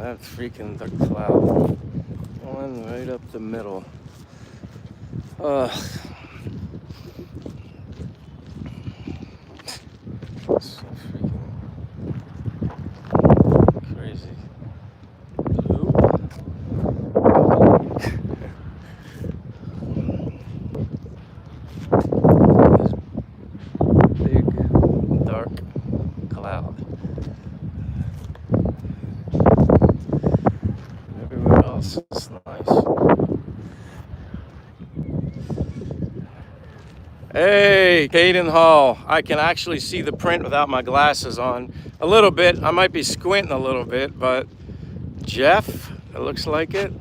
that freaking the cloud. One right up the middle. Ugh. So freaking crazy. Blue. This big dark cloud. Everywhere else is nice. Hey, Caden Hall. I can actually see the print without my glasses on. A little bit. I might be squinting a little bit, but Jeff, it looks like it.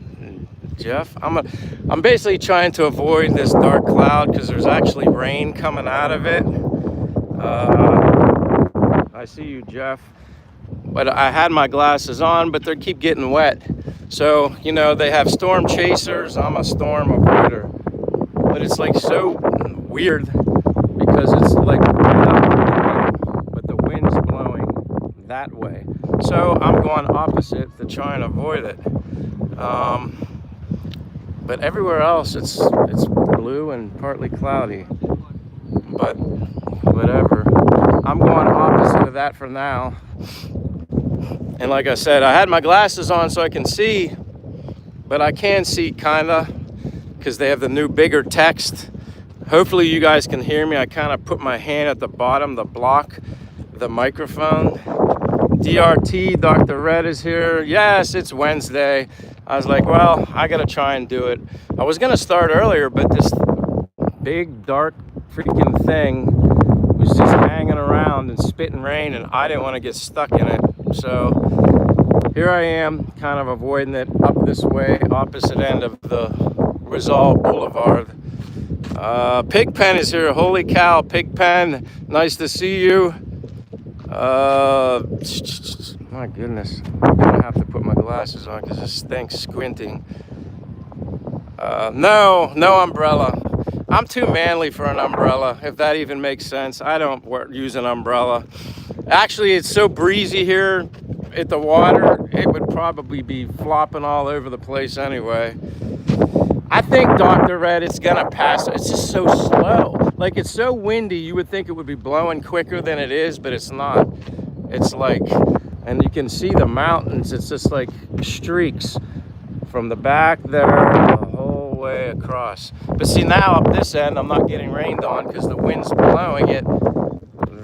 Jeff, I'm basically trying to avoid this dark cloud because there's actually rain coming out of it. I see you, Jeff. But I had my glasses on, but they keep getting wet. So, you know, they have storm chasers. I'm a storm avoider. But it's like so weird because it's like right up in the middle, but the wind's blowing that way. So I'm going opposite to try and avoid it. But everywhere else it's blue and partly cloudy. But whatever. I'm going opposite of that for now. And like I said, I had my glasses on so I can see, but I can see kinda because they have the new bigger text. Hopefully you guys can hear me. I kind of put my hand at the bottom to block the microphone. DRT, Dr. Red is here. Yes, it's Wednesday. I was like, well, I gotta try and do it. I was gonna start earlier, but this big dark freaking thing was just hanging around and spitting rain, and I didn't want to get stuck in it. So here I am, kind of avoiding it up this way, opposite end of the Rizal Boulevard. Pigpen is here. Holy cow, Pigpen. Nice to see you. My goodness. I'm going to have to put my glasses on because it stinks squinting. No umbrella. I'm too manly for an umbrella, if that even makes sense. I don't use an umbrella. Actually, it's so breezy here at the water, it would probably be flopping all over the place anyway. I think, Dr. Red, it's gonna pass. It's just so slow. Like, it's so windy, you would think it would be blowing quicker than it is, but it's not. It's like, and you can see the mountains, it's just like streaks from the back there the whole way across. But see, now up this end, I'm not getting rained on because the wind's blowing it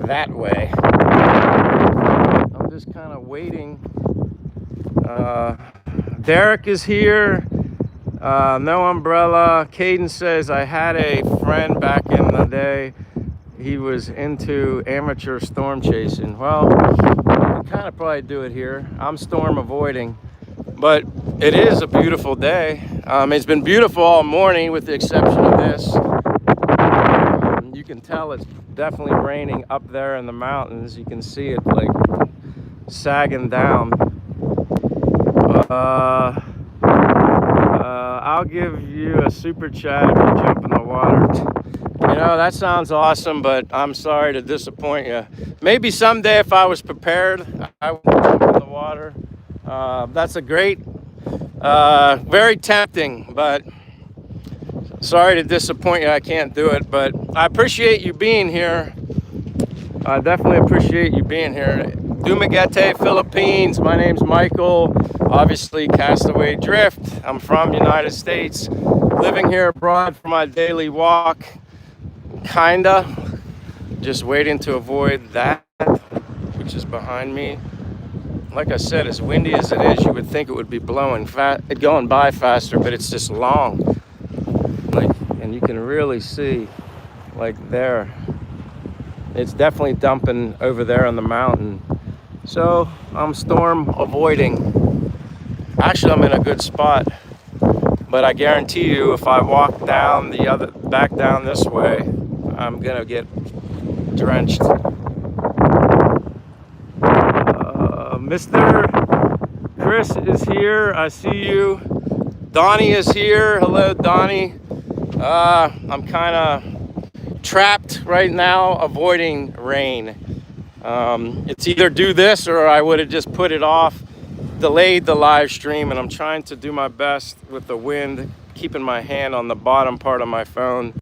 that way. I'm just kind of waiting. Derek is here. No umbrella. Caden says, I had a friend back in the day. He was into amateur storm chasing. Well, you can kind of probably do it here. I'm storm avoiding, but it is a beautiful day. It's been beautiful all morning with the exception of this. You can tell it's definitely raining up there in the mountains. You can see it like sagging down. I'll give you a super chat if you jump in the water. You know, that sounds awesome, but I'm sorry to disappoint you. Maybe someday if I was prepared, I would jump in the water. That's a great, very tempting, but sorry to disappoint you. I can't do it, but I appreciate you being here. I definitely appreciate you being here. Dumaguete, Philippines. My name's Michael. Obviously, Castaway Drift. I'm from United States. Living here abroad for my daily walk. Kinda. Just waiting to avoid that, which is behind me. Like I said, as windy as it is, you would think it would be blowing going by faster, but it's just long. Like, and you can really see, like there. It's definitely dumping over there on the mountain. So I'm storm avoiding. Actually, I'm in a good spot, but I guarantee you, if I walk down back down this way, I'm gonna get drenched. Mr. Chris is here. I see you. Donnie is here. Hello, Donnie. I'm kind of trapped right now, avoiding rain. It's either do this or I would have just put it off delayed the live stream, and I'm trying to do my best with the wind, keeping my hand on the bottom part of my phone.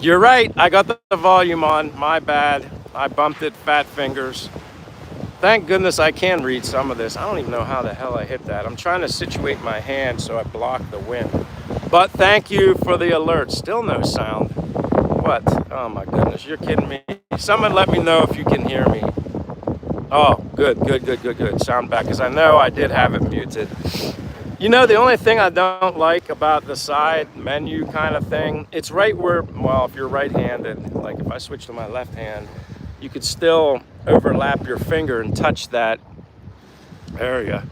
You're right. I got the volume on. My bad. I bumped it. Fat fingers. Thank goodness I can read some of this. I don't even know how the hell I hit that. I'm trying to situate my hand so I block the wind. But thank you for the alert. Still no sound. What? Oh my goodness. You're kidding me. Someone let me know if you can hear me. Oh, good. Sound back, because I know I did have it muted. You know, the only thing I don't like about the side menu kind of thing, it's right where, well, if you're right-handed, like if I switch to my left hand, you could still overlap your finger and touch that area.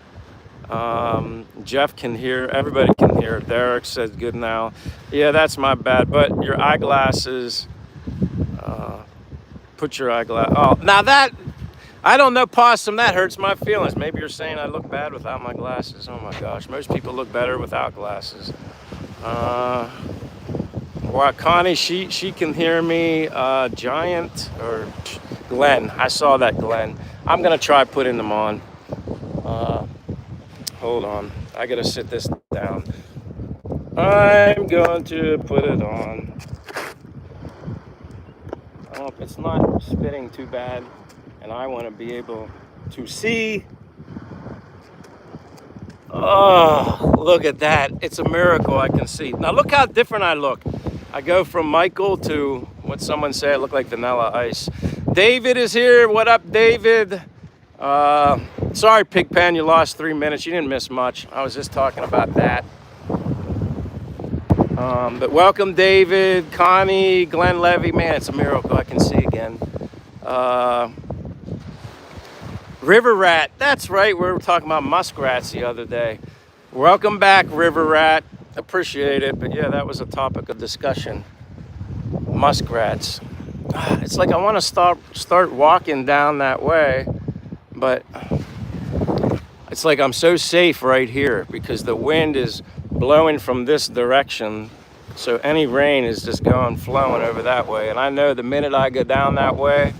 Jeff can hear, everybody can hear. Derek says good now. Yeah, that's my bad, but your eyeglasses, put your eyeglass, oh, now that, I don't know, Possum, that hurts my feelings. Maybe you're saying I look bad without my glasses. Oh my gosh, most people look better without glasses. Well, Connie, she can hear me. Giant, or Glenn, I saw that, Glenn. I'm gonna try putting them on. Hold on, I gotta sit this down. I'm going to put it on. I hope it's not spitting too bad, and I want to be able to see. Oh, look at that. It's a miracle I can see. Now look how different I look. I go from Michael to what someone said, I look like Vanilla Ice. David is here. What up, David? Sorry, Pigpen, you lost 3 minutes. You didn't miss much. I was just talking about that. But welcome, David, Connie, Glenn Levy. Man, it's a miracle I can see again. River Rat. That's right. We were talking about muskrats the other day. Welcome back, River Rat. Appreciate it. But yeah, that was a topic of discussion. Muskrats. It's like I want to start walking down that way, but it's like I'm so safe right here because the wind is blowing from this direction. So any rain is just flowing over that way. And I know the minute I go down that way,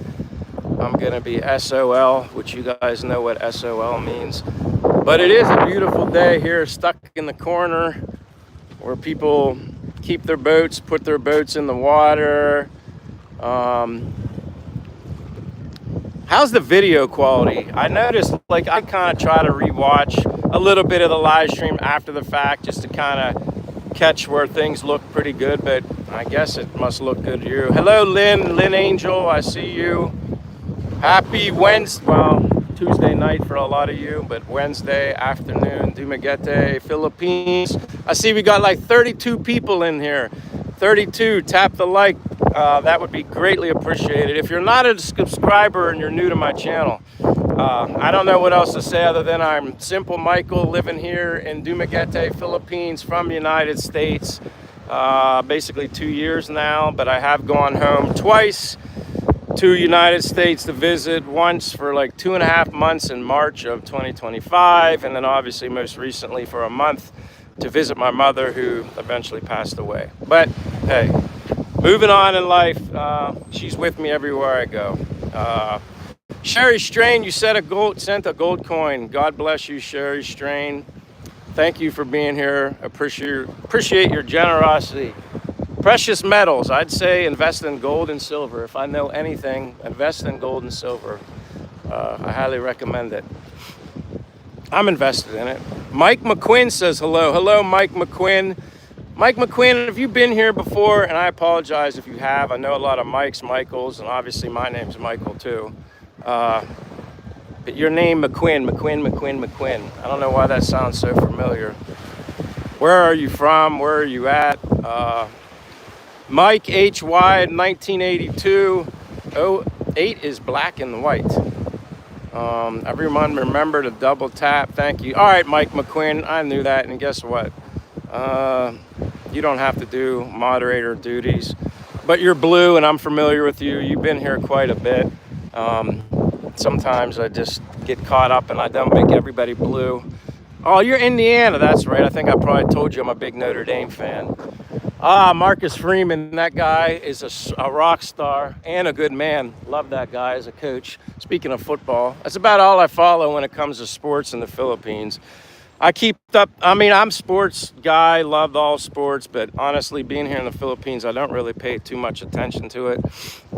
I'm going to be SOL, which you guys know what SOL means. But it is a beautiful day here, stuck in the corner where people keep their boats, put their boats in the water. How's the video quality? I noticed, like, I kind of try to rewatch a little bit of the live stream after the fact just to kind of catch where things look pretty good, but I guess it must look good to you. Hello, Lynn Angel, I see you. Happy Wednesday, well, Tuesday night for a lot of you, but Wednesday afternoon, Dumaguete, Philippines. I see we got like 32 people in here. 32, tap the like. That would be greatly appreciated. If you're not a subscriber and you're new to my channel, I don't know what else to say other than I'm Simple Michael, living here in Dumaguete, Philippines, from the United States. Basically 2 years now, but I have gone home twice to United States to visit, once for like 2.5 months in March of 2025, and then obviously most recently for a month to visit my mother, who eventually passed away. But hey, moving on in life, she's with me everywhere I go. Sherry Strain, you sent a gold coin. God bless you, Sherry Strain. Thank you for being here. Appreciate your generosity. Precious metals, I'd say invest in gold and silver. If I know anything, invest in gold and silver. I highly recommend it. I'm invested in it. Mike McQuinn says hello. Hello, Mike McQuinn. Mike McQuinn, have you been here before? And I apologize if you have. I know a lot of Mikes, Michaels, and obviously my name's Michael too. But your name, McQuinn. I don't know why that sounds so familiar. Where are you from? Where are you at? Mike HY 1982. 08 is black and white. Everyone remember to double tap. Thank you. All right, Mike McQuinn. I knew that. And guess what? You don't have to do moderator duties. But you're blue and I'm familiar with you. You've been here quite a bit. Sometimes I just get caught up and I don't make everybody blue. Oh, you're Indiana. That's right. I think I probably told you I'm a big Notre Dame fan. Marcus Freeman, that guy is a rock star and a good man. Love that guy as a coach. Speaking of football, that's about all I follow when it comes to sports in the Philippines. I keep up, I'm sports guy, loved all sports, but honestly, being here in the Philippines, I don't really pay too much attention to it.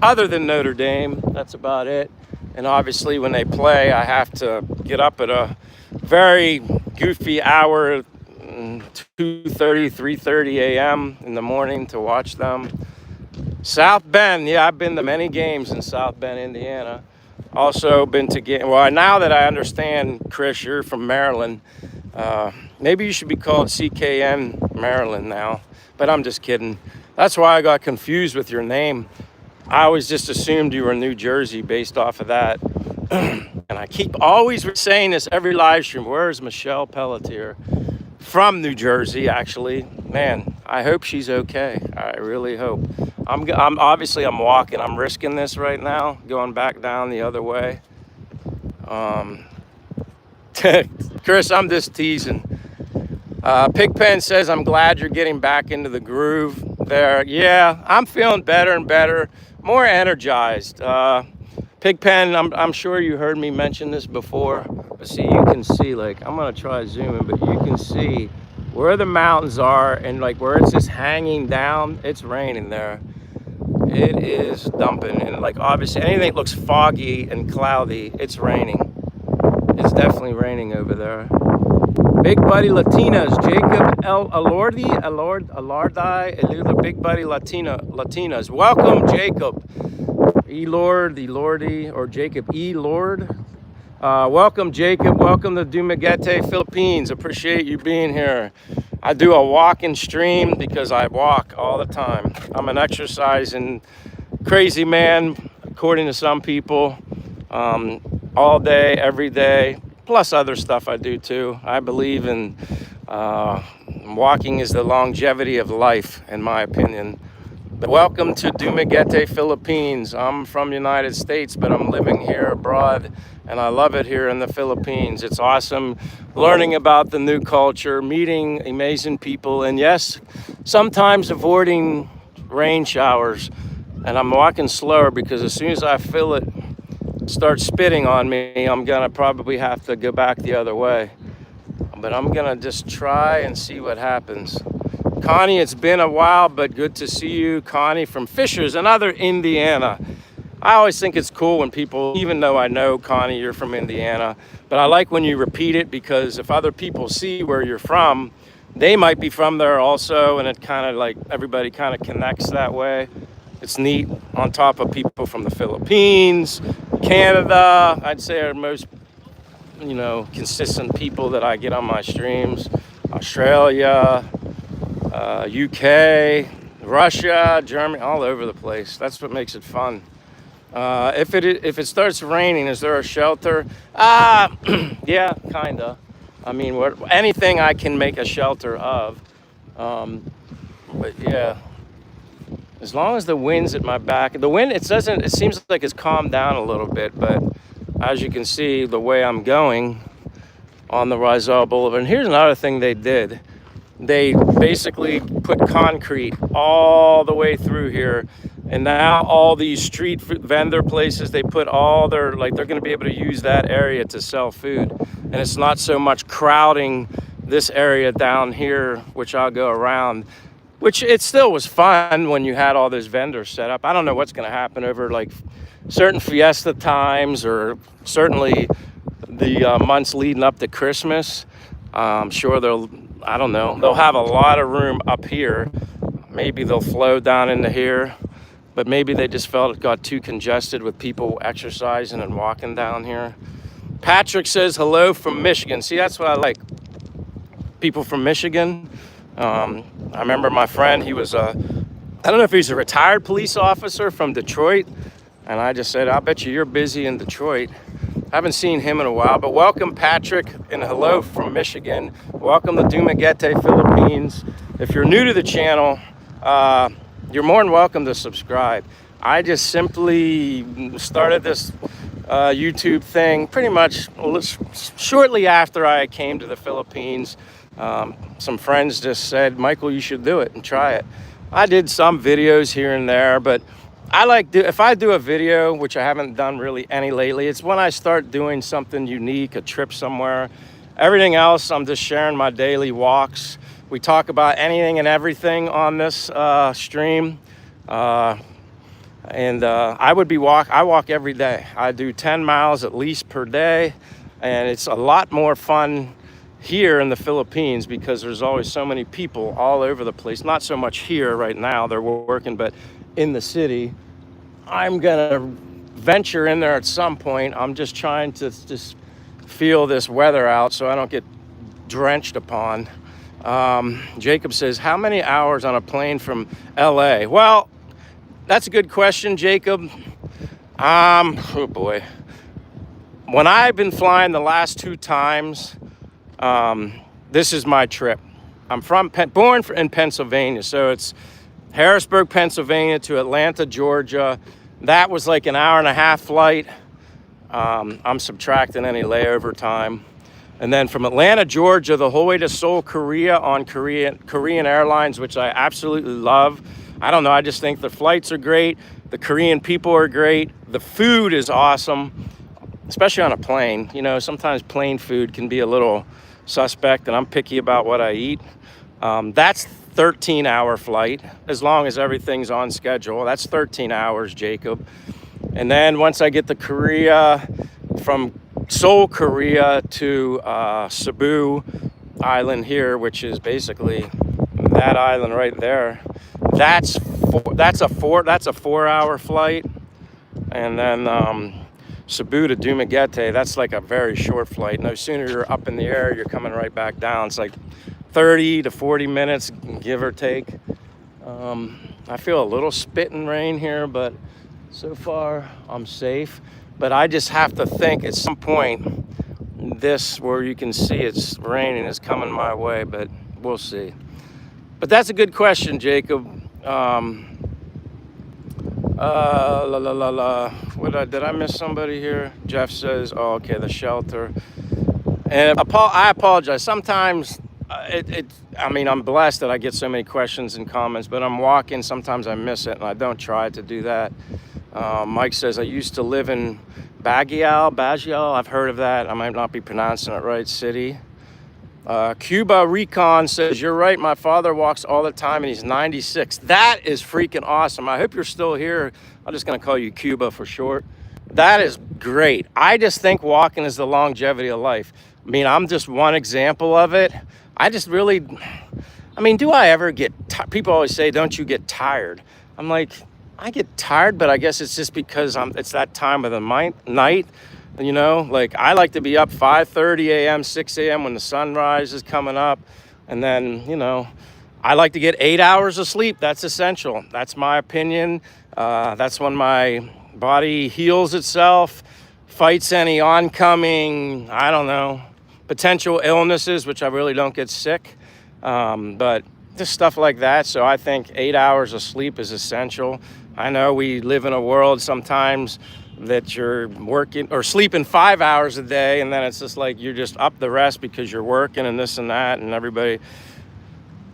Other than Notre Dame, that's about it. And obviously when they play, I have to get up at a very goofy hour, 2:30, 3:30 a.m. in the morning to watch them. South Bend, yeah, I've been to many games in South Bend, Indiana. Also been to now that I understand, Chris, you're from Maryland. Maybe you should be called CKN Maryland now, but I'm just kidding. That's why I got confused with your name. I always just assumed you were New Jersey based off of that. And I keep always saying this every live stream. Where's Michelle Pelletier? From New Jersey, actually. Man, I hope she's okay. I really hope. I'm obviously I'm walking. I'm risking this right now, going back down the other way. Chris, I'm just teasing. Pigpen says, I'm glad you're getting back into the groove there. Yeah, I'm feeling better and better, more energized. Pigpen, I'm sure you heard me mention this before, but see, you can see, like, I'm gonna try zooming, but you can see where the mountains are and like where it's just hanging down, it's raining there. It is dumping, and like obviously anything that looks foggy and cloudy, it's raining. It's definitely raining over there. Big Buddy Latinas, Jacob L. Alardi, Big Buddy Latinas. Welcome, Jacob. Elordi, or Jacob E. Lord. Welcome, Jacob. Welcome to Dumaguete, Philippines. Appreciate you being here. I do a walking stream because I walk all the time. I'm an exercising crazy man, according to some people, all day, every day, plus other stuff I do too. I believe in walking is the longevity of life, in my opinion. But welcome to Dumaguete, Philippines. I'm from the United States, but I'm living here abroad, and I love it here in the Philippines. It's awesome learning about the new culture, meeting amazing people, and yes, sometimes avoiding rain showers. And I'm walking slower because as soon as I feel it start spitting on me, I'm gonna probably have to go back the other way. But I'm gonna just try and see what happens. Connie, it's been a while, but good to see you. Connie from Fishers, another Indiana. I always think it's cool when people, even though I know, Connie, you're from Indiana, but I like when you repeat it because if other people see where you're from, they might be from there also, and it kind of like everybody kind of connects that way. It's neat, on top of people from the Philippines, Canada, I'd say are most, consistent people that I get on my streams. Australia, UK, Russia, Germany, all over the place. That's what makes it fun. If it starts raining, is there a shelter? Yeah, kinda. I mean, anything I can make a shelter of. But yeah, as long as the wind's at my back, the wind it seems like it's calmed down a little bit, but as you can see, the way I'm going on the Rizal Boulevard. And here's another thing they did. They basically put concrete all the way through here. And now all these street vendor places, they put all their, they're going to be able to use that area to sell food. And it's not so much crowding this area down here, which I'll go around, which it still was fun when you had all those vendors set up. I don't know what's going to happen over certain fiesta times or certainly the months leading up to Christmas. I'm sure they'll have a lot of room up here. Maybe they'll flow down into here, but maybe they just felt it got too congested with people exercising and walking down here. Patrick says hello from Michigan. See, that's what I like. People from Michigan. I remember my friend, he was I don't know if he's a retired police officer from Detroit. And I just said, I bet you're busy in Detroit. I haven't seen him in a while, but welcome Patrick and hello from Michigan. Welcome to Dumaguete, Philippines. If you're new to the channel, you're more than welcome to subscribe. I just simply started this YouTube thing pretty much shortly after I came to the Philippines. Some friends just said, Michael, you should do it and try it. I did some videos here and there, but if I do a video, which I haven't done really any lately, it's when I start doing something unique, a trip somewhere. Everything else, I'm just sharing my daily walks. We talk about anything and everything on this stream. I walk every day. I do 10 miles at least per day. And it's a lot more fun here in the Philippines because there's always so many people all over the place. Not so much here right now, they're working, but in the city. I'm gonna venture in there at some point. I'm just trying to just feel this weather out so I don't get drenched upon. Jacob says, how many hours on a plane from LA? Well, that's a good question, Jacob. Oh boy. When I've been flying the last 2 times, this is my trip. I'm born in Pennsylvania, so it's Harrisburg, Pennsylvania to Atlanta, Georgia. That was like an 1.5-hour flight. I'm subtracting any layover time. And then from Atlanta, Georgia, the whole way to Seoul, Korea on Korean Airlines, which I absolutely love. I don't know, I just think the flights are great. The Korean people are great. The food is awesome, especially on a plane. Sometimes plane food can be a little suspect, and I'm picky about what I eat. That's 13-hour flight, as long as everything's on schedule. That's 13 hours, Jacob. And then once I get to Korea, from Seoul, Korea to Cebu Island here, which is basically that island right there, that's a 4-hour flight. And then Cebu to Dumaguete, that's like a very short flight. No sooner you're up in the air, you're coming right back down. It's like 30 to 40 minutes, give or take. I feel a little spitting rain here, but so far I'm safe. But I just have to think at some point this, where you can see it's raining, is coming my way, but we'll see. But that's a good question, Jacob. Did I miss somebody here? Jeff says, oh, okay, the shelter. And I apologize. Sometimes I'm blessed that I get so many questions and comments, but I'm walking. Sometimes I miss it, and I don't try to do that. Mike says, I used to live in Baguio. I've heard of that. I might not be pronouncing it right, city. Cuba Recon says, you're right, my father walks all the time and he's 96. That is freaking awesome. I hope you're still here. I'm just going to call you Cuba for short. That is great. I just think walking is the longevity of life. I mean, I'm just one example of it. Do I ever get people always say, don't you get tired? I'm like, I get tired, but I guess it's just because it's that time of the night. Like I like to be up 5:30 a.m., 6 a.m. when the sunrise is coming up. And then, I like to get 8 hours of sleep. That's essential. That's my opinion. That's when my body heals itself, fights any oncoming, potential illnesses, which I really don't get sick. But just stuff like that. So I think 8 hours of sleep is essential. I know we live in a world sometimes that you're working or sleeping 5 hours a day, and then it's just like you're just up the rest because you're working and this and that, and everybody,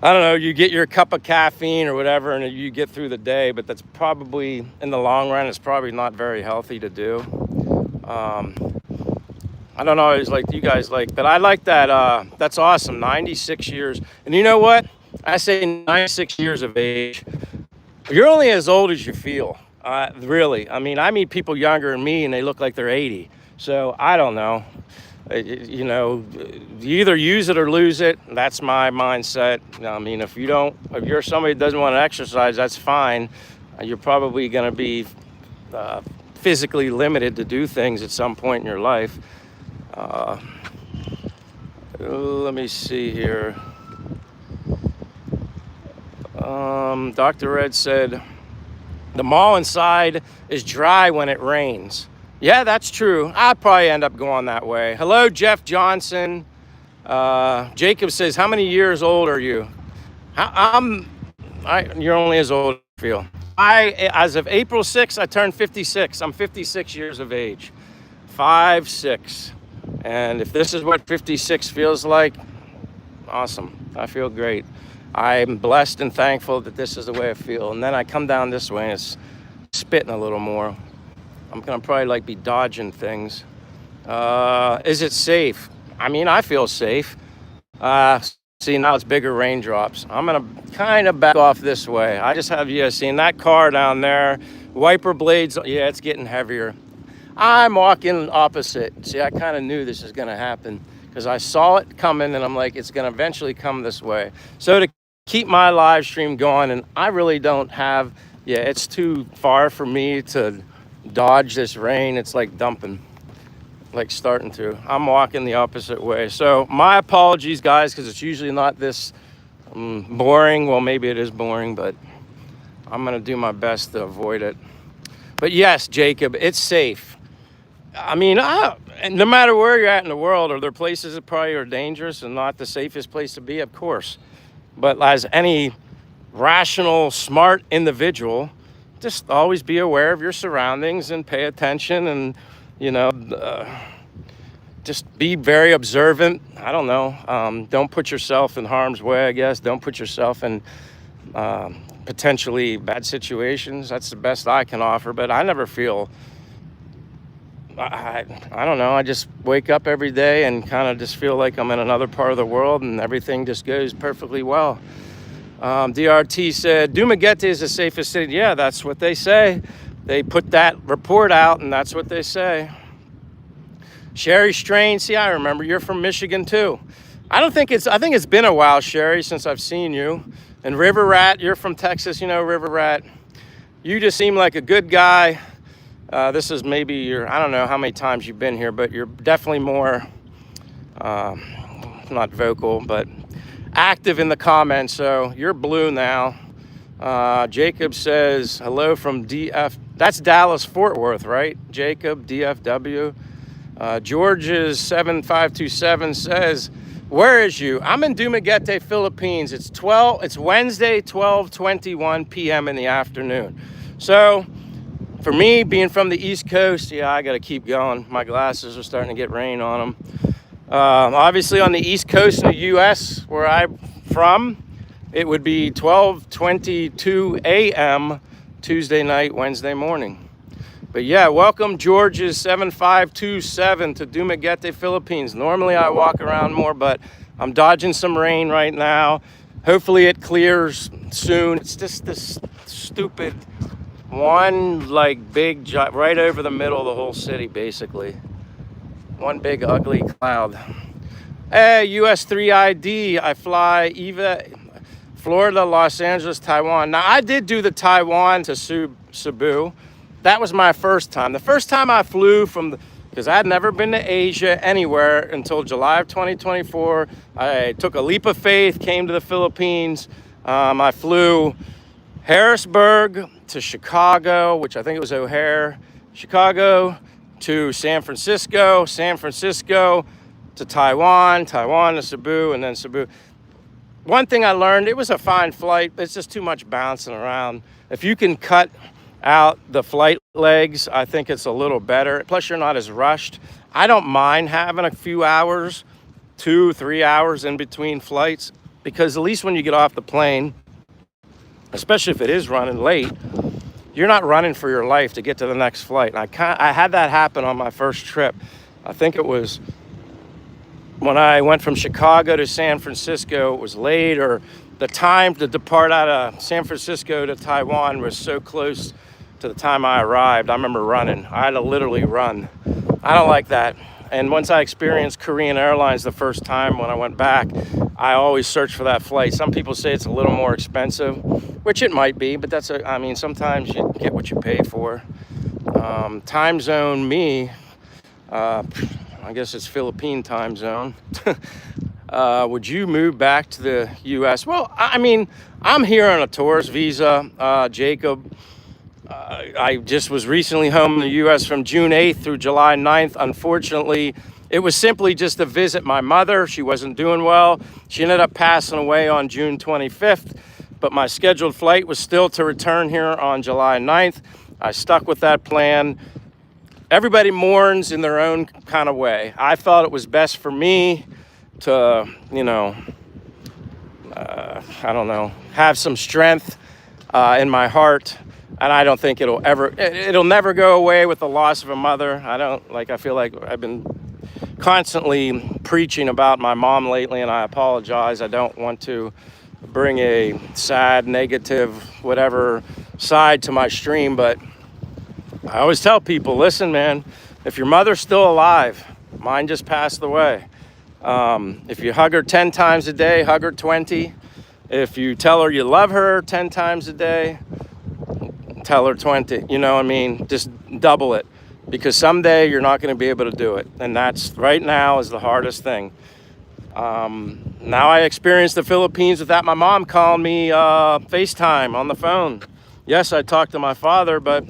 you get your cup of caffeine or whatever and you get through the day, but that's probably, in the long run, it's probably not very healthy to do. I don't always like you guys but I like that. That's awesome. 96 years. And you know what? I say 96 years of age. You're only as old as you feel. Really. I meet people younger than me and they look like they're 80. So I don't know. You either use it or lose it. That's my mindset. If you're somebody that doesn't want to exercise, that's fine. You're probably going to be physically limited to do things at some point in your life. Let me see here. Dr. Red said, the mall inside is dry when it rains. Yeah, that's true. I'd probably end up going that way. Hello, Jeff Johnson. Jacob says, how many years old are you? You're only as old as you feel. As of April 6th, I turned 56. I'm 56 years of age. 5'6". And if this is what 56 feels like, awesome. I feel great. I'm blessed and thankful that this is the way I feel. And then I come down this way and it's spitting a little more. I'm gonna probably be dodging things. Is it safe? I feel safe. See, now it's bigger raindrops. I'm gonna kind of back off this way. I just have you seen that car down there, wiper blades. Yeah, it's getting heavier. I'm walking opposite. See, I kind of knew this was gonna happen because I saw it coming and I'm like, it's gonna eventually come this way. So to keep my live stream going, and I really don't have, it's too far for me to dodge this rain. It's like dumping, like starting to. I'm walking the opposite way. So my apologies, guys, because it's usually not this boring. Well, maybe it is boring, but I'm gonna do my best to avoid it. But yes, Jacob, it's safe. No matter where you're at in the world, are there places that probably are dangerous and not the safest place to be? Of course. But as any rational, smart individual, just always be aware of your surroundings and pay attention and, just be very observant. I don't know. Don't put yourself in harm's way, I guess. Don't put yourself in potentially bad situations. That's the best I can offer. But I never feel, I don't know. I just wake up every day and kind of just feel like I'm in another part of the world and everything just goes perfectly well. DRT said, Dumaguete is the safest city. Yeah, that's what they say. They put that report out and that's what they say. Sherry Strain, see, I remember you're from Michigan too. I think it's been a while, Sherry, since I've seen you. And River Rat, you're from Texas, River Rat. You just seem like a good guy. This is maybe I don't know how many times you've been here, but you're definitely more, not vocal, but active in the comments, so you're blue now. Jacob says, hello from DF. That's Dallas Fort Worth, right? Jacob, DFW. George's 7527 says, where is you? I'm in Dumaguete, Philippines. It's Wednesday, 12:21 p.m. in the afternoon. So for me, being from the East Coast, yeah, I got to keep going. My glasses are starting to get rain on them. Obviously on the East Coast of the U.S., where I'm from, it would be 12:22 a.m. Tuesday night, Wednesday morning. But yeah, welcome George's 7527 to Dumaguete, Philippines. Normally I walk around more, but I'm dodging some rain right now. Hopefully it clears soon. It's just this stupid one like big right over the middle of the whole city, basically. One big ugly cloud. Hey, US 3 ID. I fly Florida, Los Angeles, Taiwan. Now I did do the Taiwan to Cebu. That was my first time. The first time I flew because I had never been to Asia anywhere until July of 2024. I took a leap of faith, came to the Philippines. I flew Harrisburg to Chicago, which I think it was O'Hare, Chicago to San Francisco to Taiwan to Cebu, and then Cebu. One thing I learned, it was a fine flight, but it's just too much bouncing around. If you can cut out the flight legs, I think it's a little better. Plus, you're not as rushed. I don't mind having a few hours, 2-3 hours in between flights, because at least when you get off the plane, especially if it is running late, you're not running for your life to get to the next flight. And I had that happen on my first trip. I think it was when I went from Chicago to San Francisco. It was late, or the time to depart out of San Francisco to Taiwan was so close to the time I arrived. I remember running. I had to literally run. I don't like that. And once I experienced Korean Airlines the first time when I went back, I always search for that flight. Some people say it's a little more expensive, which it might be, but sometimes you get what you pay for. Time zone me, I guess it's Philippine time zone. Would you move back to the U.S.? Well, I'm here on a tourist visa, Jacob. I just was recently home in the U.S. from June 8th through July 9th. Unfortunately, it was simply just to visit my mother. She wasn't doing well. She ended up passing away on June 25th, but my scheduled flight was still to return here on July 9th. I stuck with that plan. Everybody mourns in their own kind of way. I felt it was best for me to, have some strength in my heart. And I don't think it'll never go away with the loss of a mother. I feel like I've been constantly preaching about my mom lately, and I apologize. I don't want to bring a sad, negative, whatever side to my stream, but I always tell people, listen, man, if your mother's still alive, mine just passed away. If you hug her 10 times a day, hug her 20. If you tell her you love her 10 times a day, tell her 20, just double it, because someday you're not going to be able to do it. And that's right now is the hardest thing. Now I experienced the Philippines without my mom calling me FaceTime on the phone. Yes, I talked to my father, but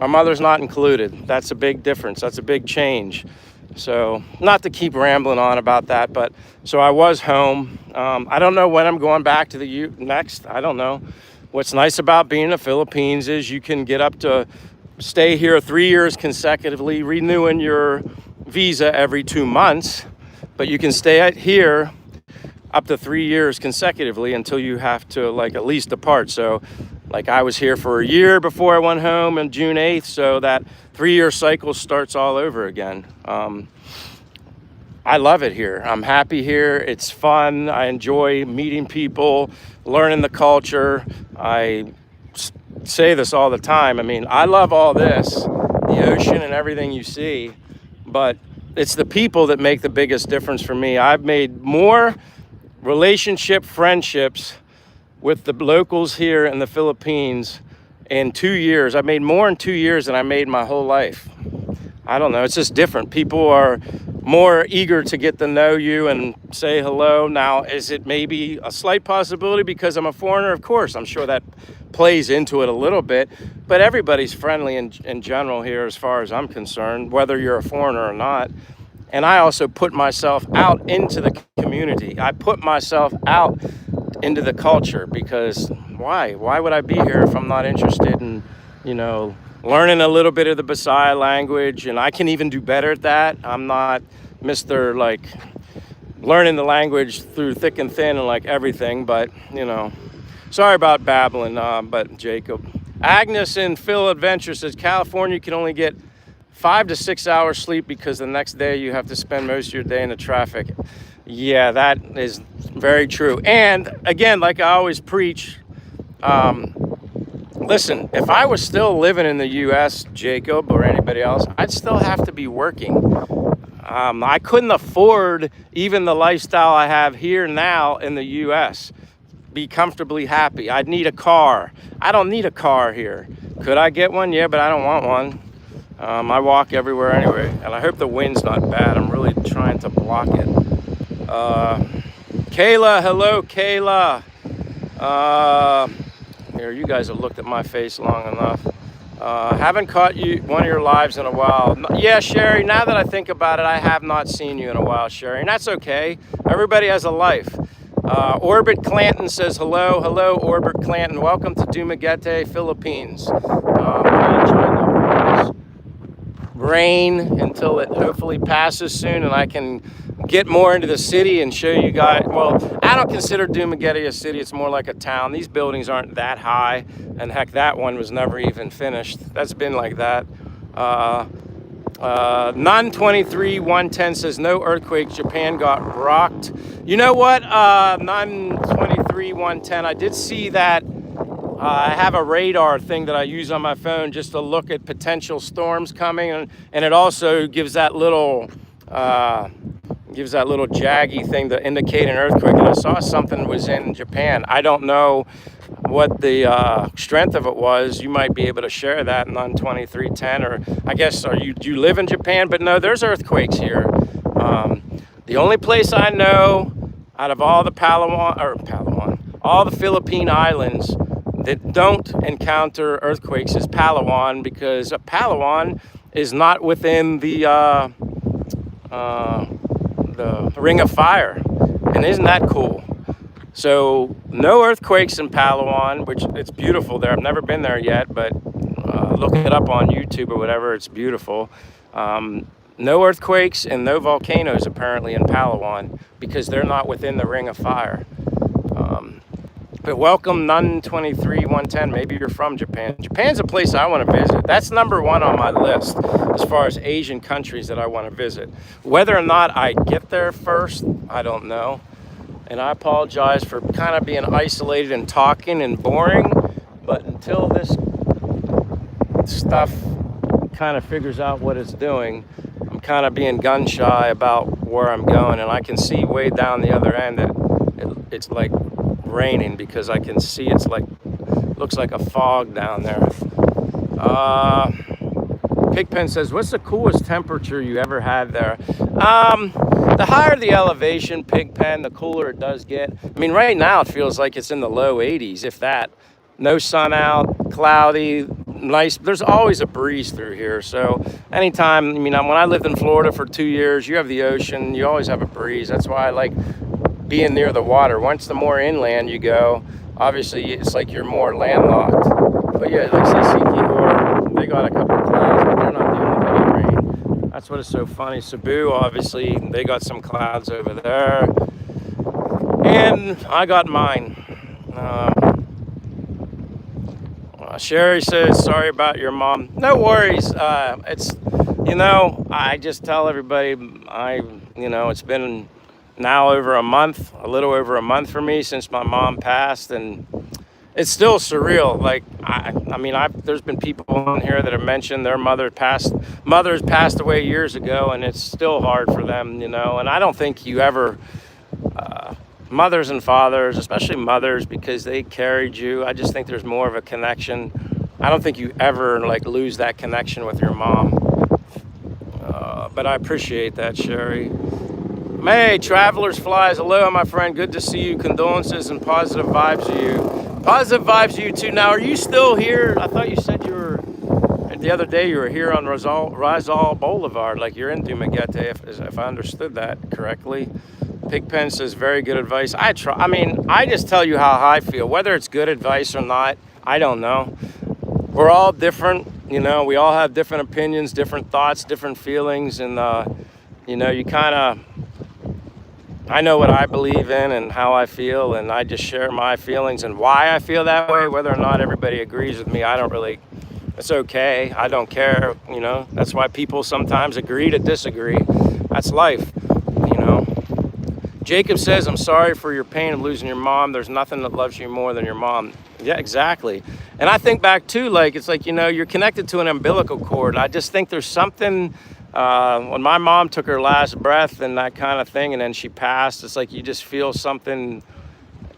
my mother's not included. That's a big difference. That's a big change. So not to keep rambling on about that, but so I was home. I don't know when I'm going back to the next. I don't know. What's nice about being in the Philippines is you can get up to stay here 3 years consecutively, renewing your visa every 2 months, but you can stay here up to 3 years consecutively until you have to at least depart. So I was here for a year before I went home on June 8th, so that 3-year cycle starts all over again. I love it here. I'm happy here. It's fun. I enjoy meeting people, learning the culture. I say this all the time. I love all this, the ocean and everything you see, but it's the people that make the biggest difference for me. I've made more friendships with the locals here in the Philippines in 2 years. I've made more in 2 years than I made my whole life. I don't know. It's just different. People are more eager to get to know you and say hello. Now, is it maybe a slight possibility because I'm a foreigner? Of course, I'm sure that plays into it a little bit, but everybody's friendly in general here as far as I'm concerned, whether you're a foreigner or not. And I also put myself out into the community. I put myself out into the culture because why? Why would I be here if I'm not interested in, learning a little bit of the Bisaya language? And I can even do better at that. I'm not Mr. Learning the language through thick and thin and everything, but sorry about babbling, but Jacob. Agnes in Phil Adventure says California can only get 5 to 6 hours sleep because the next day you have to spend most of your day in the traffic. Yeah, that is very true. And again, like I always preach, listen, if I was still living in the U.S., Jacob, or anybody else, I'd still have to be working. I couldn't afford even the lifestyle I have here now in the U.S., be comfortably happy. I'd need a car. I don't need a car here. Could I get one? Yeah, but I don't want one. I walk everywhere anyway, and I hope the wind's not bad. I'm really trying to block it. Kayla, hello, Kayla. Here, you guys have looked at my face long enough. Haven't caught one of your lives in a while. Yeah, Sherry, now that I think about it, I have not seen you in a while, Sherry, and that's okay. Everybody has a life. Orbit Clanton says hello. Hello, Orbit Clanton. Welcome to Dumaguete, Philippines. Rain until it hopefully passes soon and I can get more into the city and show you guys. Well, I don't consider Dumaguete a city. It's more like a town. These buildings aren't that high, and heck, that one was never even finished. That's been like that. 923-110 says no earthquakes. Japan got rocked. You know what? 923-110. I did see that. I have a radar thing that I use on my phone just to look at potential storms coming, and it also gives that little jaggy thing to indicate an earthquake. And I saw something was in Japan. I don't know what the strength of it was. You might be able to share that in 923-10, or I guess do you live in Japan? But no, there's earthquakes here. The only place I know out of all the all the Philippine islands that don't encounter earthquakes is Palawan, because Palawan is not within the Ring of Fire, and isn't that cool? So no earthquakes in Palawan, which it's beautiful there. I've never been there yet, but look it up on YouTube or whatever. It's beautiful. No earthquakes and no volcanoes apparently in Palawan because they're not within the Ring of Fire. But welcome, 923-110. Maybe you're from Japan. Japan's a place I want to visit. That's number one on my list as far as Asian countries that I want to visit. Whether or not I get there first, I don't know. And I apologize for kind of being isolated and talking and boring. But until this stuff kind of figures out what it's doing, I'm kind of being gun shy about where I'm going. And I can see way down the other end that it's like raining, because I can see looks like a fog down there. Pigpen says, what's the coolest temperature you ever had there? The higher the elevation, Pigpen, the cooler it does get. I mean, right now it feels like it's in the low 80s, if that. No sun out, cloudy, nice. There's always a breeze through here. So anytime, when I lived in Florida for 2 years, you have the ocean, you always have a breeze. That's why I like being near the water. Once the more inland you go, obviously it's like you're more landlocked. But yeah, like Sikihor, they got a couple of clouds, but they're not dealing with any rain. That's what is so funny. Cebu, obviously, they got some clouds over there. And I got mine. Sherry says, sorry about your mom. No worries. I just tell everybody, it's been now over a month, a little over a month for me since my mom passed, and it's still surreal. There's been people on here that have mentioned their mothers passed away years ago, and it's still hard for them, and I don't think you ever, mothers and fathers, especially mothers, because they carried you, I just think there's more of a connection. I don't think you ever lose that connection with your mom. But I appreciate that, Sherry. Hey, Travelers Flies, hello, my friend. Good to see you. Condolences and positive vibes to you. Positive vibes to you too. Now, are you still here? I thought you said you were, the other day you were here on Rizal Boulevard, like you're in Dumaguete, if I understood that correctly. Pigpen says, very good advice. I mean, I just tell you how I feel. Whether it's good advice or not, I don't know. We're all different, you know, we all have different opinions, different thoughts, different feelings, and, you know, you kind of, I know what I believe in and how I feel, and I just share my feelings and why I feel that way. Whether or not everybody agrees with me, I don't really, it's okay. I don't care, you know. That's why people sometimes agree to disagree. That's life, you know. Jacob says, I'm sorry for your pain of losing your mom. There's nothing that loves you more than your mom. Yeah, exactly. And I think back too, like, it's like, you know, you're connected to an umbilical cord. I just think there's something, when my mom took her last breath and that kind of thing, and then she passed, it's like you just feel something,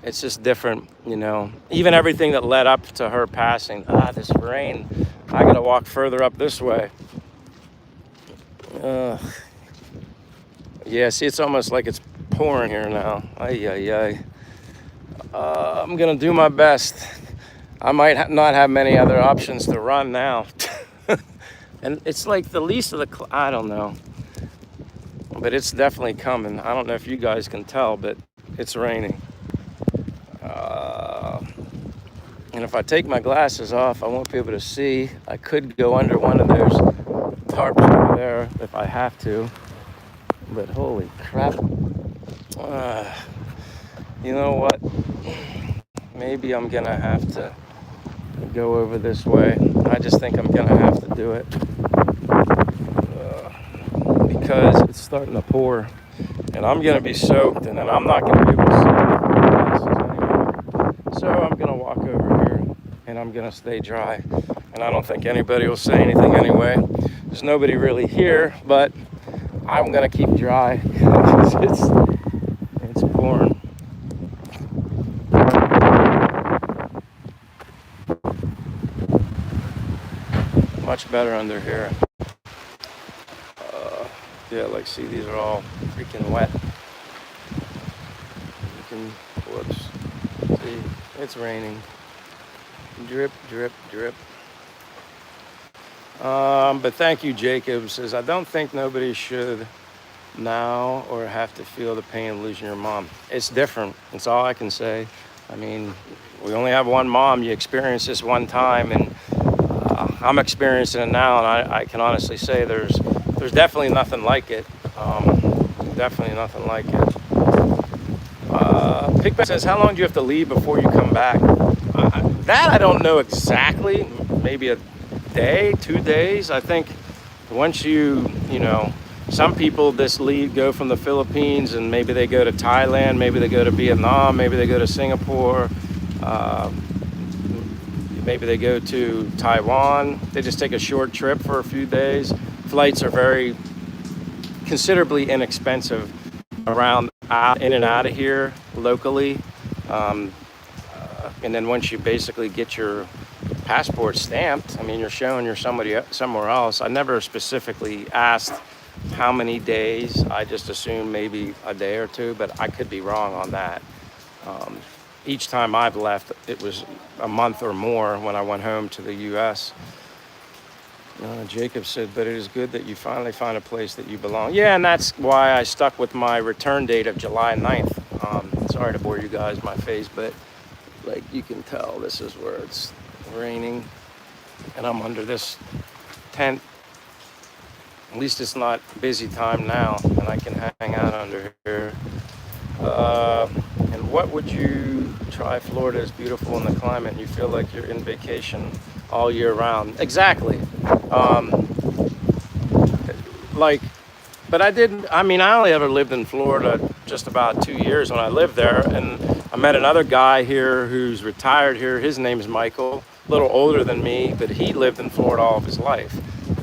it's just different, you know. Even everything that led up to her passing. This rain. I gotta walk further up this way. Yeah, see, it's almost like it's pouring here now. Ay, ay, ay. I'm gonna do my best. I might not have many other options to run now. And it's like the least of the, I don't know. But it's definitely coming. I don't know if you guys can tell, but it's raining. And if I take my glasses off, I won't be able to see. I could go under one of those tarps over there if I have to. But holy crap. You know what? Maybe I'm gonna have to go over this way. I just think I'm gonna have to do it. Because it's starting to pour. And I'm gonna be soaked, and then I'm not gonna be able to see my glasses anymore. So I'm gonna walk over here, and I'm gonna stay dry. And I don't think anybody will say anything anyway. There's nobody really here, but I'm gonna keep dry. It's pouring. Much better under here. Yeah, like, see, these are all freaking wet. Whoops. See, it's raining. Drip, drip, drip. But thank you, Jacob. Says, I don't think nobody should now or have to feel the pain of losing your mom. It's different. That's all I can say. I mean, we only have one mom. You experience this one time, and I'm experiencing it now, and I can honestly say there's definitely nothing like it. Definitely nothing like it. Pigpen says, how long do you have to leave before you come back? That I don't know exactly. Maybe a day, 2 days. I think once you know, some people this leave go from the Philippines and maybe they go to Thailand, maybe they go to Vietnam, maybe they go to Singapore, maybe they go to Taiwan. They just take a short trip for a few days. Flights are very considerably inexpensive around in and out of here locally. And then once you basically get your passport stamped, I mean, you're showing you're somewhere else. I never specifically asked how many days. I just assumed maybe a day or two, but I could be wrong on that. Each time I've left, it was a month or more when I went home to the U.S. Jacob said, but it is good that you finally find a place that you belong. Yeah, and that's why I stuck with my return date of July 9th. Sorry to bore you guys, my face, but like you can tell, this is where it's raining, and I'm under this tent. At least it's not busy time now, and I can hang out under here. And what would you try? Florida is beautiful in the climate, and you feel like you're in vacation all year round. Exactly. But I only ever lived in Florida just about 2 years when I lived there, and I met another guy here who's retired here. His name's Michael, a little older than me, but he lived in Florida all of his life.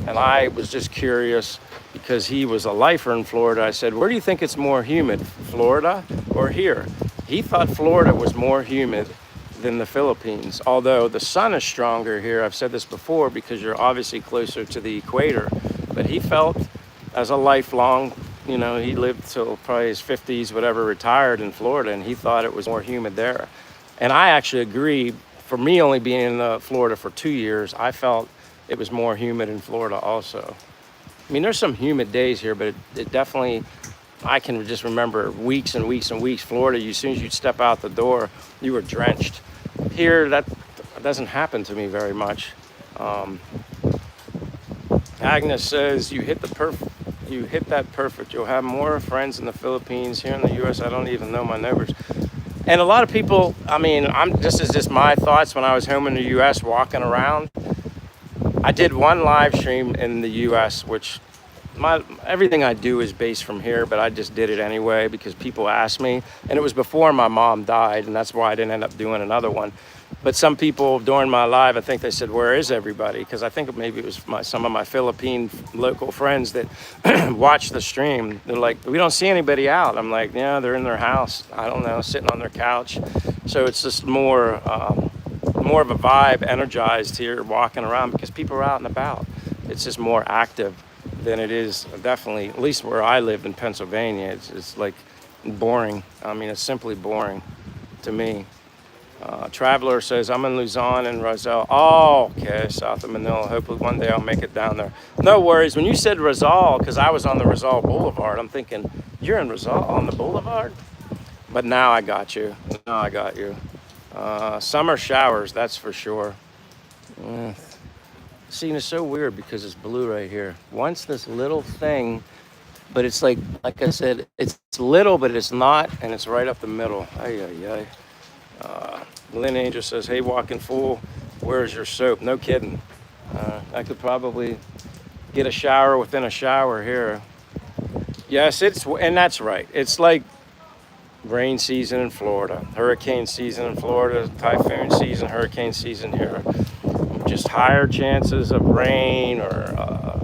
And I was just curious because he was a lifer in Florida. I said, where do you think it's more humid, Florida or here? He thought Florida was more humid than the Philippines, although the sun is stronger here. I've said this before because you're obviously closer to the equator, but he felt as a lifelong, he lived till probably his 50s, whatever, retired in Florida, and he thought it was more humid there. And I actually agree. For me, only being in Florida for 2 years, I felt it was more humid in Florida also. I mean, there's some humid days here, but it definitely, I can just remember weeks and weeks and weeks. Florida, as soon as you'd step out the door, you were drenched. Here, that doesn't happen to me very much. Agnes says, you hit that perfect. You'll have more friends in the Philippines. Here in the U.S., I don't even know my neighbors. And a lot of people, I mean, this is just my thoughts when I was home in the U.S. walking around. I did one live stream in the U.S., which everything I do is based from here, but I just did it anyway because people asked me. And it was before my mom died, and that's why I didn't end up doing another one. But some people during my live, I think they said, where is everybody? Because I think maybe it was some of my Philippine local friends that watched the stream. They're like, we don't see anybody out. I'm like, yeah, they're in their house. I don't know, sitting on their couch. So it's just more of a vibe, energized here, walking around because people are out and about. It's just more active than it is, definitely, at least where I live in Pennsylvania. It's like boring. I mean, it's simply boring to me. Traveler says, I'm in Luzon and Roselle. Oh, okay, south of Manila. Hopefully one day I'll make it down there. No worries. When you said Roselle, because I was on the Roselle Boulevard, I'm thinking, you're in Roselle on the boulevard? But now I got you. Now I got you. Summer showers, that's for sure. See, it's so weird because it's blue right here. Once this little thing, but it's like I said, it's little, but it's not, and it's right up the middle. Ay, ay, ay. Lynn Angel says, hey, walking fool, where's your soap? No kidding. I could probably get a shower within a shower here. Yes, and that's right. It's like rain season in Florida, hurricane season in Florida, typhoon season, hurricane season here. Just higher chances of rain or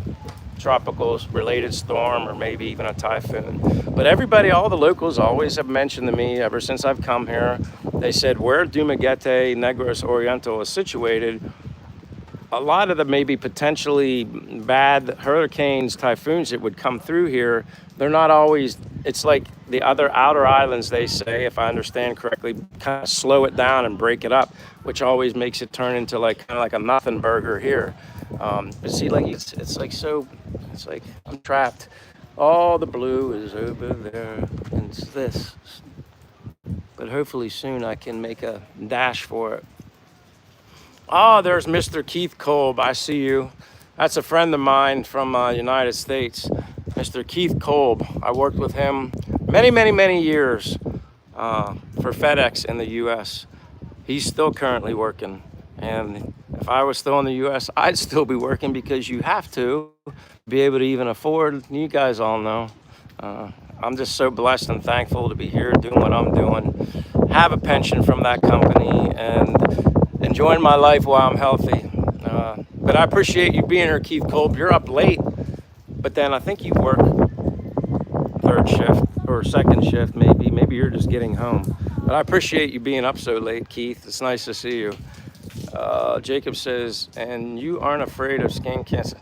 tropical related storm or maybe even a typhoon. But everybody, all the locals always have mentioned to me ever since I've come here, they said where Dumaguete, Negros Oriental is situated, a lot of the maybe potentially bad hurricanes, typhoons that would come through here, they're not always, it's like the other outer islands, they say, if I understand correctly, kind of slow it down and break it up, which always makes it turn into like kind of like a nothing burger here. But see, like it's like I'm trapped. All the blue is over there, and it's this. But hopefully soon I can make a dash for it. Oh, there's Mr. Keith Kolb. I see you. That's a friend of mine from United States, Mr. Keith Kolb. I worked with him many, many, many years for FedEx in the U.S. He's still currently working. And if I was still in the U.S., I'd still be working because you have to be able to even afford. You guys all know. I'm just so blessed and thankful to be here doing what I'm doing. Have a pension from that company and enjoying my life while I'm healthy. But I appreciate you being here, Keith Kolb. You're up late, but then I think you work third shift or second shift, maybe. Maybe you're just getting home. But I appreciate you being up so late, Keith. It's nice to see you. Jacob says, and you aren't afraid of skin cancer.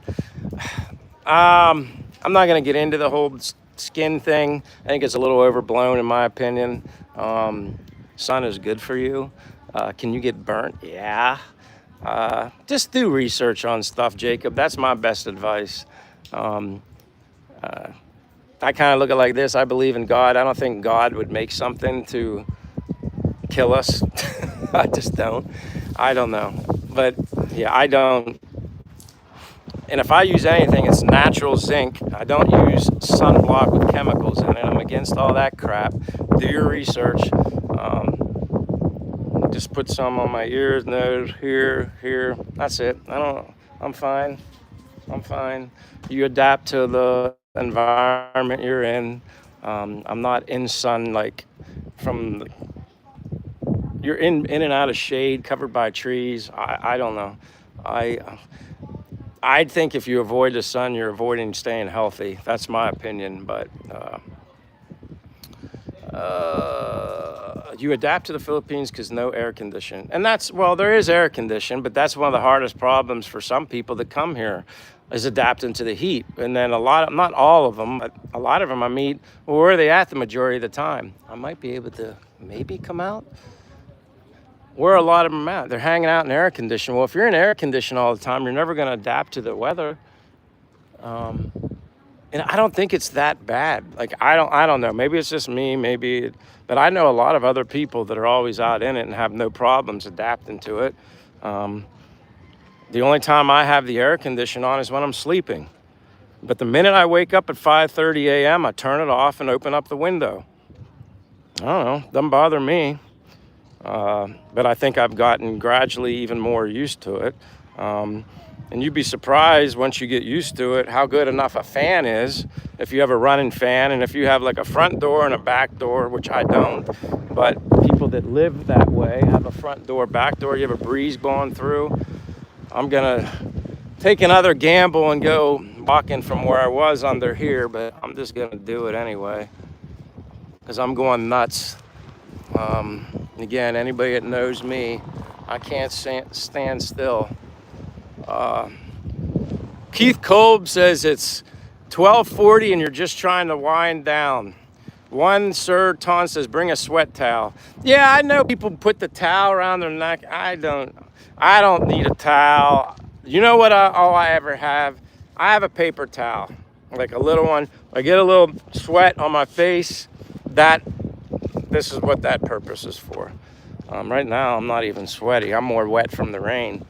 I'm not going to get into the whole skin thing. I think it's a little overblown in my opinion. Sun is good for you. Can you get burnt? Yeah. Just do research on stuff, Jacob. That's my best advice. I kind of look at it like this. I believe in God. I don't think God would make something to kill us. I just don't. I don't know. But yeah, I don't. And if I use anything, it's natural zinc. I don't use sunblock with chemicals in it. I'm against all that crap. Do your research. Just put some on my ears, nose, here. That's it. I'm fine. I'm fine. You adapt to the environment you're in. I'm not in sun like from you're in and out of shade, covered by trees. I don't know. I think if you avoid the sun, you're avoiding staying healthy. That's my opinion. But You adapt to the Philippines because no air conditioning. And that's, well, there is air conditioning, but that's one of the hardest problems for some people that come here is adapting to the heat. And then a lot of, not all of them, but a lot of them I meet, well, where are they at the majority of the time? I might be able to maybe come out. Where are a lot of them at? They're hanging out in air conditioning. Well, if you're in air conditioning all the time, you're never going to adapt to the weather. And I don't think it's that bad. Like, I don't know. Maybe it's just me, but I know a lot of other people that are always out in it and have no problems adapting to it. The only time I have the air condition on is when I'm sleeping. But the minute I wake up at 5:30 a.m., I turn it off and open up the window. I don't know, doesn't bother me. But I think I've gotten gradually even more used to it. And you'd be surprised once you get used to it how good enough a fan is if you have a running fan, and if you have like a front door and a back door, which I don't, but people that live that way have a front door, back door, you have a breeze going through. I'm gonna take another gamble and go walking from where I was under here, but I'm just gonna do it anyway because I'm going nuts. Again, anybody that knows me, I can't stand still. Keith Kolb says it's 12:40 and you're just trying to wind down. One Sir Ton says bring a sweat towel. Yeah, I know people put the towel around their neck. I don't need a towel. You know what all I ever have? I have a paper towel, like a little one. I get a little sweat on my face. This is what that purpose is for. Right now I'm not even sweaty. I'm more wet from the rain.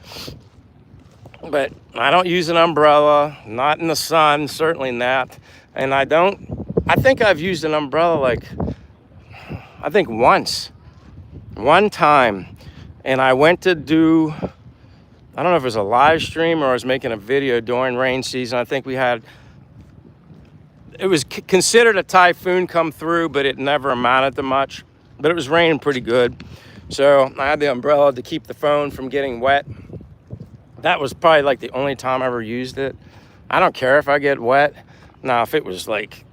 But I don't use an umbrella, not in the sun, certainly not. And I think I've used an umbrella one time. And I went to do, I don't know if it was a live stream or I was making a video during rain season. I think it was considered a typhoon come through, but it never amounted to much. But it was raining pretty good. So I had the umbrella to keep the phone from getting wet. That was probably like the only time I ever used it. I don't care if I get wet. Now, if it was like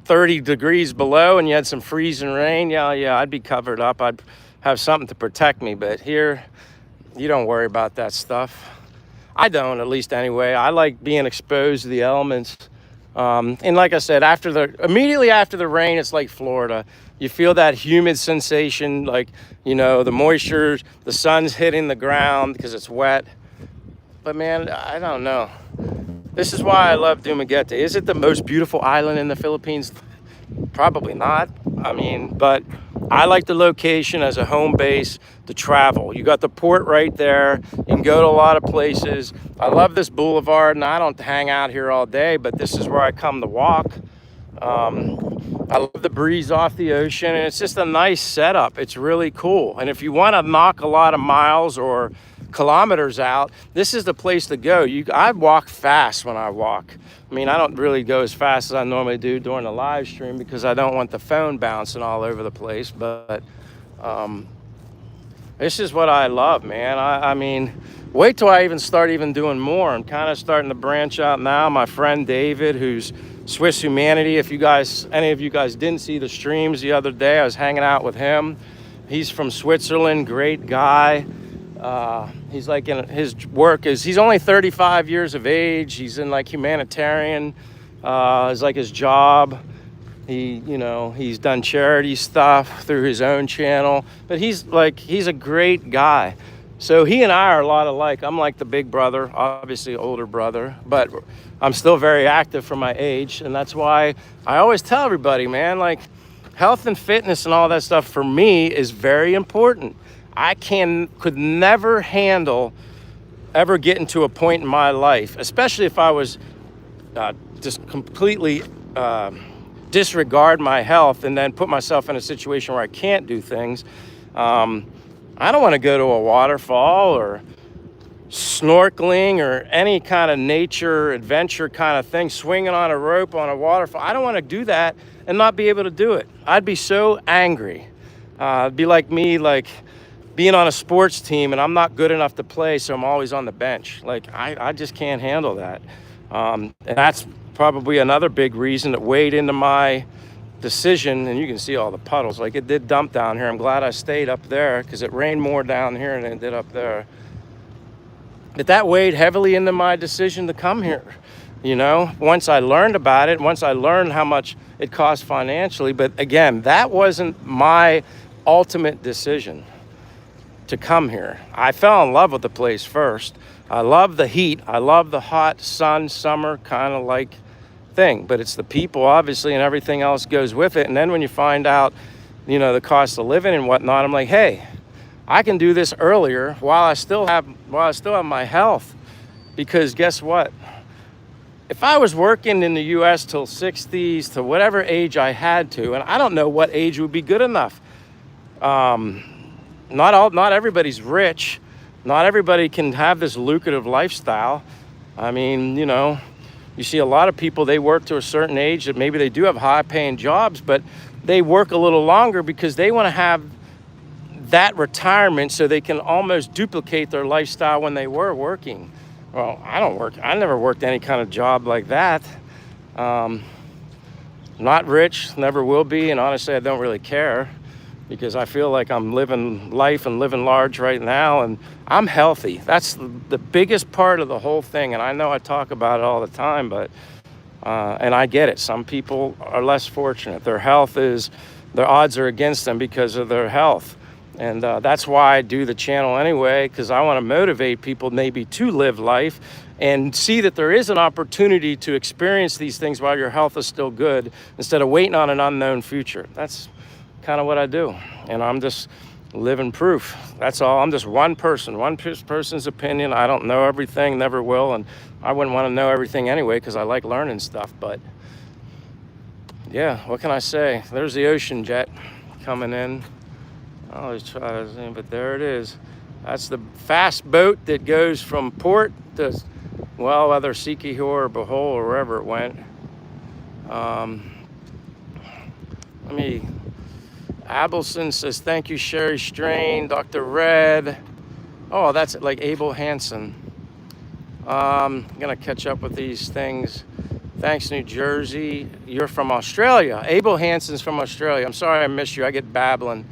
30 degrees below and you had some freezing rain, yeah, I'd be covered up. I'd have something to protect me. But here, you don't worry about that stuff. I don't, at least anyway. I like being exposed to the elements. And like I said, immediately after the rain, it's like Florida. You feel that humid sensation, like, the moisture, the sun's hitting the ground because it's wet. But man, I don't know. This is why I love Dumaguete. Is it the most beautiful island in the Philippines? Probably not. But I like the location as a home base to travel. You got the port right there. You can go to a lot of places. I love this boulevard, and I don't hang out here all day, but this is where I come to walk. I love the breeze off the ocean, and it's just a nice setup. It's really cool. And if you want to knock a lot of miles or kilometers out, this is the place to go. I walk fast when I walk. I don't really go as fast as I normally do during the live stream because I don't want the phone bouncing all over the place. But this is what I love, man. Wait till I start doing more. I'm kind of starting to branch out now. My friend David, who's Swiss Humanity, if any of you guys didn't see the streams the other day, I was hanging out with him. He's from Switzerland, great guy. He's like he's only 35 years of age. He's in like humanitarian, is like his job. He's done charity stuff through his own channel, but he's a great guy. So he and I are a lot alike. I'm like the big brother, obviously older brother, but I'm still very active for my age. And that's why I always tell everybody, man, like health and fitness and all that stuff for me is very important. I could never handle ever getting to a point in my life, especially if I was just completely disregard my health and then put myself in a situation where I can't do things. I don't want to go to a waterfall or snorkeling or any kind of nature adventure kind of thing, swinging on a rope on a waterfall. I don't want to do that and not be able to do it. I'd be so angry. It'd be like me, being on a sports team and I'm not good enough to play, so I'm always on the bench. I just can't handle that. And that's probably another big reason that weighed into my decision, and you can see all the puddles. Like, it did dump down here. I'm glad I stayed up there because it rained more down here than it did up there. But that weighed heavily into my decision to come here. You know, once I learned about it, once I learned how much it cost financially. But again, that wasn't my ultimate decision to come here. I fell in love with the place first. I love the heat. I love the hot sun, summer kind of like thing. But it's the people, obviously, and everything else goes with it. And then when you find out, you know, the cost of living and whatnot, I'm like, hey, I can do this earlier while I still have my health. Because guess what? If I was working in the U.S. till 60s, to whatever age I had to, and I don't know what age would be good enough. Not everybody's rich. Not everybody can have this lucrative lifestyle. I mean, you know, you see a lot of people, they work to a certain age that maybe they do have high-paying jobs, but they work a little longer because they want to have that retirement so they can almost duplicate their lifestyle when they were working. Well, I never worked any kind of job like that. Not rich, never will be, and honestly, I don't really care because I feel like I'm living life and living large right now, and I'm healthy. That's the biggest part of the whole thing, and I know I talk about it all the time, but and I get it. Some people are less fortunate. Their odds are against them because of their health. And that's why I do the channel anyway, because I want to motivate people maybe to live life and see that there is an opportunity to experience these things while your health is still good instead of waiting on an unknown future. That's kind of what I do. And I'm just living proof. That's all. I'm just one person's opinion. I don't know everything, never will. And I wouldn't want to know everything anyway because I like learning stuff. But yeah, what can I say? There's the ocean jet coming in. I always try to zoom, but there it is. That's the fast boat that goes from port to, well, whether Sikihor or Bohol or wherever it went. Abelson says, thank you, Sherry Strain, Dr. Red. Oh, that's like Abel Hansen. I'm gonna catch up with these things. Thanks, New Jersey. You're from Australia. Abel Hansen's from Australia. I'm sorry I missed you. I get babbling.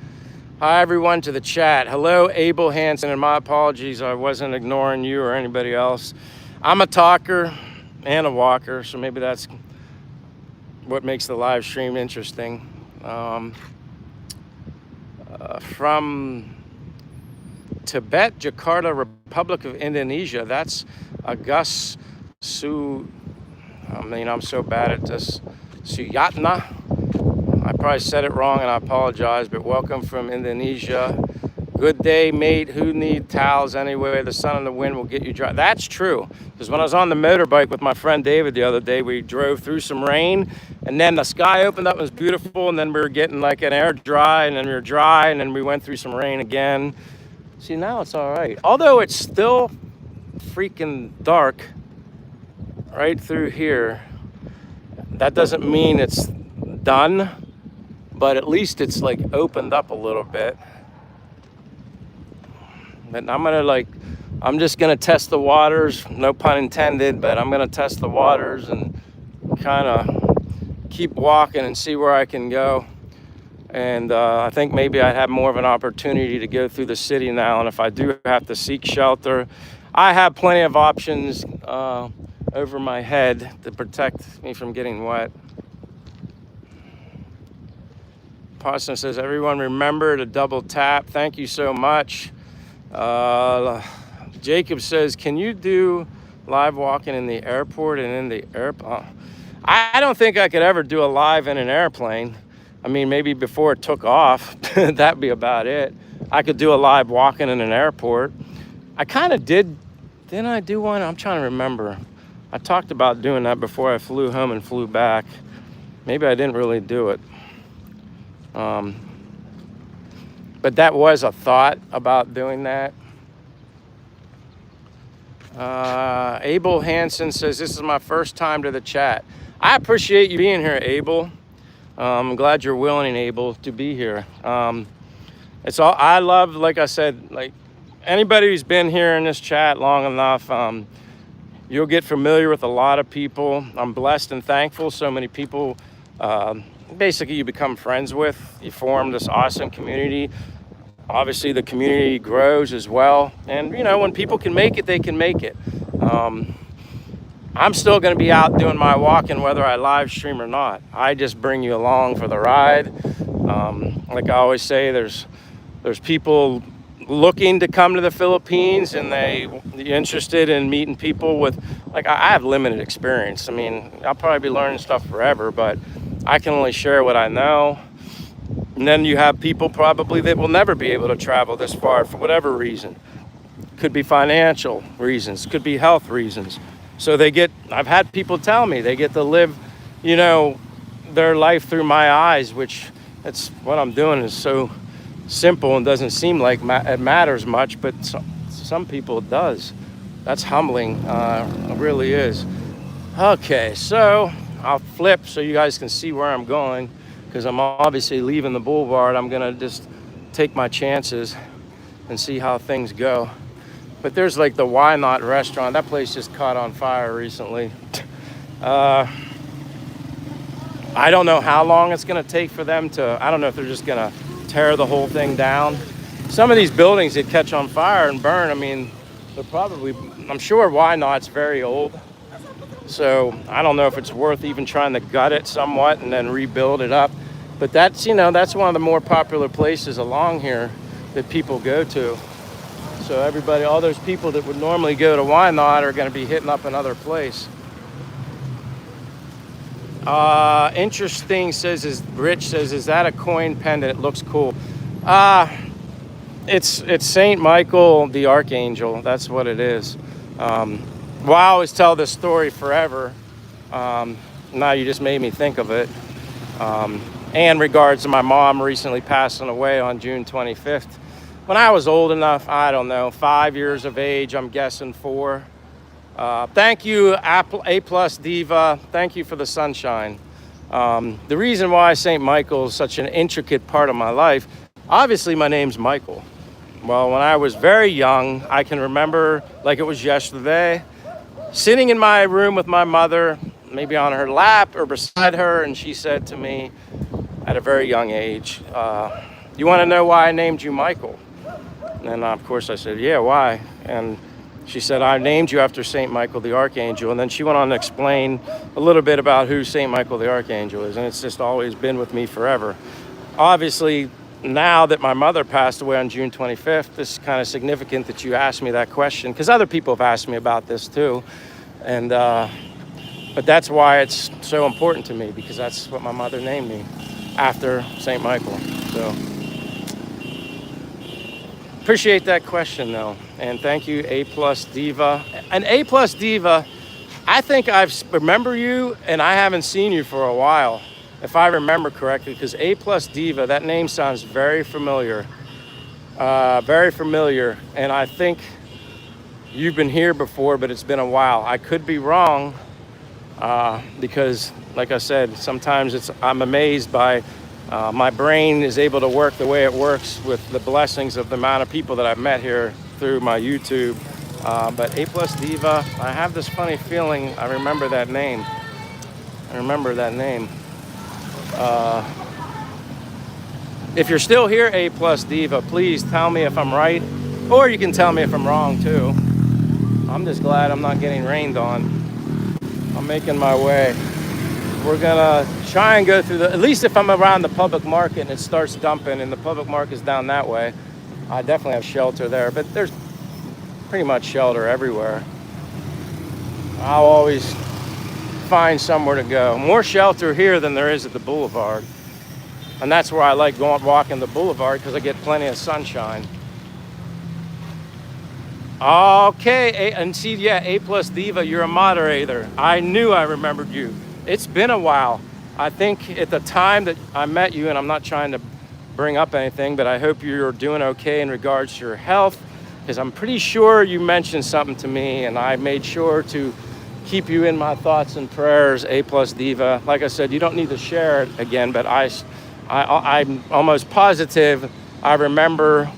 Hi, everyone, to the chat. Hello, Abel Hansen, and my apologies. I wasn't ignoring you or anybody else. I'm a talker and a walker, so maybe that's what makes the live stream interesting. From Tibet, Jakarta, Republic of Indonesia. That's Agus I'm so bad at this. Suyatna. I probably said it wrong and I apologize, but welcome from Indonesia. Good day, mate. Who need towels anyway? The sun and the wind will get you dry. That's true. Because when I was on the motorbike with my friend David the other day, we drove through some rain and then the sky opened up and it was beautiful. And then we were getting like an air dry and then we were dry and then we went through some rain again. See, now it's all right. Although it's still freaking dark right through here, that doesn't mean it's done, but at least it's like opened up a little bit. But I'm just gonna test the waters, no pun intended, but I'm gonna test the waters and kind of keep walking and see where I can go. And I think maybe I have more of an opportunity to go through the city now. And if I do have to seek shelter, I have plenty of options over my head to protect me from getting wet. Parson says, everyone remember to double tap. Thank you so much. Jacob says, can you do live walking in the airport and in the airplane? I don't think I could ever do a live in an airplane. I mean, maybe before it took off, that'd be about it. I could do a live walking in an airport. I kind of did. Didn't I do one? I'm trying to remember. I talked about doing that before I flew home and flew back. Maybe I didn't really do it. But that was a thought about doing that. Abel Hansen says, this is my first time to the chat. I appreciate you being here, Abel. I'm glad you're willing and able to be here. It's all I love, like I said, like anybody who's been here in this chat long enough, you'll get familiar with a lot of people. I'm blessed and thankful. So many people basically you become friends with. You form this awesome community. Obviously, the community grows as well. And, when people can make it, they can make it. I'm still going to be out doing my walking whether I live stream or not. I just bring you along for the ride. Like I always say, there's people looking to come to the Philippines, and they're interested in meeting people with, like, I have limited experience. I mean, I'll probably be learning stuff forever, but I can only share what I know. And then you have people probably that will never be able to travel this far for whatever reason. Could be financial reasons, could be health reasons. So I've had people tell me they get to live, their life through my eyes, which that's what I'm doing is so simple and doesn't seem like it matters much, but some people it does. That's humbling, it really is. Okay, so I'll flip so you guys can see where I'm going, because I'm obviously leaving the boulevard. I'm gonna just take my chances and see how things go. But there's like the Why Not restaurant. That place just caught on fire recently. I don't know how long it's gonna take for them to, I don't know if they're just gonna tear the whole thing down. Some of these buildings that catch on fire and burn, I mean, they're probably, I'm sure Why Not's very old. So I don't know if it's worth even trying to gut it somewhat and then rebuild it up. But that's, that's one of the more popular places along here that people go to. So everybody, all those people that would normally go to Why Not are going to be hitting up another place. Interesting Rich says, is that a coin pendant? It looks cool. It's Saint Michael the Archangel. That's what it is. Well, I always tell this story forever. Now you just made me think of it. And regards to my mom recently passing away on June 25th. When I was old enough, I don't know, 5 years of age, I'm guessing 4. Thank you, A Plus Diva. Thank you for the sunshine. The reason why St. Michael is such an intricate part of my life, obviously my name's Michael. Well, when I was very young, I can remember like it was yesterday, sitting in my room with my mother, maybe on her lap or beside her, and she said to me at a very young age, you want to know why I named you Michael? And of course I said, yeah, why? And she said, I named you after St. Michael the Archangel. And then she went on to explain a little bit about who St. Michael the Archangel is. And it's just always been with me forever. Obviously, now that my mother passed away on June 25th, this is kind of significant that you asked me that question, because other people have asked me about this too. And but that's why it's so important to me, because that's what my mother named me, after St. Michael. So appreciate that question though. And thank you, A Plus Diva. And A Plus Diva, I think remember you, and I haven't seen you for a while, if I remember correctly, because A Plus Diva, that name sounds very familiar. Very familiar. And I think you've been here before, but it's been a while. I could be wrong, because like I said, sometimes I'm amazed by my brain is able to work the way it works with the blessings of the amount of people that I've met here through my YouTube. But A Plus Diva, I have this funny feeling I remember that name. If you're still here, A Plus Diva, please tell me if I'm right, or you can tell me if I'm wrong too. I'm just glad I'm not getting rained on. I'm making my way. We're gonna try and go through at least if I'm around the public market and it starts dumping and the public market's down that way, I definitely have shelter there, but there's pretty much shelter everywhere. I'll always find somewhere to go. More shelter here than there is at the boulevard. And that's where I like walking the boulevard, because I get plenty of sunshine. Okay, and see, yeah, A Plus Diva, you're a moderator. I knew I remembered you. It's been a while. I think at the time that I met you, and I'm not trying to bring up anything, but I hope you're doing okay in regards to your health, because I'm pretty sure you mentioned something to me, and I made sure to keep you in my thoughts and prayers, A Plus Diva. Like I said, you don't need to share it again, but I'm almost positive I remember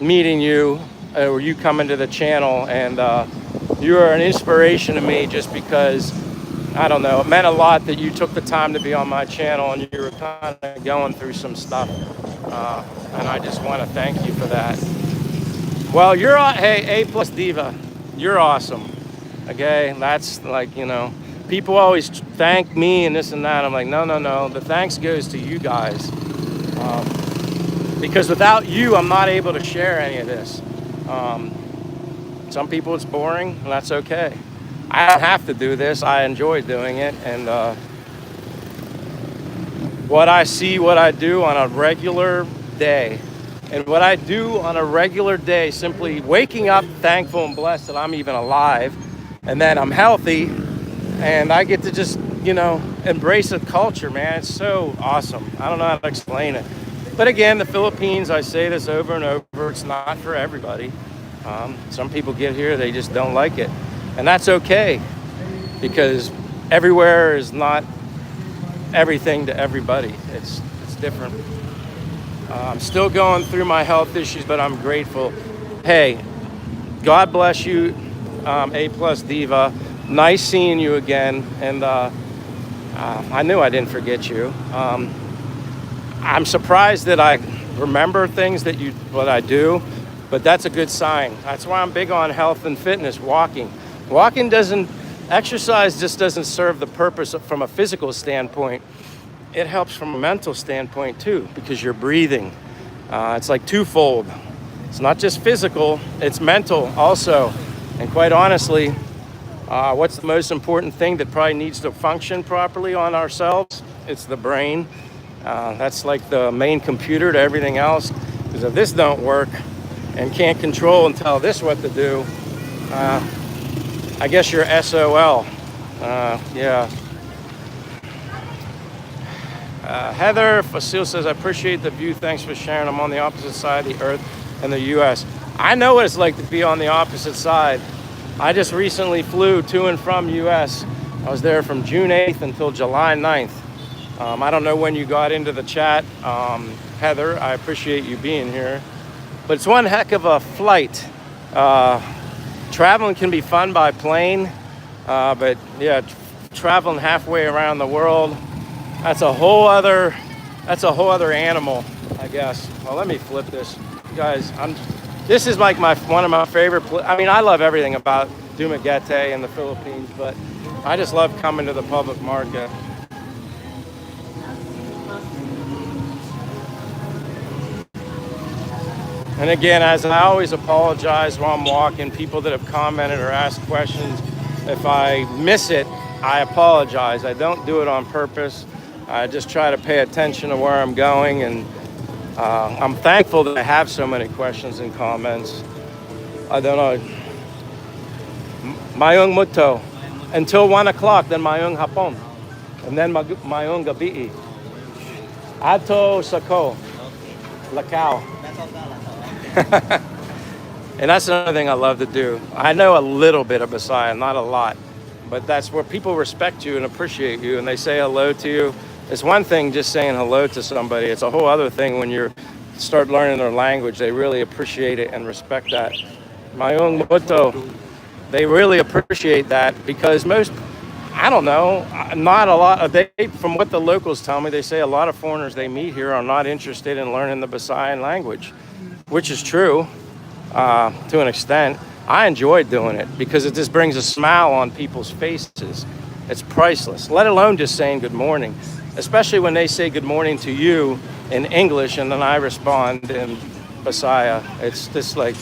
meeting you, or you coming to the channel, and you are an inspiration to me, just because I don't know, it meant a lot that you took the time to be on my channel and you were kind of going through some stuff. And I just want to thank you for that. Well, hey, A plus Diva, you're awesome. Okay, that's like, people always thank me and this and that. I'm like, no, no, no. The thanks goes to you guys. Because without you, I'm not able to share any of this. Some people it's boring, and that's okay. I don't have to do this. I enjoy doing it. And what I see, what I do on a regular day, and what I do on a regular day, simply waking up thankful and blessed that I'm even alive, and that I'm healthy, and I get to just, embrace the culture, man. It's so awesome. I don't know how to explain it. But again, the Philippines, I say this over and over, it's not for everybody. Some people get here, they just don't like it. And that's okay, because everywhere is not everything to everybody. It's different. I'm still going through my health issues, but I'm grateful. Hey, God bless you, A plus Diva. Nice seeing you again. And I knew I didn't forget you. I'm surprised that I remember things what I do, but that's a good sign. That's why I'm big on health and fitness, walking. Exercise just doesn't serve the purpose from a physical standpoint. It helps from a mental standpoint too, because you're breathing. It's like twofold. It's not just physical, it's mental also. And quite honestly, what's the most important thing that probably needs to function properly on ourselves? It's the brain. That's like the main computer to everything else. Because if this don't work and can't control and tell this what to do, I guess you're SOL. Yeah. Heather Facile says, I appreciate the view. Thanks for sharing. I'm on the opposite side of the earth in the U.S. I know what it's like to be on the opposite side. I just recently flew to and from U.S. I was there from June 8th until July 9th. I don't know when you got into the chat, Heather. I appreciate you being here. But it's one heck of a flight. Traveling can be fun by plane, but yeah, traveling halfway around the world, that's a whole other animal, I guess. Well, let me flip this, guys. This is like one of my favorite. I love everything about Dumaguete and the Philippines, but I just love coming to the public market. And again, as I always apologize while I'm walking, people that have commented or asked questions, if I miss it, I apologize. I don't do it on purpose. I just try to pay attention to where I'm going, and I'm thankful that I have so many questions and comments. I don't know. Mayong muto. Until 1 o'clock, then mayong hapon. And then mayong gabi. Ato sako. Lakao. And that's another thing I love to do. I know a little bit of Bisaya, not a lot, but that's where people respect you and appreciate you, and they say hello to you. It's one thing just saying hello to somebody. It's a whole other thing when you start learning their language. They really appreciate it and respect that. Mayong muto, they really appreciate that, because not a lot. From what the locals tell me, they say a lot of foreigners they meet here are not interested in learning the Bisayan language, which is true to an extent. I enjoy doing it because it just brings a smile on people's faces. It's priceless, let alone just saying good morning, especially when they say good morning to you in English and then I respond in Bisaya. It's just like,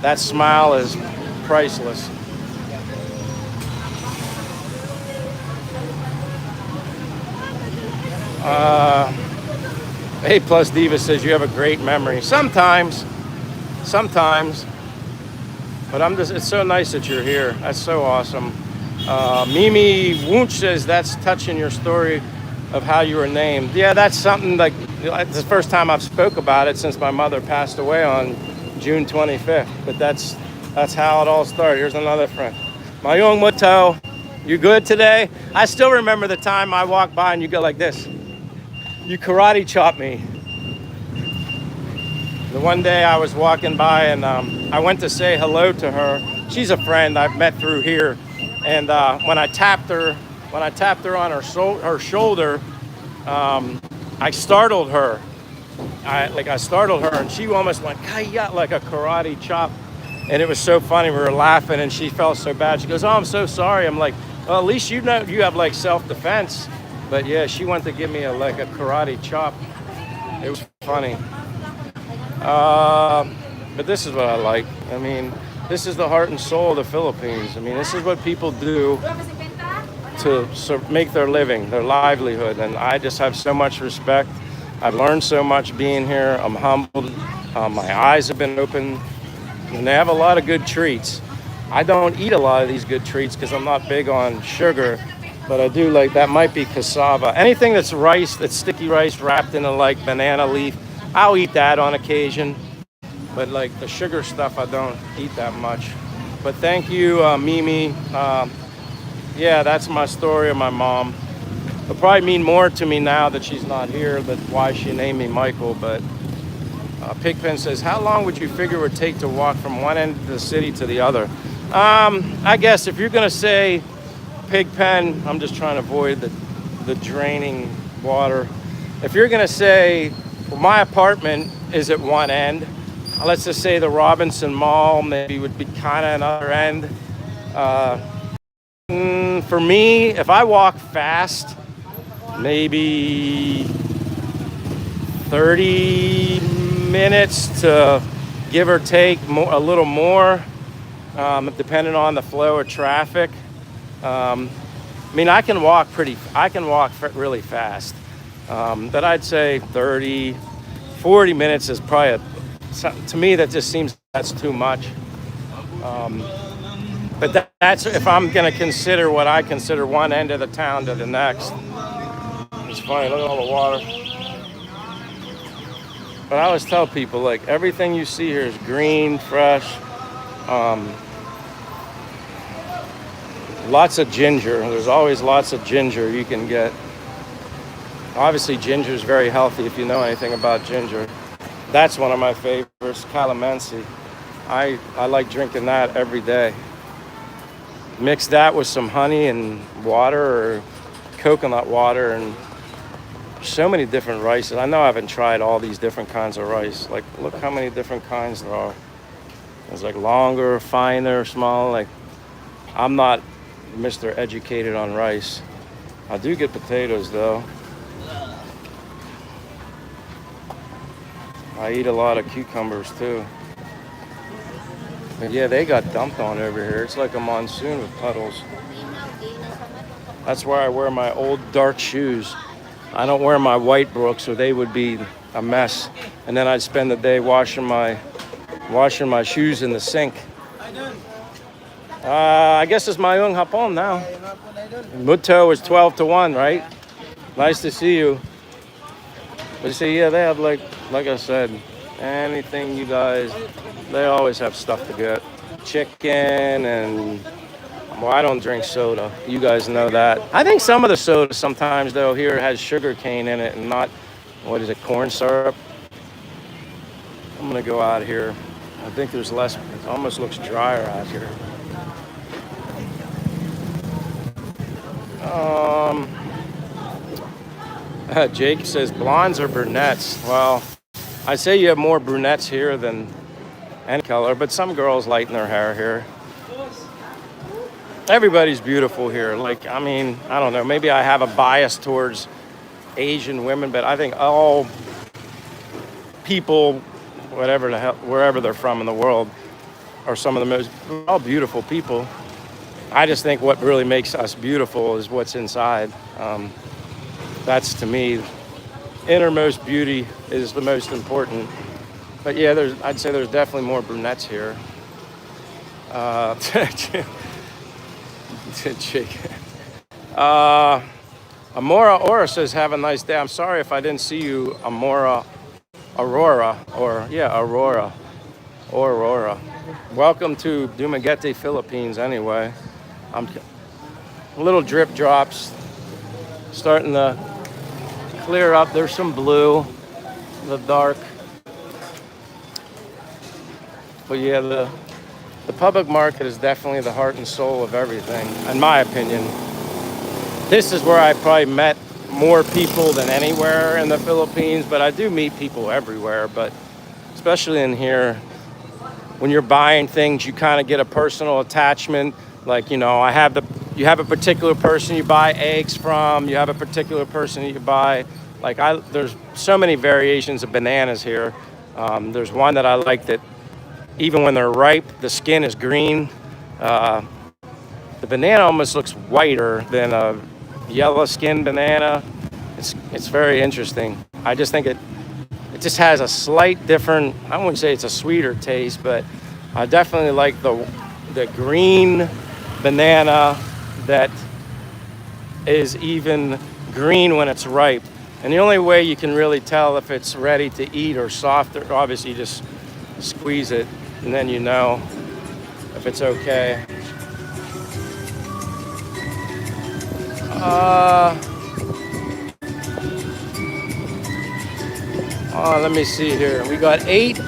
that smile is priceless. A plus Diva says you have a great memory. Sometimes, but it's so nice that you're here. That's so awesome. Mimi Wunsch says that's touching your story of how you were named. Yeah, that's something like, it's the first time I've spoke about it since my mother passed away on June 25th. But that's how it all started. Here's another friend. Mayong muto, you good today? I still remember the time I walked by and you go like this. You karate chopped me. The one day I was walking by and I went to say hello to her. She's a friend I've met through here. And when I tapped her when I tapped her on her shoulder, I startled her. I startled her, and she almost went "Kaya," like a karate chop, and it was so funny. We were laughing, and she felt so bad. She goes, "Oh, I'm so sorry." I'm like, "Well, at least you know you have like self-defense." But yeah, she went to give me like a karate chop. It was funny. But this is what I like. I mean, this is the heart and soul of the Philippines. I mean, this is what people do to make their living, their livelihood, and I just have so much respect. I've learned so much being here. I'm humbled. My eyes have been opened, and they have a lot of good treats. I don't eat a lot of these good treats because I'm not big on sugar, but I do like that. Might be cassava. Anything that's rice, that's sticky rice wrapped in a like banana leaf, I'll eat that on occasion. But like the sugar stuff, I don't eat that much. But thank you, Mimi. Yeah, that's my story of my mom. It'll probably mean more to me now that she's not here, that's why she named me Michael. But Pigpen says, how long would you figure it would take to walk from one end of the city to the other? I guess if you're going to say Pigpen, I'm just trying to avoid the draining water. If you're going to say, well, my apartment is at one end, let's just say the Robinson Mall maybe would be kind of another end. For me, if I walk fast, maybe 30 minutes to give or take a little more, depending on the flow of traffic. I mean, I can walk really fast, but I'd say 30, 40 minutes is probably, to me, that just seems that's too much. But that's if I'm going to consider what I consider one end of the town to the next. It's funny, look at all the water. But I always tell people, like, everything you see here is green, fresh. Lots of ginger. There's always lots of ginger you can get. Obviously, ginger is very healthy if you know anything about ginger. That's one of my favorites, calamansi. I like drinking that every day. Mix that with some honey and water or coconut water, and so many different rices. I know I haven't tried all these different kinds of rice. Like, look how many different kinds there are. There's like longer, finer, small. Like, I'm not Mr. Educated on rice. I do get potatoes though. I eat a lot of cucumbers too. But yeah, they got dumped on over here. It's like a monsoon with puddles. That's why I wear my old dark shoes. I don't wear my white Brooks, or they would be a mess. And then I'd spend the day washing my shoes in the sink. I guess it's Mayung Hapon now. Muto is 12-1, right? Nice to see you. But you see, yeah, they have like I said, anything you guys, they always have stuff to get. Chicken and, well, I don't drink soda. You guys know that. I think some of the soda sometimes, though, here has sugar cane in it and not, what is it, corn syrup? I'm going to go out here. I think there's less, it almost looks drier out here. Jake says blondes or brunettes. Well, I say you have more brunettes here than any color, but some girls lighten their hair here. Everybody's beautiful here. Like, I mean, I don't know. Maybe I have a bias towards Asian women, but I think all people, whatever the hell, wherever they're from in the world, are some of the most all beautiful people. I just think what really makes us beautiful is what's inside. That's, to me, innermost beauty is the most important. But yeah, I'd say there's definitely more brunettes here. Amora Aura says, have a nice day. I'm sorry if I didn't see you, Aurora. Welcome to Dumaguete, Philippines, anyway. Little drip drops starting to clear up. There's some blue, the dark. But yeah, the public market is definitely the heart and soul of everything, in my opinion. This is where I probably met more people than anywhere in the Philippines, but I do meet people everywhere. But especially in here, when you're buying things, you kind of get a personal attachment. Like, you know, you have a particular person you buy eggs from, you have a particular person you buy. There's so many variations of bananas here. There's one that I like that even when they're ripe, the skin is green. Uh, the banana almost looks whiter than a yellow skinned banana. It's very interesting. I just think it just has a slight different, I wouldn't say it's a sweeter taste, but I definitely like the green banana that is even green when it's ripe. And the only way you can really tell if it's ready to eat or softer, obviously you just squeeze it and then you know if it's okay. Let me see here. We got eight. The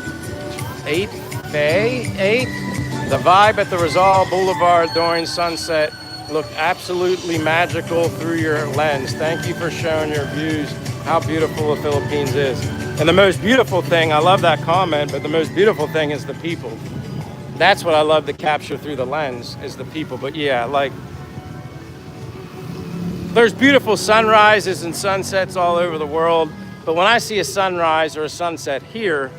vibe at the Rizal Boulevard during sunset looked absolutely magical through your lens. Thank you for showing your views, how beautiful the Philippines is. And the most beautiful thing, I love that comment, but the most beautiful thing is the people. That's what I love to capture through the lens, is the people. But yeah, like, there's beautiful sunrises and sunsets all over the world, but when I see a sunrise or a sunset here,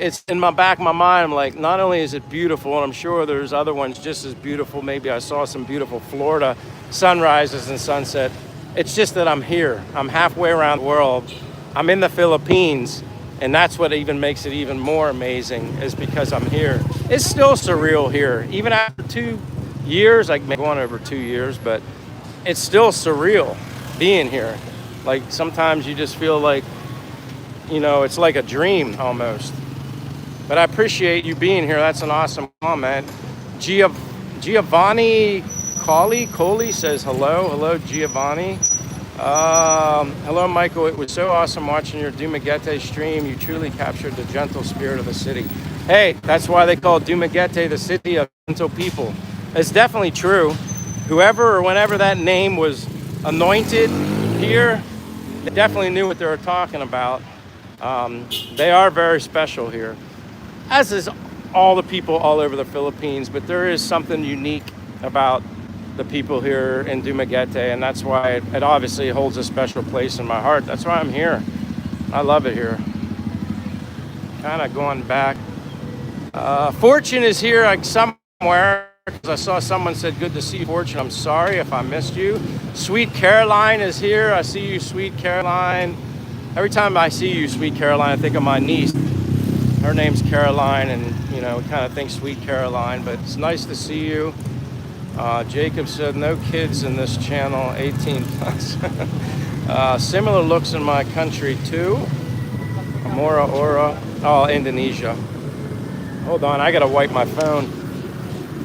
it's in my back of my mind. I'm like, not only is it beautiful, and I'm sure there's other ones just as beautiful. Maybe I saw some beautiful Florida sunrises and sunset. It's just that I'm here. I'm halfway around the world. I'm in the Philippines, and that's what even makes it even more amazing, is because I'm here. It's still surreal here, even after 2 years. Like, going over 2 years, but it's still surreal being here. Like, sometimes you just feel like, you know, it's like a dream almost. But I appreciate you being here. That's an awesome comment. Giovanni Coley says hello. Hello, Giovanni. Hello, Michael. It was so awesome watching your Dumaguete stream. You truly captured the gentle spirit of the city. Hey, that's why they call Dumaguete the city of gentle people. It's definitely true. Whoever or whenever that name was anointed here, they definitely knew what they were talking about. They are very special here, as is all the people all over the Philippines, but there is something unique about the people here in Dumaguete, and that's why it obviously holds a special place in my heart. That's why I'm here. I love it here. Kind of going back. Fortune is here, like, somewhere, because I saw someone said, good to see you, Fortune. I'm sorry if I missed you. Sweet Caroline is here. I see you, Sweet Caroline. Every time I see you, Sweet Caroline, I think of my niece. Her name's Caroline, and, you know, kind of think Sweet Caroline, but it's nice to see you. Jacob said, no kids in this channel, 18 plus. Similar looks in my country, too. Amora Ora. Oh, Indonesia. Hold on, I gotta wipe my phone.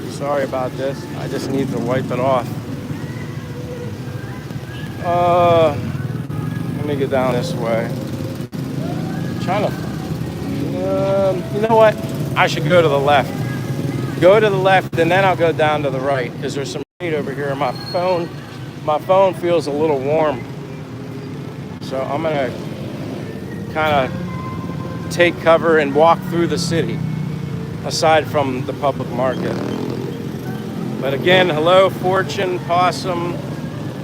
Sorry about this. I just need to wipe it off. Let me get down this way. I'm trying to... you know what? I should go to the left. Go to the left, and then I'll go down to the right, because there's some shade over here. My phone feels a little warm. So I'm gonna kind of take cover and walk through the city, aside from the public market. But again, hello, Fortune, Possum.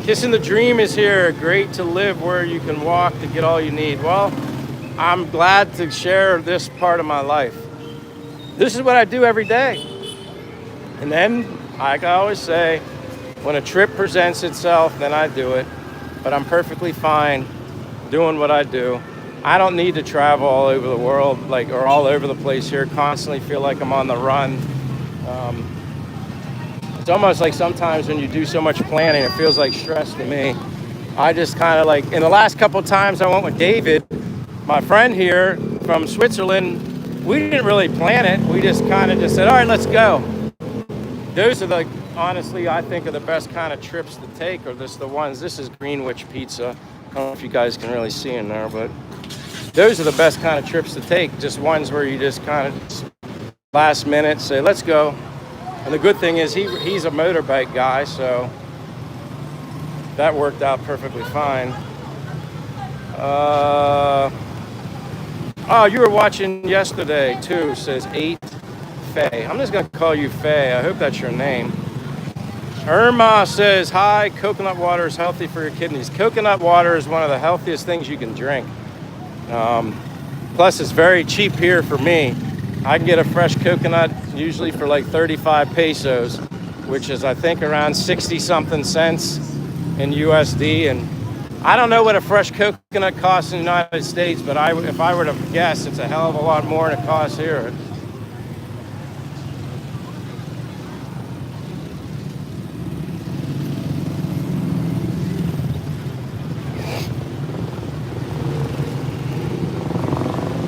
Kissing the Dream is here. Great to live where you can walk to get all you need. Well, I'm glad to share this part of my life. This is what I do every day. And then, like I always say, when a trip presents itself, then I do it. But I'm perfectly fine doing what I do. I don't need to travel all over the world, like, or all over the place here, constantly feel like I'm on the run. It's almost like sometimes when you do so much planning, it feels like stress to me. I just kind of, like, in the last couple of times I went with David, my friend here from Switzerland, we didn't really plan it. We just kind of just said, all right, let's go. Those are the, honestly, I think are the best kind of trips to take, or the ones, this is Greenwich Pizza. I don't know if you guys can really see in there, but those are the best kind of trips to take. Just ones where you just kind of last minute say, let's go. And the good thing is he's a motorbike guy, so that worked out perfectly fine. Uh, oh, you were watching yesterday too, says 8 Faye. I'm just gonna call you Faye. I hope that's your name. Irma says, hi, coconut water is healthy for your kidneys. Coconut water is one of the healthiest things you can drink. Plus, it's very cheap here for me. I can get a fresh coconut usually for like 35 pesos, which is, I think, around 60 something cents in USD. And I don't know what a fresh coconut costs in the United States, but if I were to guess, it's a hell of a lot more than it costs here.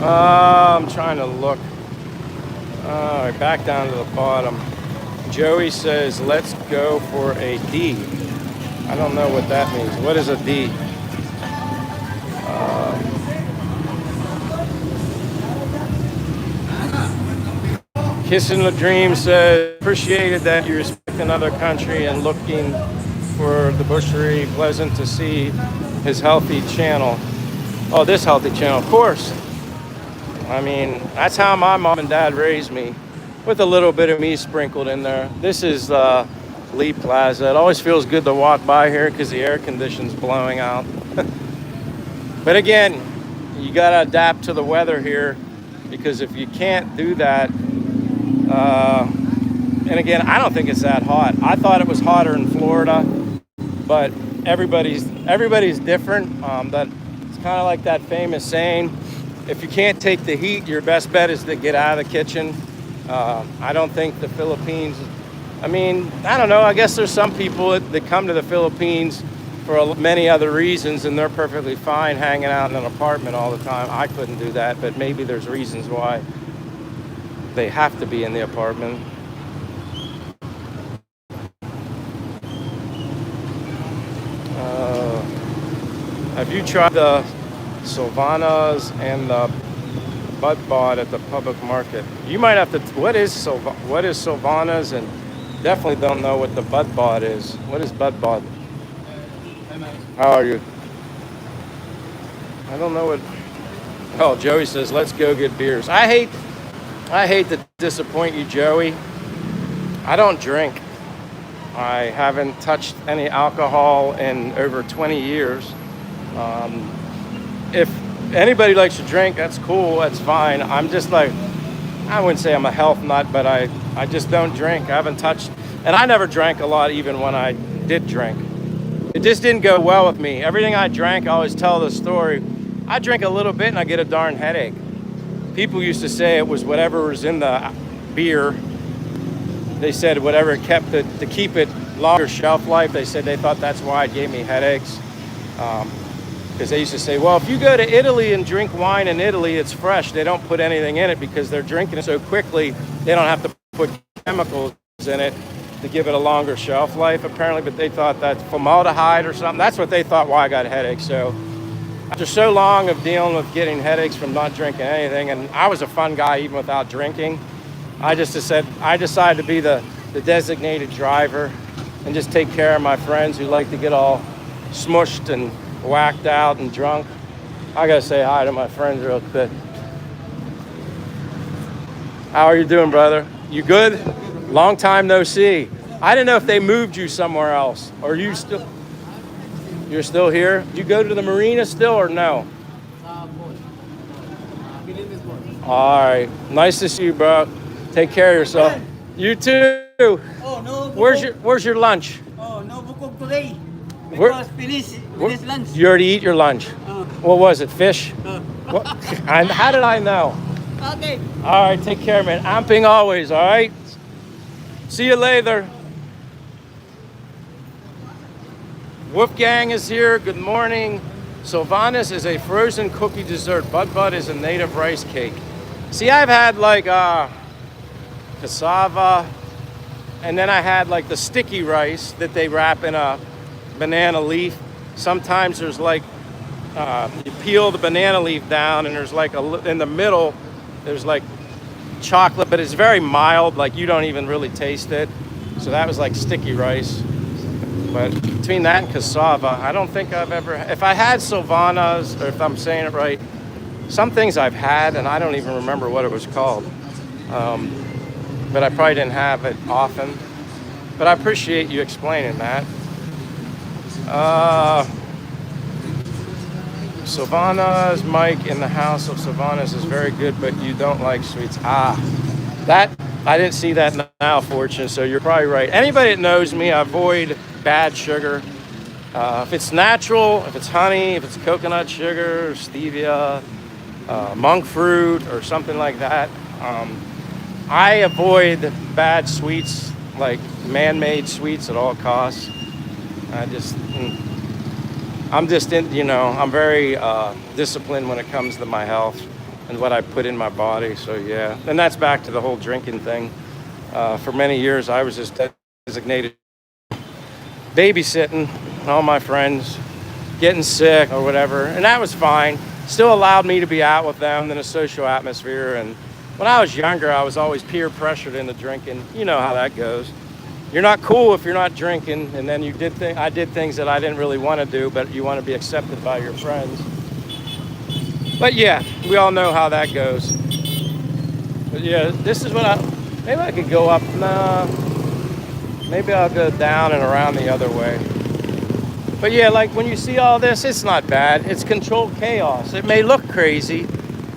I'm trying to look. All right, back down to the bottom. Joey says, let's go for a D. I don't know what that means. What is a D? Kissing the Dream says, appreciated that you respect another country and looking for the butchery. Pleasant to see his healthy channel. Oh, this healthy channel, of course. I mean, that's how my mom and dad raised me, with a little bit of me sprinkled in there. This is Lee Plaza. It always feels good to walk by here because the air conditioning's blowing out. But again, you gotta adapt to the weather here, because if you can't do that, and again, I don't think it's that hot. I thought it was hotter in Florida, but everybody's different. That it's kind of like that famous saying, if you can't take the heat, your best bet is to get out of the kitchen. I don't think the Philippines, I mean, I don't know. I guess there's some people that come to the Philippines for many other reasons, and they're perfectly fine hanging out in an apartment all the time. I couldn't do that, but maybe there's reasons why they have to be in the apartment. Have you tried the Sylvanas and the Bud Bod at the public market? You might have to. What is Sylvanas? And definitely don't know what the Bud Bod is. What is Bud Bod? How are you? I don't know what. Oh, Joey says, let's go get beers. I hate to disappoint you, Joey. I don't drink. I haven't touched any alcohol in over 20 years. If anybody likes to drink, that's cool, that's fine. I'm just like, I wouldn't say I'm a health nut, but I just don't drink. I haven't touched, and I never drank a lot even when I did drink. It just didn't go well with me. Everything I drank, I always tell the story. I drink a little bit and I get a darn headache. People used to say it was whatever was in the beer. They said whatever kept it, to keep it longer shelf life. They said they thought that's why it gave me headaches. Because they used to say, well, if you go to Italy and drink wine in Italy, it's fresh. They don't put anything in it because they're drinking it so quickly. They don't have to put chemicals in it to give it a longer shelf life, apparently. But they thought that's formaldehyde or something. That's what they thought why I got headaches. So after so long of dealing with getting headaches from not drinking anything, and I was a fun guy even without drinking, I decided to be the designated driver and just take care of my friends who like to get all smushed and whacked out and drunk. I gotta say hi to my friends real quick. How are you doing, brother? You good? Long time no see. I didn't know if they moved you somewhere else. Or you're still here? Do you go to the marina still or no? All right. Nice to see you, bro. Take care of yourself. You too. Oh, no. Where's your lunch? Oh, no bukog today. Because finish lunch. You already eat your lunch. What was it? Fish? How did I know? Okay. All right. Take care, man. Amping always. All right. See you later. Wolfgang is here. Good morning. Sylvanas is a frozen cookie dessert. Bud Bud is a native rice cake. See, I've had like cassava, and then I had like the sticky rice that they wrap in a banana leaf. Sometimes there's like, you peel the banana leaf down and there's like in the middle, there's like chocolate, but it's very mild, like you don't even really taste it. So that was like sticky rice. But between that and cassava, I don't think I've ever. If I had Sylvanas, or if I'm saying it right, some things I've had, and I don't even remember what it was called. But I probably didn't have it often. But I appreciate you explaining that. Sylvanas, Mike in the house of Sylvanas is very good, but you don't like sweets. That I didn't see that now, Fortune. So you're probably right. Anybody that knows me, I avoid bad sugar. If it's natural, if it's honey, if it's coconut sugar, stevia, monk fruit, or something like that, I avoid bad sweets, like man-made sweets at all costs. I'm very disciplined when it comes to my health and what I put in my body. So yeah, and that's back to the whole drinking thing. For many years, I was just designated babysitting all my friends, getting sick or whatever, and that was fine. Still allowed me to be out with them in a social atmosphere. And when I was younger, I was always peer pressured into drinking. You know how that goes. You're not cool if you're not drinking, and then I did things that I didn't really want to do, but you want to be accepted by your friends. But yeah, we all know how that goes. But yeah, this is maybe I could go up. Nah, maybe I'll go down and around the other way. But yeah, like when you see all this, it's not bad. It's controlled chaos. It may look crazy,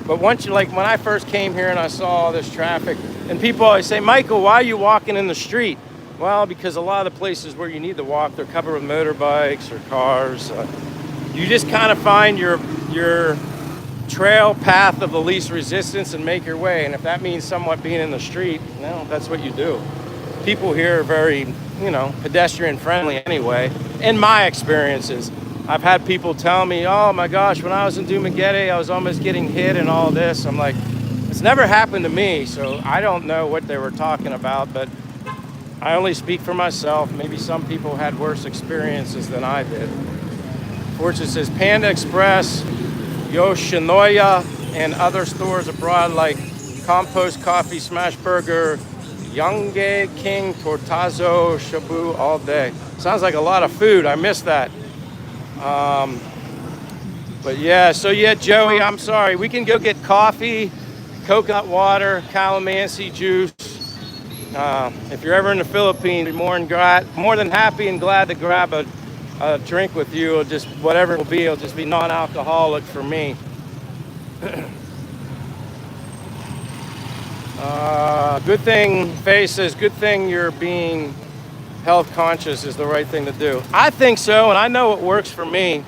but once like when I first came here and I saw all this traffic, and people always say, Michael, why are you walking in the street? Well, because a lot of the places where you need to walk, they're covered with motorbikes or cars. You just kind of find your trail path of the least resistance and make your way. And if that means somewhat being in the street, that's what you do. People here are very, pedestrian friendly anyway. In my experiences, I've had people tell me, oh my gosh, when I was in Dumaguete, I was almost getting hit and all this. I'm like, it's never happened to me, so I don't know what they were talking about, but I only speak for myself. Maybe some people had worse experiences than I did. Fortune says Panda Express, Yoshinoya, and other stores abroad like Compost Coffee, Smash Burger, Yonge, King, Tortazo, Shabu all day. Sounds like a lot of food. I missed that. But yeah, Joey, I'm sorry. We can go get coffee, coconut water, calamansi juice. If you're ever in the Philippines, more than happy and glad to grab a drink with you, or just whatever it will be. It'll just be non-alcoholic for me. Good thing, Faye says, good thing you're being health conscious is the right thing to do. I think so, and I know it works for me.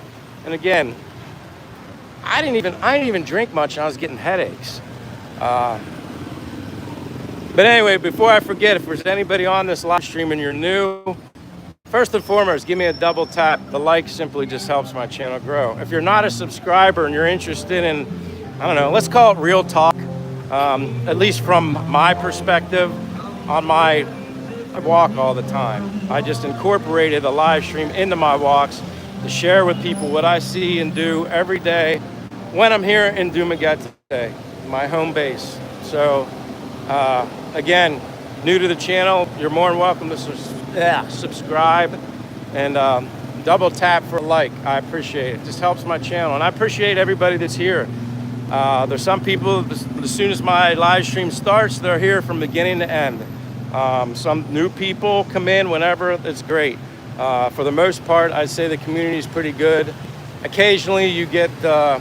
And again, I didn't even drink much, and I was getting headaches. But anyway, before I forget, if there's anybody on this live stream and you're new, first and foremost, give me a double tap. The like simply just helps my channel grow. If you're not a subscriber and you're interested in, I don't know, let's call it real talk, at least from my perspective, I walk all the time. I just incorporated a live stream into my walks to share with people what I see and do every day when I'm here in Dumaguete, my home base. So, again, new to the channel, you're more than welcome to subscribe and double tap for a like. I appreciate it. It just helps my channel, and I appreciate everybody that's here. There's some people, as soon as my live stream starts, they're here from beginning to end. Some new people come in whenever. It's great. For the most part, I'd say the community is pretty good. Occasionally you get the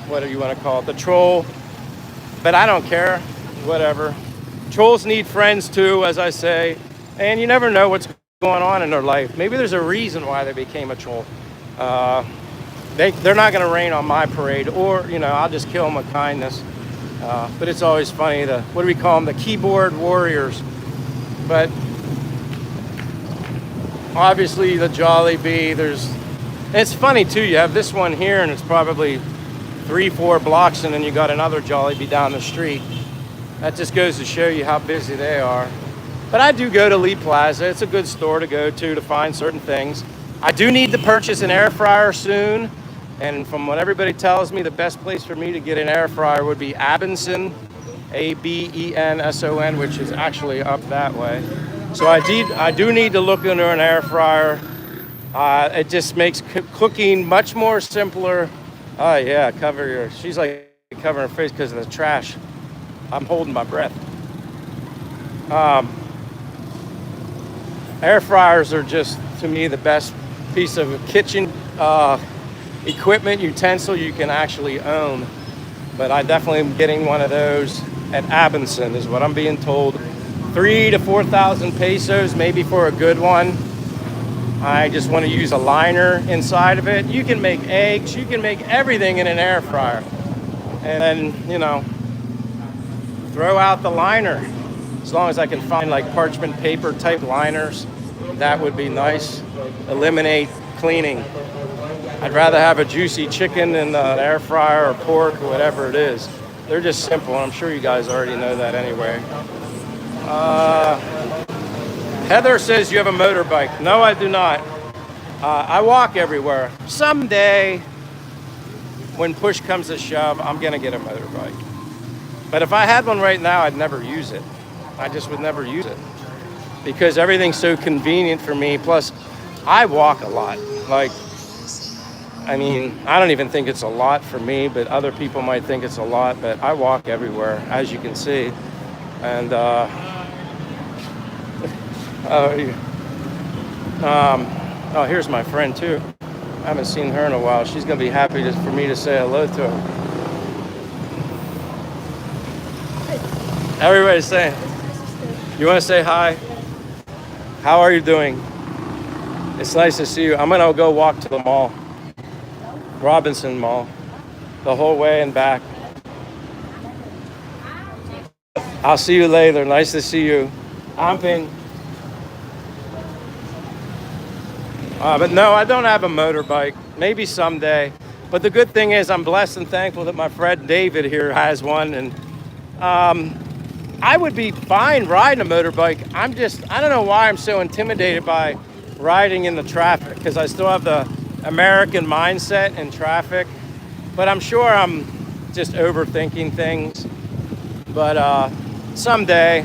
what do you want to call it, the troll, but I don't care, whatever. Trolls need friends too, as I say, and you never know what's going on in their life. Maybe there's a reason why they became a troll. They're not going to rain on my parade, or I'll just kill them with kindness. But it's always funny, what do we call them, the keyboard warriors. But obviously the Jollibee, it's funny too, you have this one here and it's probably 3-4 blocks, and then you got another Jollibee down the street. That just goes to show you how busy they are. But I do go to Lee Plaza. It's a good store to go to find certain things. I do need to purchase an air fryer soon. And from what everybody tells me, the best place for me to get an air fryer would be Abenson, Abenson, which is actually up that way. So I do need to look into an air fryer. It just makes cooking much more simpler. Oh yeah, cover your. She's like covering her face because of the trash. I'm holding my breath. Um, Air fryers are just, to me, the best piece of kitchen equipment, utensil you can actually own. But I definitely am getting one of those at Abinson, is what I'm being told. 3,000 to 4,000 pesos, maybe for a good one. I just want to use a liner inside of it. You can make eggs, you can make everything in an air fryer. And then, you know, throw out the liner. As long as I can find like parchment paper type liners, that would be nice. Eliminate cleaning. I'd rather have a juicy chicken in an air fryer or pork or whatever it is. They're just simple, and I'm sure you guys already know that anyway. Heather says you have a motorbike. No, I do not. I walk everywhere. Someday, when push comes to shove, I'm gonna get a motorbike. But if I had one right now, I'd never use it. I just would never use it because everything's so convenient for me. Plus, I walk a lot. Like, I mean, I don't even think it's a lot for me, but other people might think it's a lot. But I walk everywhere, as you can see. And oh, here's my friend too. I haven't seen her in a while. She's gonna be happy for me to say hello to her. Everybody's saying. You want to say hi? How are you doing? It's nice to see you. I'm gonna go walk to the mall, Robinson Mall, the whole way and back. I'll see you later. Nice to see you. Amping. But no, I don't have a motorbike. Maybe someday. But the good thing is I'm blessed and thankful that my friend David here has one. And I would be fine riding a motorbike. I don't know why I'm so intimidated by riding in the traffic, because I still have the American mindset in traffic. But I'm sure I'm just overthinking things. But someday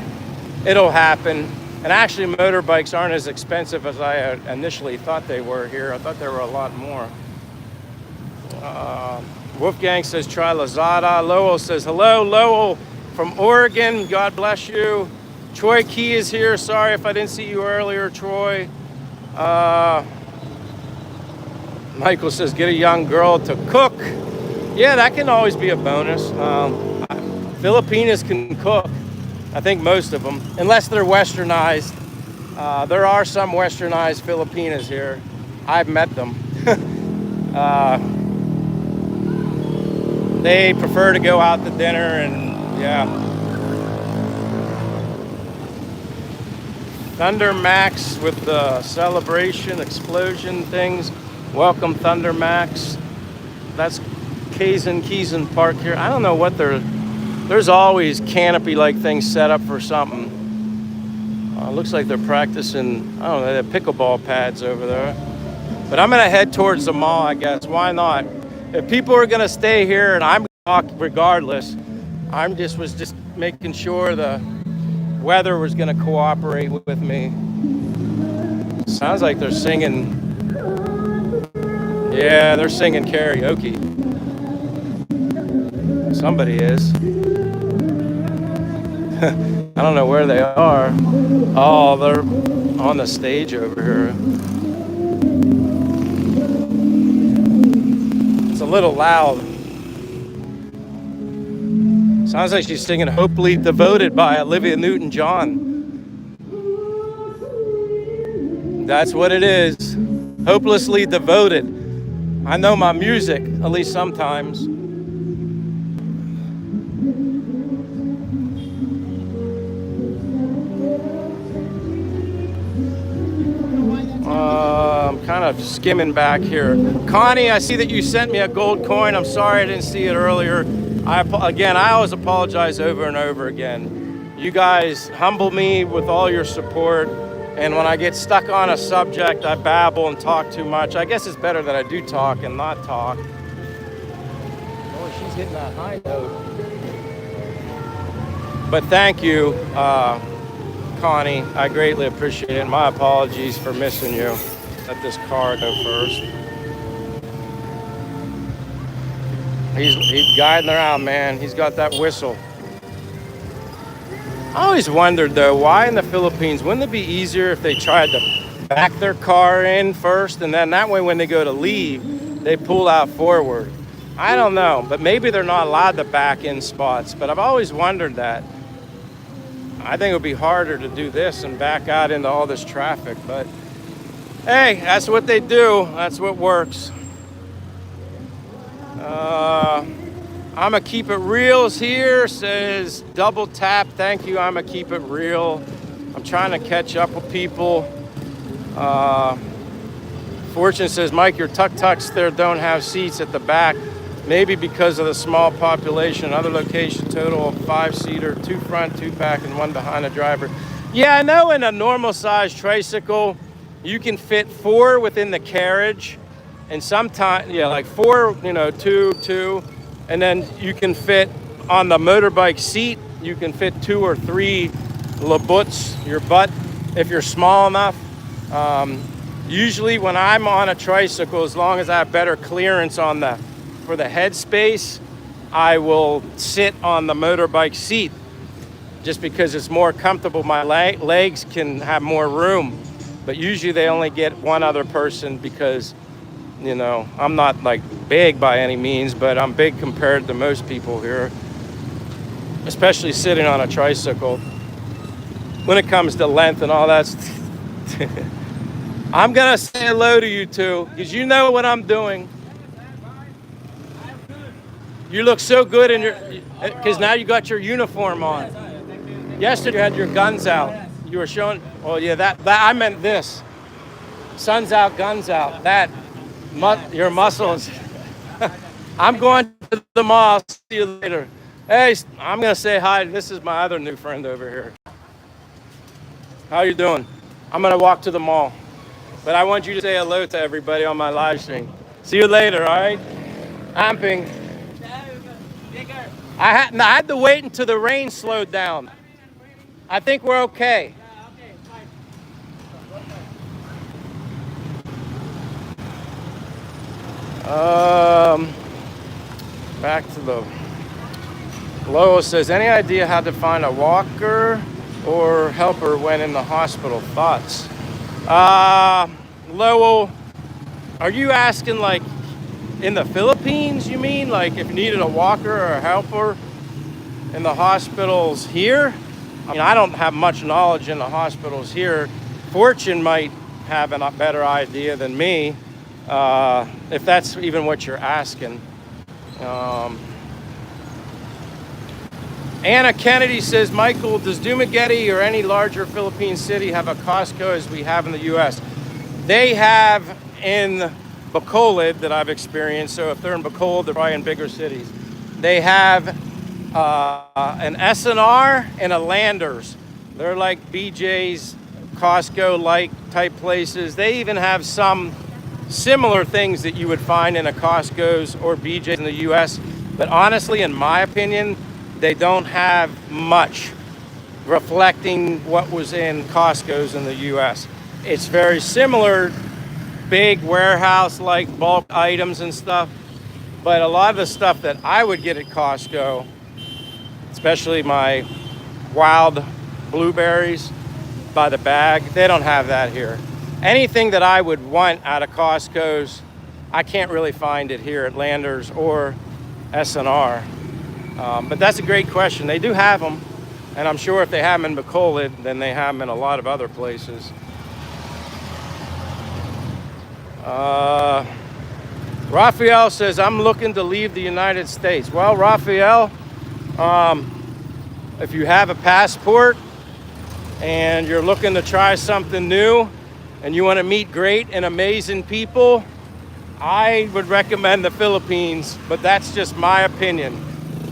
it'll happen. And actually, motorbikes aren't as expensive as I initially thought they were here. I thought there were a lot more. Wolfgang says, try Lazada. Lowell says, hello, Lowell from Oregon. God bless you. Troy Key is here. Sorry if I didn't see you earlier, Troy. Michael says, get a young girl to cook. Yeah, that can always be a bonus. Filipinos can cook. I think most of them, unless they're westernized. There are some westernized Filipinas here. I've met them. They prefer to go out to dinner and yeah. Thunder Max with the celebration explosion things. Welcome Thunder Max. That's Kaizen Park here. I don't know what there's always canopy-like things set up for something. Looks like they're practicing, I don't know, they have pickleball pads over there. But I'm gonna head towards the mall, I guess. Why not? If people are gonna stay here and I'm gonna talk regardless, was just making sure the weather was gonna cooperate with me. Sounds like they're singing. Yeah, they're singing karaoke. Somebody is. I don't know where they are. Oh, they're on the stage over here. It's a little loud. Sounds like she's singing Hopefully Devoted by Olivia Newton-John. That's what it is. Hopelessly devoted. I know my music, at least sometimes. I'm kind of skimming back here. Connie, I see that you sent me a gold coin. I'm sorry I didn't see it earlier. I always apologize over and over again. You guys humble me with all your support. And when I get stuck on a subject, I babble and talk too much. I guess it's better that I do talk and not talk. Oh, she's hitting that high note. But thank you, Connie, I greatly appreciate it. My apologies for missing you. Let this car go first. He's guiding her out, man. He's got that whistle. I always wondered though, why in the Philippines, wouldn't it be easier if they tried to back their car in first, and then that way when they go to leave, they pull out forward? I don't know, but maybe they're not allowed to back in spots, but I've always wondered that. I think it would be harder to do this and back out into all this traffic, but hey, that's what they do. That's what works. I'ma keep it reals here, says double tap. Thank you, I'ma keep it real. I'm trying to catch up with people. Fortune says, Mike, your tuk-tuks there don't have seats at the back. Maybe because of the small population. Other location, total of 5-seater, 2 front, 2 back, and 1 behind the driver. Yeah, I know in a normal size tricycle, you can fit 4 within the carriage. And sometimes, yeah, like 4, 2, and then you can fit on the motorbike seat, you can fit 2 or 3 labuts, your butt, if you're small enough. Usually when I'm on a tricycle, as long as I have better clearance for the head space, I will sit on the motorbike seat just because it's more comfortable. My legs can have more room, but usually they only get 1 other person because I'm not like big by any means, but I'm big compared to most people here, especially sitting on a tricycle. When it comes to length and all that, I'm gonna say hello to you two, because you know what I'm doing. You look so good in your, because now you got your uniform on. Yesterday you had your guns out. You were showing, oh yeah, that I meant this. Sun's out, guns out. Your muscles. I'm going to the mall. See you later. Hey, I'm gonna say hi. This is my other new friend over here. How you doing? I'm gonna walk to the mall, but I want you to say hello to everybody on my live stream. See you later, all right? Amping. I had to wait until the rain slowed down. I think we're okay. Back to the Lowell says, any idea how to find a walker or helper when in the hospital? Thoughts? Lowell, are you asking like in the Philippines, you mean? Like if you needed a walker or a helper in the hospitals here? I mean, I don't have much knowledge in the hospitals here. Fortune might have a better idea than me, if that's even what you're asking. Anna Kennedy says, Michael, does Dumaguete or any larger Philippine city have a Costco as we have in the U.S.? They have in Bacolod that I've experienced. So if they're in Bacolod, they're probably in bigger cities. They have an S&R and a Landers. They're like BJ's, Costco-like type places. They even have some similar things that you would find in a Costco's or BJ's in the U.S. But honestly, in my opinion, they don't have much reflecting what was in Costco's in the U.S. It's very similar, big warehouse-like bulk items and stuff. But a lot of the stuff that I would get at Costco, especially my wild blueberries by the bag, they don't have that here. Anything that I would want out of Costco's, I can't really find it here at Landers or S&R. But that's a great question. They do have them, and I'm sure if they have them in Bacolod, then they have them in a lot of other places. Raphael says, I'm looking to leave the United States. Well, Raphael, if you have a passport and you're looking to try something new and you want to meet great and amazing people, I would recommend the Philippines, but that's just my opinion.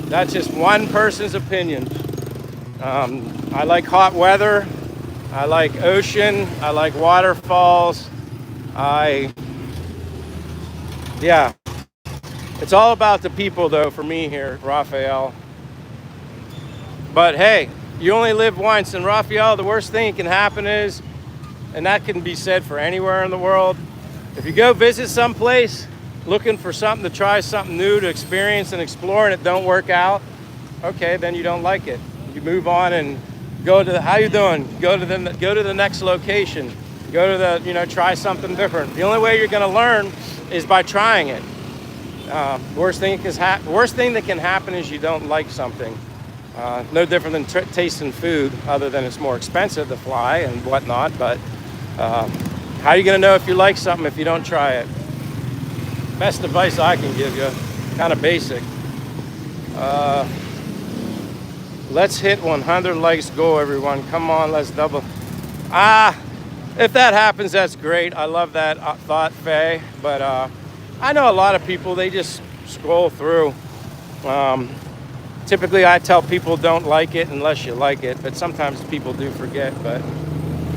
That's just one person's opinion. I like hot weather. I like ocean. I like waterfalls. Yeah. It's all about the people, though, for me here, Raphael. But hey, You only live once. And Raphael, the worst thing that can happen is, and that can be said for anywhere in the world, if you go visit someplace looking for something to try, something new to experience and explore, and it don't work out, okay, then you don't like it. You move on and go to the, how you doing? Go to the next location. Go to the, you know, try something different. The only way you're going to learn is by trying it. Worst thing that can happen is you don't like something. No different than tasting food, other than it's more expensive to fly and whatnot. But how are you going to know if you like something if you don't try it? Best advice I can give you, kind of basic. Let's hit 100 likes. Go, everyone. Come on, let's double. If that happens, that's great. I love that thought, Faye. But I know a lot of people, they just scroll through. Typically, I tell people don't like it unless you like it, but sometimes people do forget. But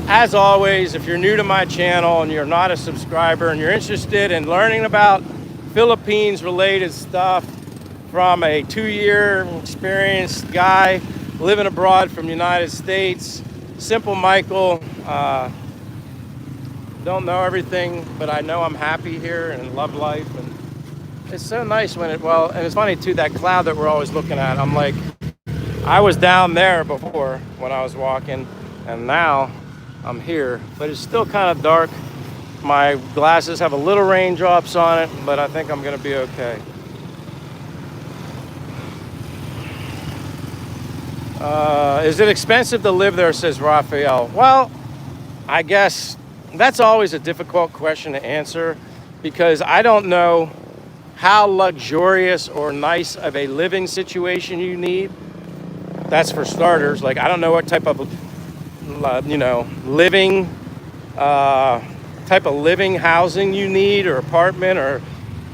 as always, if you're new to my channel and you're not a subscriber and you're interested in learning about Philippines-related stuff from a 2-year experienced guy living abroad from the United States, Simple Michael, don't know everything, but I know I'm happy here and love life. And it's so nice when and it's funny too, that cloud that we're always looking at, I'm like, I was down there before when I was walking, and now I'm here, but it's still kind of dark. My glasses have a little raindrops on it, but I think I'm gonna be okay. Is it expensive to live there, says Raphael? Well, I guess that's always a difficult question to answer, because I don't know how luxurious or nice of a living situation you need. That's for starters. Like, I don't know what type of, living, housing you need, or apartment, or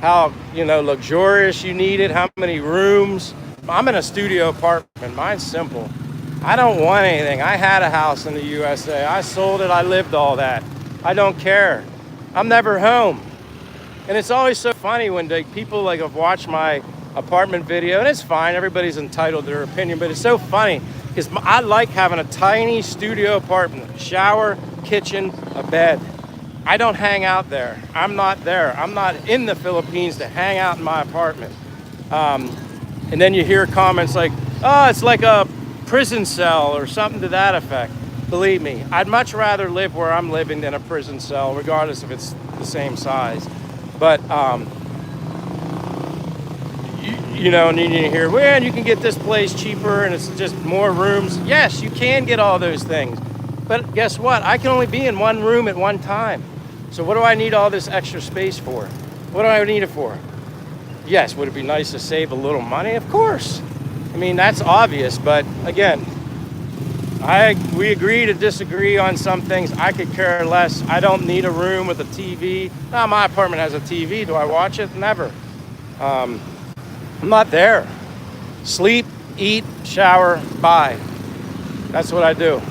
how, luxurious you need it, how many rooms. I'm in a studio apartment. Mine's simple. I don't want anything. I had a house in the USA. I sold it. I lived all that. I don't care. I'm never home. And it's always so funny when people have watched my apartment video, and it's fine. Everybody's entitled to their opinion, but it's so funny because I like having a tiny studio apartment, shower, kitchen, a bed. I don't hang out there. I'm not there. I'm not in the Philippines to hang out in my apartment. And then you hear comments like, oh, it's like a prison cell or something to that effect. Believe me, I'd much rather live where I'm living than a prison cell, regardless if it's the same size. But, and then you hear, well, you can get this place cheaper and it's just more rooms. Yes, you can get all those things. But guess what? I can only be in one room at one time. So what do I need all this extra space for? What do I need it for? Yes, would it be nice to save a little money? Of course. I mean, that's obvious, but again, we agree to disagree on some things. I could care less. I don't need a room with a TV. Now, my apartment has a TV. Do I watch it? Never. I'm not there. Sleep, eat, shower, buy. That's what I do.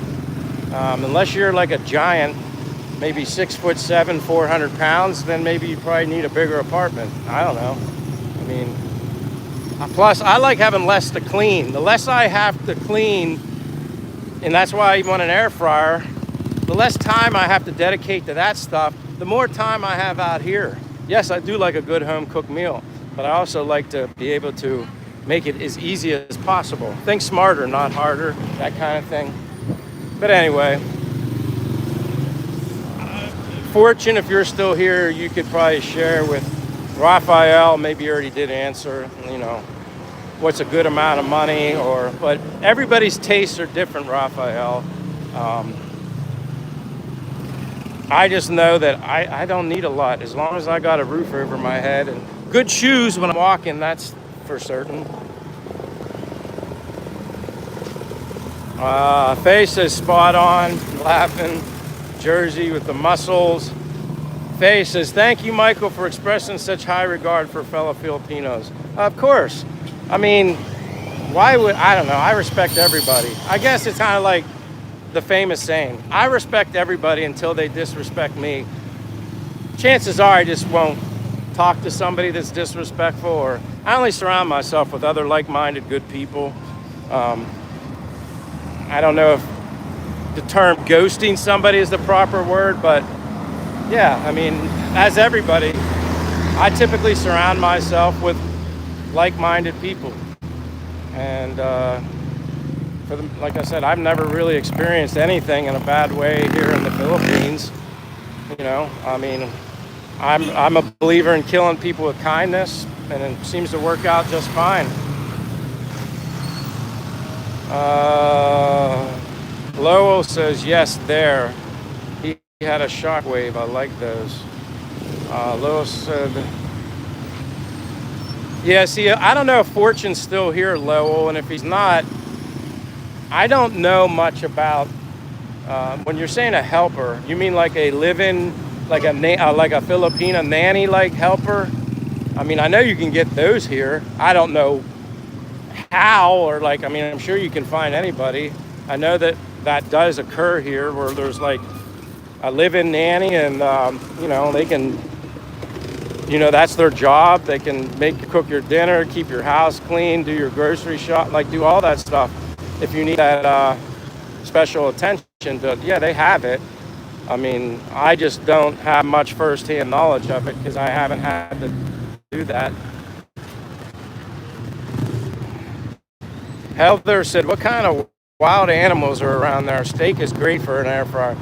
Unless you're like a giant, maybe 6'7", 400 pounds, then maybe you probably need a bigger apartment. I don't know. I mean, plus I like having less to clean. The less I have to clean, and that's why I want an air fryer, the less time I have to dedicate to that stuff, the more time I have out here. Yes, I do like a good home cooked meal, but I also like to be able to make it as easy as possible. Think smarter, not harder, that kind of thing. But anyway, Fortune, if you're still here, you could probably share with Raphael, maybe you already did answer, what's a good amount of money, but everybody's tastes are different, Raphael. I just know that I don't need a lot, as long as I got a roof over my head and good shoes when I'm walking, that's for certain. Faye says spot on, laughing. Jersey with the muscles. Faye says, thank you, Michael, for expressing such high regard for fellow Filipinos. Of course. I mean, I don't know. I respect everybody. I guess it's kind of like the famous saying, I respect everybody until they disrespect me. Chances are I just won't talk to somebody that's disrespectful, or I only surround myself with other like-minded good people. I don't know if the term ghosting somebody is the proper word, but yeah, I mean, as everybody, I typically surround myself with like-minded people. And like I said, I've never really experienced anything in a bad way here in the Philippines. You know, I mean, I'm a believer in killing people with kindness, and it seems to work out just fine. Lowell says yes there. He had a shockwave. I like those. Lowell said, yeah, see, I don't know if Fortune's still here, Lowell, and if he's not, I don't know much about, when you're saying a helper, you mean like a live-in, like a Filipina nanny like helper? I mean, I know you can get those here. I don't know how, or like, I mean, I'm sure you can find anybody. I know that that does occur here, where there's like a live-in nanny, and you know, they can, you know, that's their job. They can cook your dinner, keep your house clean, do your grocery shop, like do all that stuff. If you need that special attention, but yeah, they have it. I mean, I just don't have much first-hand knowledge of it because I haven't had to do that. Heather said, what kind of wild animals are around there? Steak is great for an air fryer.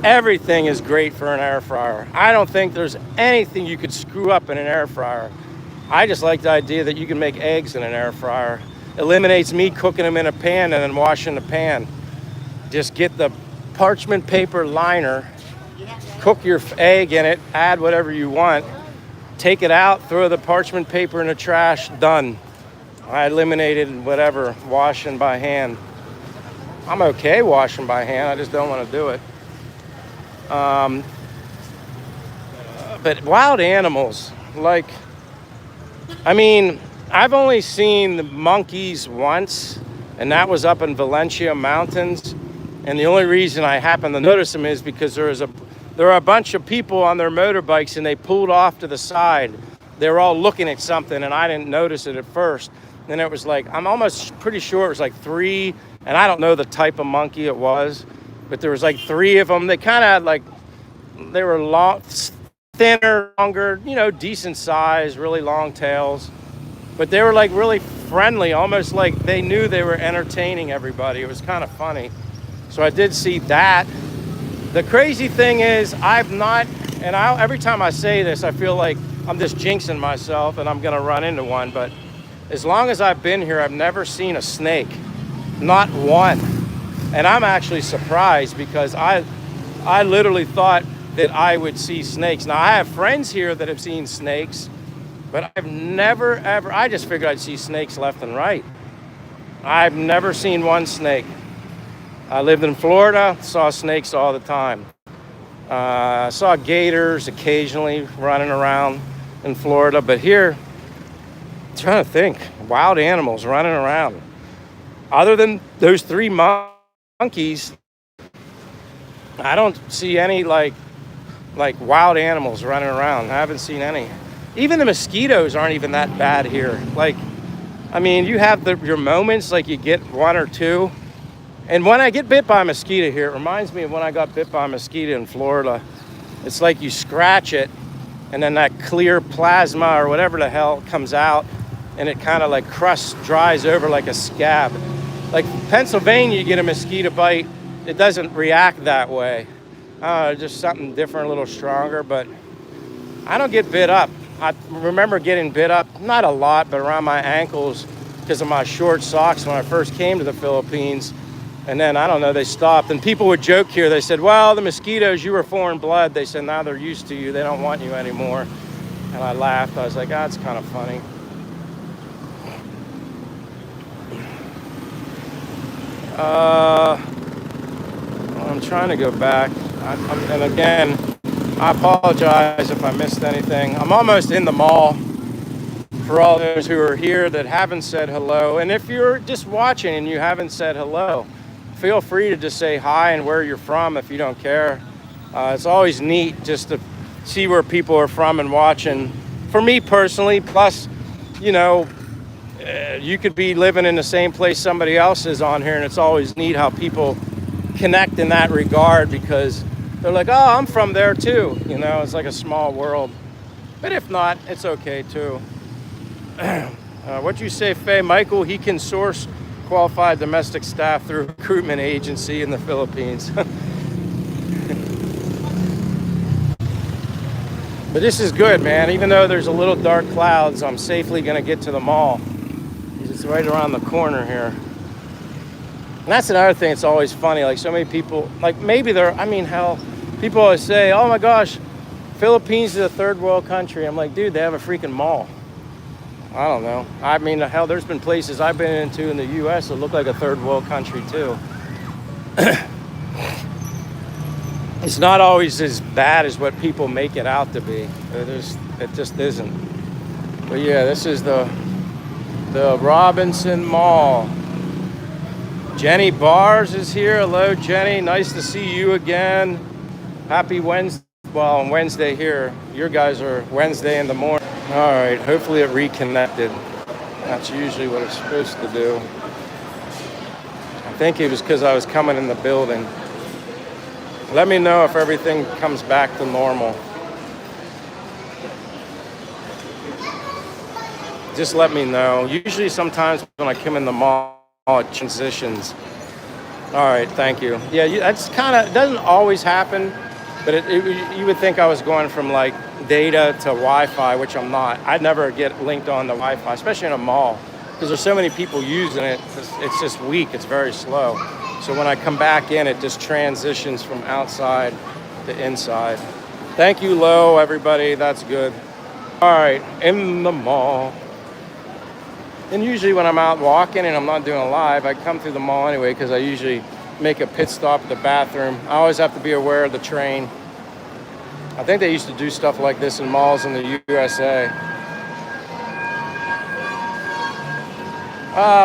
Everything is great for an air fryer. I don't think there's anything you could screw up in an air fryer. I just like the idea that you can make eggs in an air fryer. Eliminates me cooking them in a pan and then washing the pan. Just get the parchment paper liner, cook your egg in it, add whatever you want, take it out, throw the parchment paper in the trash, done. I eliminated whatever, washing by hand. I'm okay washing by hand, I just don't want to do it. But wild animals, like, I mean, I've only seen the monkeys once, and that was up in Valencia Mountains. And the only reason I happened to notice them is because there were a bunch of people on their motorbikes, and they pulled off to the side. They were all looking at something, and I didn't notice it at first. Then it was like, I'm almost pretty sure it was like 3, and I don't know the type of monkey it was, but there was like 3 of them. They kind of had like, they were long, thinner, longer, you know, decent size, really long tails. But they were like really friendly, almost like they knew they were entertaining everybody. It was kind of funny. So I did see that. The crazy thing is, I've not, and every time I say this, I feel like I'm just jinxing myself and I'm gonna run into one, but as long as I've been here, I've never seen a snake, not one. And I'm actually surprised because I literally thought that I would see snakes. Now I have friends here that have seen snakes, but I've never ever, I just figured I'd see snakes left and right. I've never seen one snake. I lived in Florida, saw snakes all the time. Saw gators occasionally running around in Florida, but here, I'm trying to think, wild animals running around. Other than those 3 monkeys, I don't see any like wild animals running around. I haven't seen any. Even the mosquitoes aren't even that bad here. Like, I mean, you have your moments, like you get 1 or 2. And when I get bit by a mosquito here, it reminds me of when I got bit by a mosquito in Florida. It's like you scratch it, and then that clear plasma or whatever the hell comes out, and it kind of like dries over like a scab. Like Pennsylvania, you get a mosquito bite, it doesn't react that way. Just something different, a little stronger, but I don't get bit up. I remember getting bit up, not a lot, but around my ankles because of my short socks when I first came to the Philippines. And then, I don't know, they stopped. And people would joke here. They said, well, the mosquitoes, you were foreign blood. They said, now they're used to you. They don't want you anymore. And I laughed. I was like, it's kind of funny. I'm trying to go back. And again, I apologize if I missed anything. I'm almost in the mall. For all those who are here that haven't said hello. And if you're just watching and you haven't said hello, feel free to just say hi and where you're from if you don't care. It's always neat just to see where people are from and watching. For me personally, plus, you know, you could be living in the same place somebody else is on here, and it's always neat how people connect in that regard, because they're like, oh, I'm from there too. You know, it's like a small world. But if not, it's okay too. What you say, Faye? Michael, he can source qualified domestic staff through a recruitment agency in the Philippines. But this is good, man. Even though there's a little dark clouds, I'm safely gonna get to the mall. It's right around the corner here. And that's another thing. It's always funny. Like, so many people, like, maybe hell, people always say, oh my gosh, Philippines is a third world country. I'm like, dude, they have a freaking mall. I don't know. I mean, hell, there's been places I've been into in the U.S. that look like a third world country too. It's not always as bad as what people make it out to be. It just isn't. But yeah, this is the Robinson Mall. Jenny Bars is here. Hello, Jenny. Nice to see you again. Happy Wednesday. Well, on Wednesday here. Your guys are Wednesday in the morning. All right. Hopefully it reconnected. That's usually what it's supposed to do. I think it was because I was coming in the building. Let me know if everything comes back to normal. Just let me know. Usually sometimes when I come in the mall, it transitions. All right, thank you. Yeah, that's kind of, doesn't always happen, but you would think I was going from like data to Wi-Fi, which I'm not. I'd never get linked on the Wi-Fi, especially in a mall, because there's so many people using it. It's just weak. It's very slow. So when I come back in, it just transitions from outside to inside. Thank you, Lo, everybody. That's good. All right, in the mall. And usually when I'm out walking and I'm not doing a live, I come through the mall anyway, because I usually make a pit stop at the bathroom. I always have to be aware of the train. I think they used to do stuff like this in malls in the USA.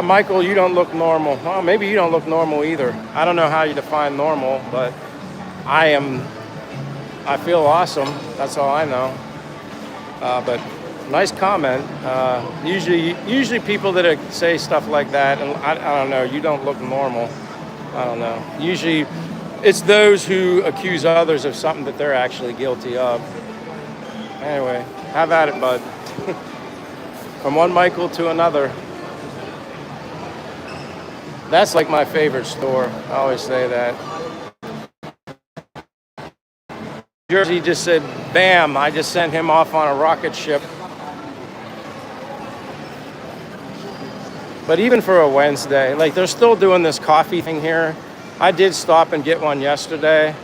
Michael, you don't look normal. Well, maybe you don't look normal either. I don't know how you define normal, but I feel awesome. That's all I know. But nice comment. Usually people that say stuff like that, and I don't know, you don't look normal. I don't know. Usually it's those who accuse others of something that they're actually guilty of. Anyway, have at it, bud. From one Michael to another. That's like my favorite store. I always say that. Jersey just said, bam, I just sent him off on a rocket ship. But even for a Wednesday, like, they're still doing this coffee thing here. I did stop and get one yesterday.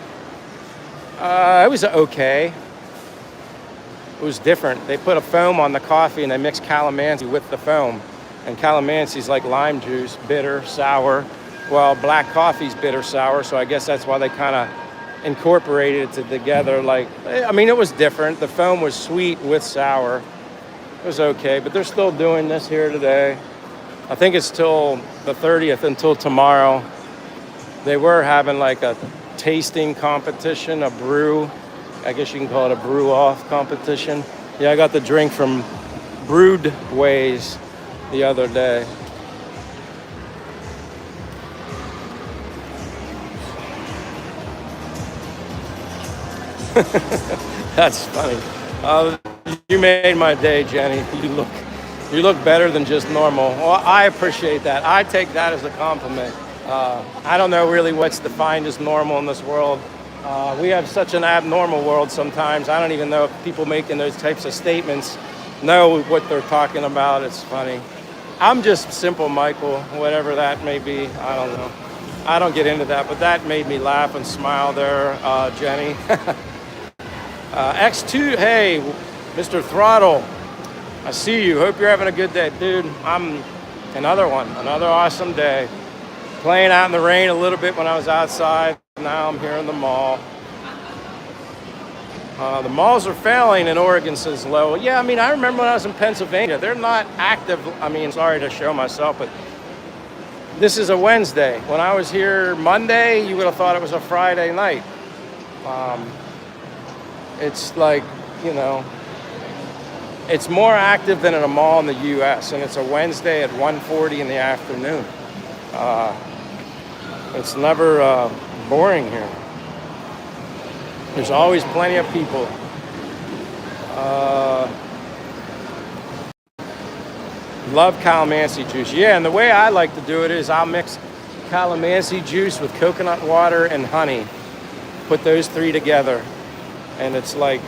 It was okay. It was different. They put a foam on the coffee and they mixed calamansi with the foam. And calamansi's like lime juice, bitter, sour. Well, black coffee's bitter, sour, so I guess that's why they kind of incorporated it together. Like, I mean, it was different. The foam was sweet with sour. It was okay, but they're still doing this here today. I think it's till the 30th, until tomorrow. They were having like a tasting competition, a brew. I guess you can call it a brew off competition. Yeah, I got the drink from Brewed Ways the other day. That's funny. You made my day, Jenny. You look better than just normal. Well, I appreciate that. I take that as a compliment. I don't know really what's defined as normal in this world. We have such an abnormal world sometimes. I don't even know if people making those types of statements know what they're talking about. It's funny. I'm just simple Michael, whatever that may be. I don't know. I don't get into that, but that made me laugh and smile there, Jenny. X2, hey, Mr. Throttle, I see you. Hope you're having a good day. Dude, I'm another awesome day. Playing out in the rain a little bit when I was outside. Now I'm here in the mall. The malls are failing in Oregon, says Lowell. Yeah, I mean, I remember when I was in Pennsylvania. They're not active. I mean, sorry to show myself, but this is a Wednesday. When I was here Monday, you would have thought it was a Friday night. It's like, you know, It's more active than in a mall in the U.S. and it's a Wednesday at 1:40 in the afternoon. It's never boring here. There's always plenty of people. Love calamansi juice. Yeah, and the way I like to do it is I'll mix calamansi juice with coconut water and honey. Put those three together. And it's like,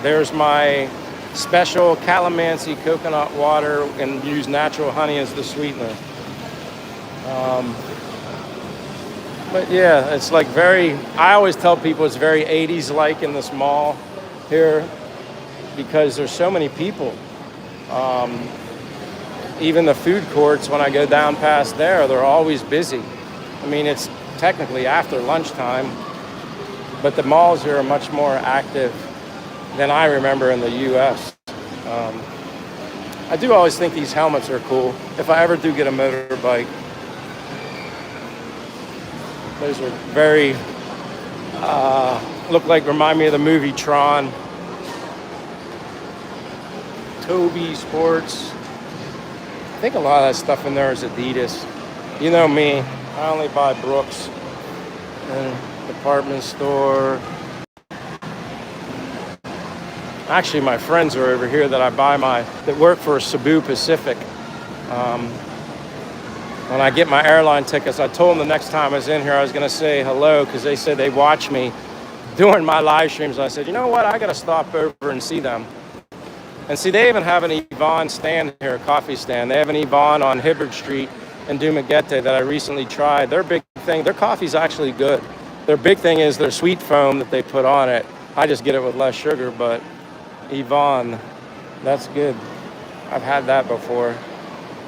there's my special calamansi coconut water, and use natural honey as the sweetener. But yeah, it's like I always tell people it's very 80s like in this mall here because there's so many people. Even the food courts, when I go down past there, they're always busy. I mean, it's technically after lunchtime, but the malls here are much more active than I remember in the U.S. I do always think these helmets are cool. If I ever do get a motorbike, those are very, remind me of the movie Tron. Toby Sports. I think a lot of that stuff in there is Adidas. You know me, I only buy Brooks and department store. Actually, my friends are over here that work for Cebu Pacific. When I get my airline tickets, I told them the next time I was in here, I was going to say hello because they said they watch me doing my live streams. I said, you know what? I got to stop over and see them. And see, they even have an Yvonne stand here, a coffee stand. They have an Yvonne on Hibbard Street in Dumaguete that I recently tried. Their coffee's actually good. Their big thing is their sweet foam that they put on it. I just get it with less sugar, but Yvonne, that's good. I've had that before.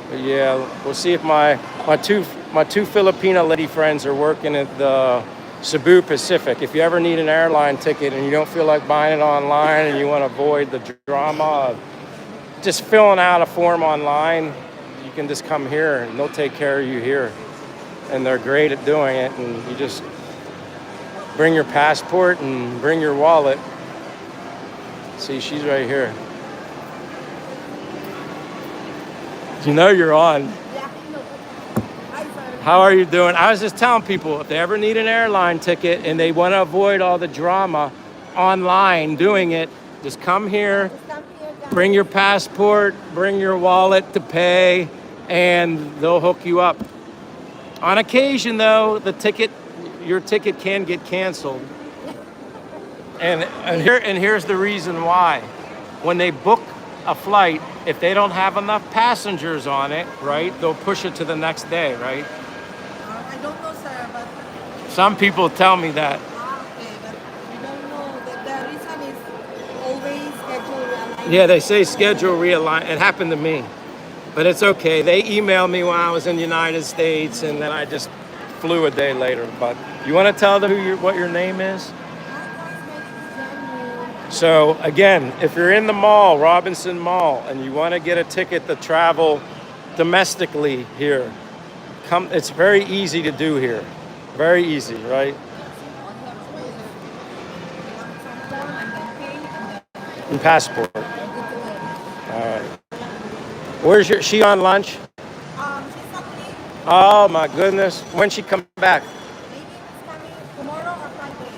But yeah, we'll see if my two Filipino lady friends are working at the Cebu Pacific. If you ever need an airline ticket and you don't feel like buying it online and you want to avoid the drama of just filling out a form online, you can just come here and they'll take care of you here. And they're great at doing it. And you just bring your passport and bring your wallet. See, she's right here. You know you're on. How are you doing? I was just telling people, if they ever need an airline ticket and they want to avoid all the drama online doing it, just come here, bring your passport, bring your wallet to pay, and they'll hook you up. On occasion, though, your ticket can get canceled. And here's the reason why. When they book a flight, if they don't have enough passengers on it, right, they'll push it to the next day, right? I don't know, sir, but... Some people tell me that. Okay, but you don't know. The reason is always schedule realignment. Yeah, they say schedule realign. It happened to me. But it's okay. They emailed me when I was in the United States, and then I just flew a day later. But you want to tell them what your name is? So again, if you're in the mall, Robinson Mall, and you want to get a ticket to travel domestically here, it's very easy to do here. Very easy, right? And passport. All right. Where's she on lunch? She's not late. Oh my goodness. When she come back? Maybe it's coming tomorrow or Friday.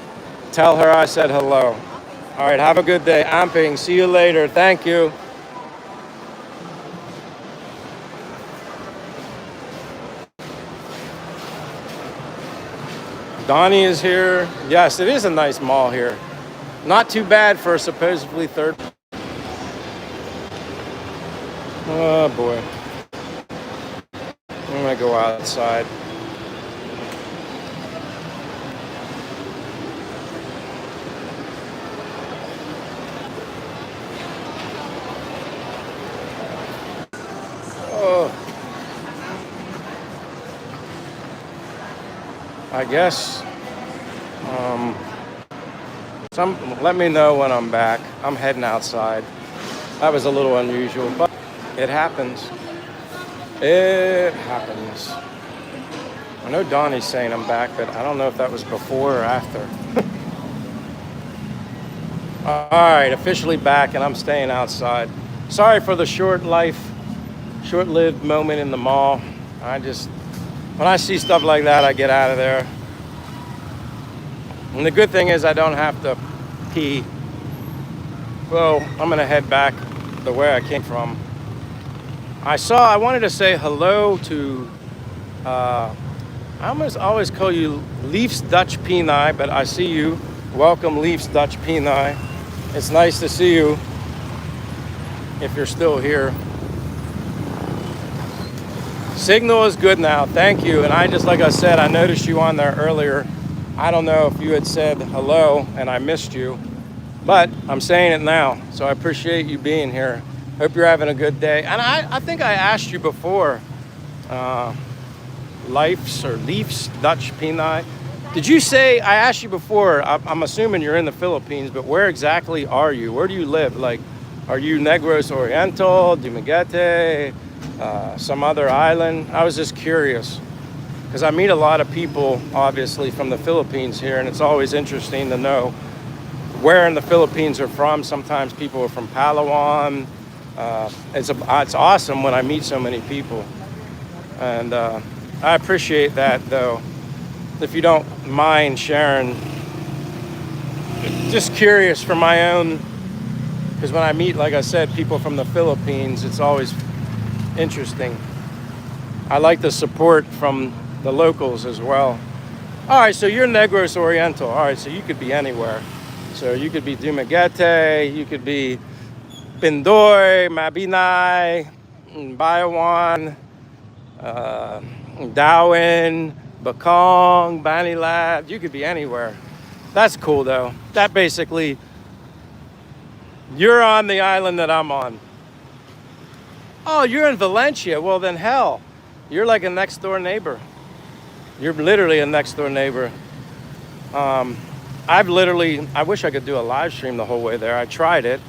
Tell her I said hello. All right, have a good day. Amping, see you later. Thank you. Donnie is here. Yes, it is a nice mall here. Not too bad for a supposedly third. Oh boy. I'm gonna go outside. I guess let me know when I'm back. I'm heading outside. That was a little unusual, but it happens. It happens. I know Donnie's saying I'm back, but I don't know if that was before or after. All right, officially back, and I'm staying outside. Sorry for the short-lived moment in the mall. When I see stuff like that, I get out of there. And the good thing is I don't have to pee. Well, I'm gonna head back the way I came from. I wanted to say hello to, I always call you Leafs Dutch Peni, but I see you. Welcome, Leafs Dutch Peni. It's nice to see you if you're still here. Signal is good now, thank you. And like I said, I noticed you on there earlier. I don't know if you had said hello and I missed you, but I'm saying it now. So I appreciate you being here. Hope you're having a good day. And I think I asked you before, Leafs Dutch Peni. Did you say, I asked you before, I'm assuming you're in the Philippines, but where exactly are you? Where do you live? Like, are you Negros Oriental, Dumaguete, some other island? I was just curious because I meet a lot of people, obviously, from the Philippines here, and it's always interesting to know where in the Philippines are from. Sometimes people are from Palawan. It's awesome when I meet so many people, and I appreciate that, though. If you don't mind sharing, just curious for my own, because when I meet, like I said, people from the Philippines, it's always interesting. I like the support from the locals as well. All right, so you're Negros Oriental. All right, so you could be anywhere. So you could be Dumaguete, you could be Pindoy, Mabinay, Bayawan, Darwin, Bakong, Banilad. You could be anywhere. That's cool, though. That basically, you're on the island that I'm on. Oh, you're in Valencia. Well, then hell, you're like a next door neighbor. You're literally a next door neighbor. I wish I could do a live stream the whole way there. I tried it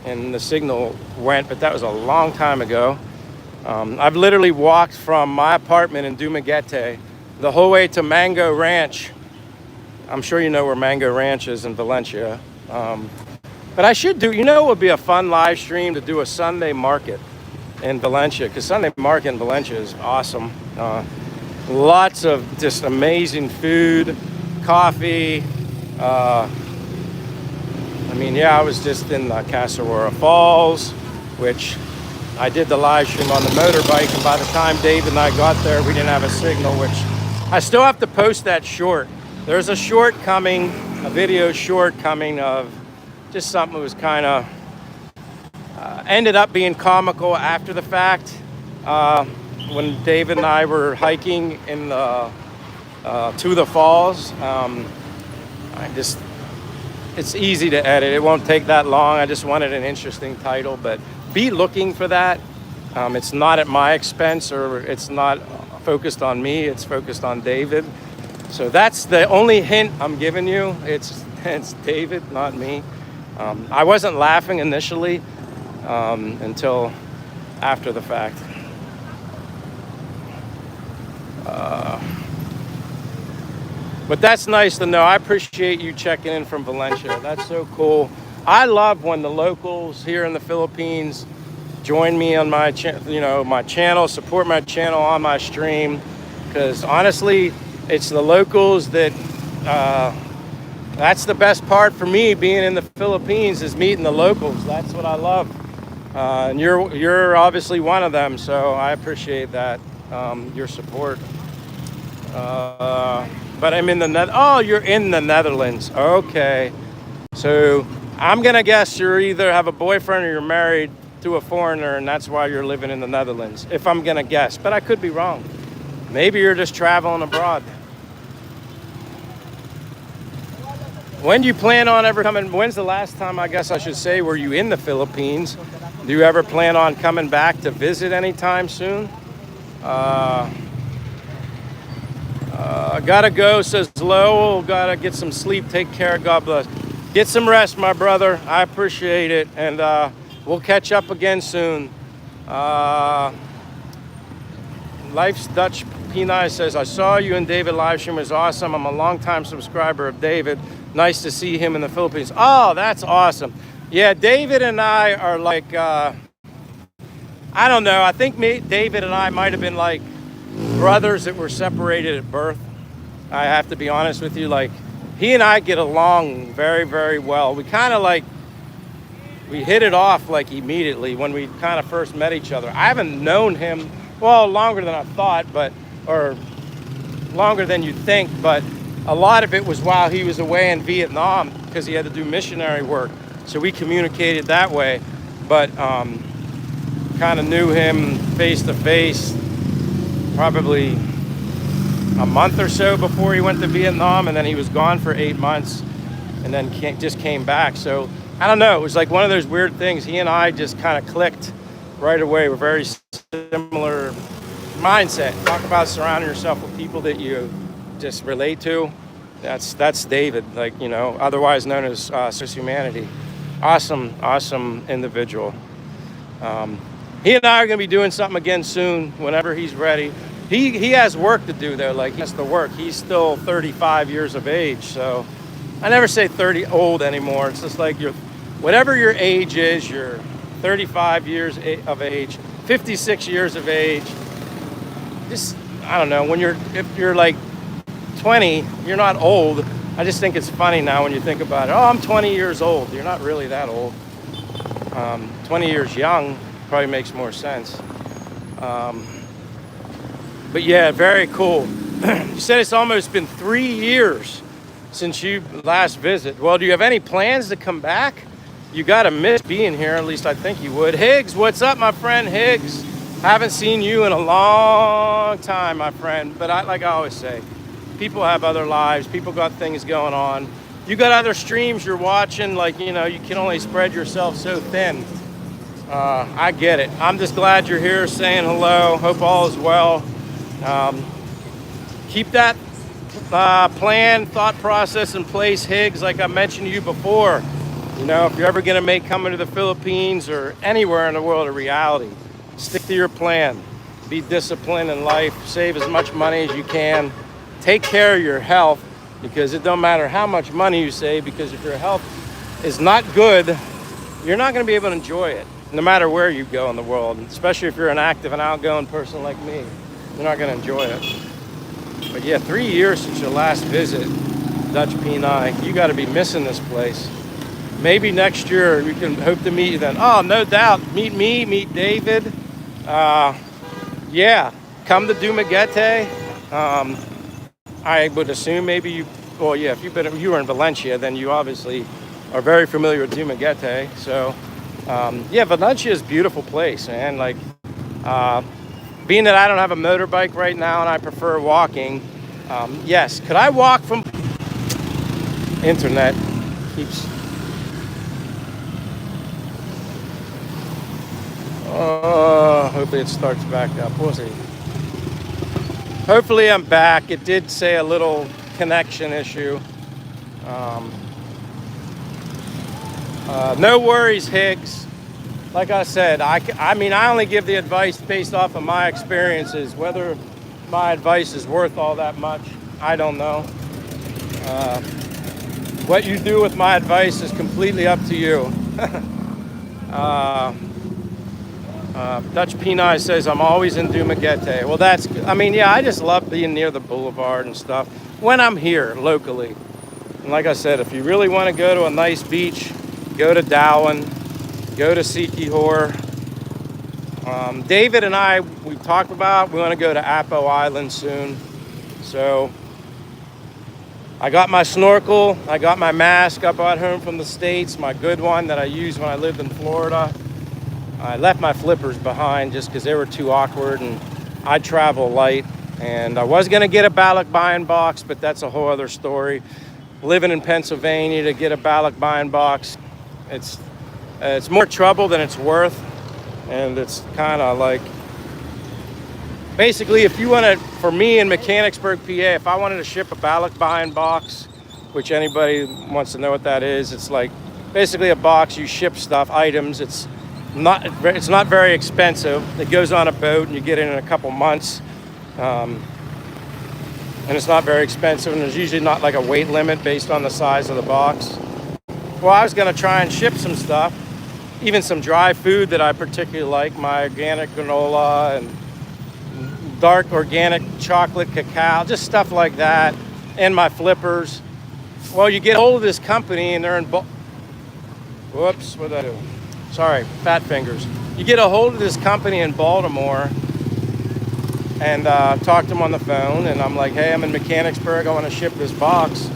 and the signal went, but that was a long time ago. I've literally walked from my apartment in Dumaguete the whole way to Mango Ranch. I'm sure you know where Mango Ranch is in Valencia. But I should do, it would be a fun live stream to do a Sunday market in Valencia, because Sunday market in Valencia is awesome. Lots of just amazing food, coffee. I was just in Casarora Falls, which I did the live stream on the motorbike, and by the time Dave and I got there, we didn't have a signal, which I still have to post that short. There's a short coming, a video short coming of just something that was kind of, ended up being comical after the fact. When David and I were hiking in to the falls, it's easy to edit. It won't take that long. I just wanted an interesting title, but be looking for that. It's not at my expense, or it's not focused on me. It's focused on David. So that's the only hint I'm giving you. It's David, not me. I wasn't laughing initially until after the fact. But that's nice to know. I appreciate you checking in from Valencia. That's so cool. I love when the locals here in the Philippines join me on my channel, support my channel on my stream, because honestly, it's the locals that that's the best part for me being in the Philippines, is meeting the locals. That's what I love. And you're obviously one of them, so I appreciate that, your support. But I'm in you're in the Netherlands. Okay. So I'm going to guess you either have a boyfriend or you're married to a foreigner, and that's why you're living in the Netherlands, if I'm going to guess. But I could be wrong. Maybe you're just traveling abroad. When do you plan on ever coming? When's the last time, I guess I should say, were you in the Philippines? Do you ever plan on coming back to visit anytime soon? Gotta go, says Lowell. Gotta get some sleep. Take care. God bless. Get some rest, my brother. I appreciate it. And we'll catch up again soon. Life's Dutch Peni says, I saw you and David live stream. It was awesome. I'm a longtime subscriber of David. Nice to see him in the Philippines. Oh, that's awesome. Yeah, David and I are like I don't know. I think David and I might have been like brothers that were separated at birth. I have to be honest with you. Like, he and I get along very, very well. We kind of like, we hit it off like immediately when we kind of first met each other. I haven't known him, well, longer than I thought, or longer than you'd think, but a lot of it was while he was away in Vietnam because he had to do missionary work. So we communicated that way, but kind of knew him face to face probably a month or so before he went to Vietnam, and then he was gone for 8 months and then just came back. So I don't know, it was like one of those weird things. He and I just kind of clicked right away. We're very similar mindset. Talk about surrounding yourself with people that you just relate to. That's David, like, you know, otherwise known as Humanity. Awesome individual. He and I are going to be doing something again soon whenever he's ready. He has work to do though, like he has to work. He's still 35 years of age, so I never say 30 old anymore. It's just like whatever your age is, you're 35 years of age, 56 years of age. Just, I don't know, if you're like 20, you're not old. I just think it's funny now when you think about it. Oh, I'm 20 years old. You're not really that old. 20 years young probably makes more sense. But yeah, very cool. You said it's almost been 3 years since you last visit. Well, do you have any plans to come back? You gotta miss being here, at least I think you would. Higgs, what's up, my friend Higgs? Haven't seen you in a long time, my friend. But like I always say, people have other lives. People got things going on. You got other streams you're watching. Like, you know, you can only spread yourself so thin. I get it. I'm just glad you're here saying hello. Hope all is well. Keep that plan, thought process in place, Higgs, like I mentioned to you before. You know, if you're ever going to make coming to the Philippines or anywhere in the world a reality, stick to your plan. Be disciplined in life. Save as much money as you can. Take care of your health, because it don't matter how much money you save, because if your health is not good, you're not going to be able to enjoy it, no matter where you go in the world, especially if you're an active and outgoing person like me. You're not going to enjoy it. But yeah, 3 years since your last visit, Dutch Peni. You got to be missing this place. Maybe next year we can hope to meet you then. Oh, no doubt. Meet me, meet David. Yeah, come to Dumaguete. I would assume maybe you, well, yeah, if you were in Valencia, then you obviously are very familiar with Dumaguete. So, yeah, Valencia is a beautiful place, man. Like, being that I don't have a motorbike right now and I prefer walking, yes. Could I walk from internet? Keeps. Hopefully it starts back up. We'll see. Hopefully I'm back. It did say a little connection issue. No worries, Higgs. Like I said, I mean, I only give the advice based off of my experiences. Whether my advice is worth all that much, I don't know. What you do with my advice is completely up to you. Dutch Peni says, I'm always in Dumaguete. Well, I mean, yeah, I just love being near the boulevard and stuff when I'm here locally. And like I said, if you really want to go to a nice beach, go to Darwin. Go to Sikihor. David and I, we've talked about, we want to go to Apo Island soon. So I got my snorkel, I got my mask I brought home from the States, my good one that I used when I lived in Florida. I left my flippers behind just because they were too awkward, and I travel light. And I was going to get a Balak buying box, but that's a whole other story. Living in Pennsylvania, to get a Balak buying box, it's more trouble than it's worth, and it's kind of like, basically, if you want to, for me in Mechanicsburg, PA, if I wanted to ship a Balak buying box, which anybody wants to know what that is, it's like basically a box, you ship stuff, items, it's not very expensive. It goes on a boat and you get it in a couple months, and it's not very expensive, and there's usually not like a weight limit based on the size of the box. Well, I was going to try and ship some stuff, even some dry food that I particularly like, my organic granola and dark organic chocolate cacao, just stuff like that, and my flippers. Well, you get hold of this company and they're in, whoops, what did I do? Sorry, fat fingers. You get a hold of this company in Baltimore and talk to them on the phone, and I'm like, hey, I'm in Mechanicsburg, I want to ship this box.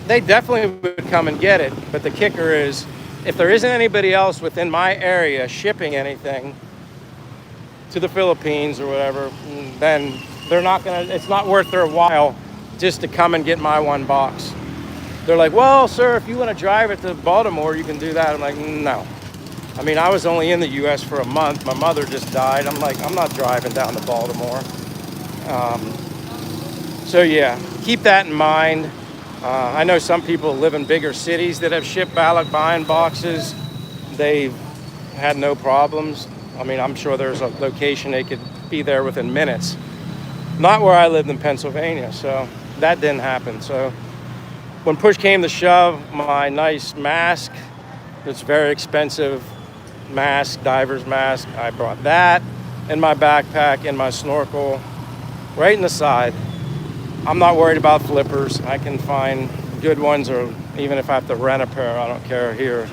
They definitely would come and get it, but the kicker is, if there isn't anybody else within my area shipping anything to the Philippines or whatever, then they're not gonna, it's not worth their while just to come and get my one box. They're like, well, sir, if you want to drive it to Baltimore, you can do that. I'm like, no. I mean, I was only in the US for a month. My mother just died. I'm like, I'm not driving down to Baltimore. So yeah, keep that in mind. I know some people live in bigger cities that have shipped ballot buying boxes. They've had no problems. I mean, I'm sure there's a location they could be there within minutes. Not where I lived in Pennsylvania, so that didn't happen. So when push came to shove, my nice mask, it's very expensive mask, diver's mask, I brought that in my backpack and my snorkel right in the side. I'm not worried about flippers. I can find good ones, or even if I have to rent a pair, I don't care here.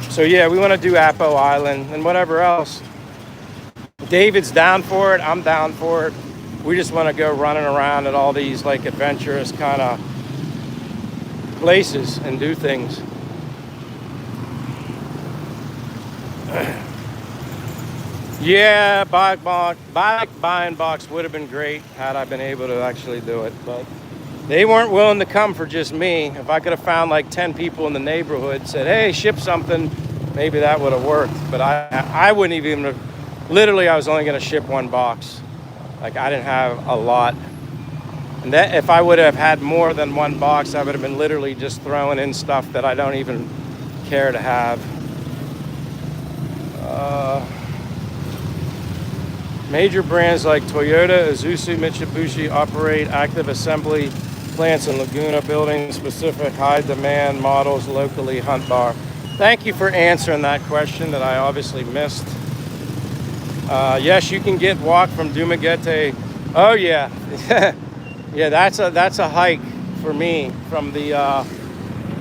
So yeah, we want to do Apo Island and whatever else. David's down for it. I'm down for it. We just want to go running around at all these like adventurous kind of places and do things. Yeah, bike buying box would have been great had I been able to actually do it, but they weren't willing to come for just me. If I could have found like 10 people in the neighborhood, said, hey, ship something, maybe that would have worked. But I wouldn't even have, literally I was only going to ship one box. Like I didn't have a lot. And that if I would have had more than one box, I would have been literally just throwing in stuff that I don't even care to have. Major brands like Toyota, Isuzu, Mitsubishi operate active assembly plants in Laguna, building specific high demand models locally. Hunt Bar. Thank you for answering that question that I obviously missed. Yes, you can get walk from Dumaguete. Oh yeah, yeah. That's a hike for me from the.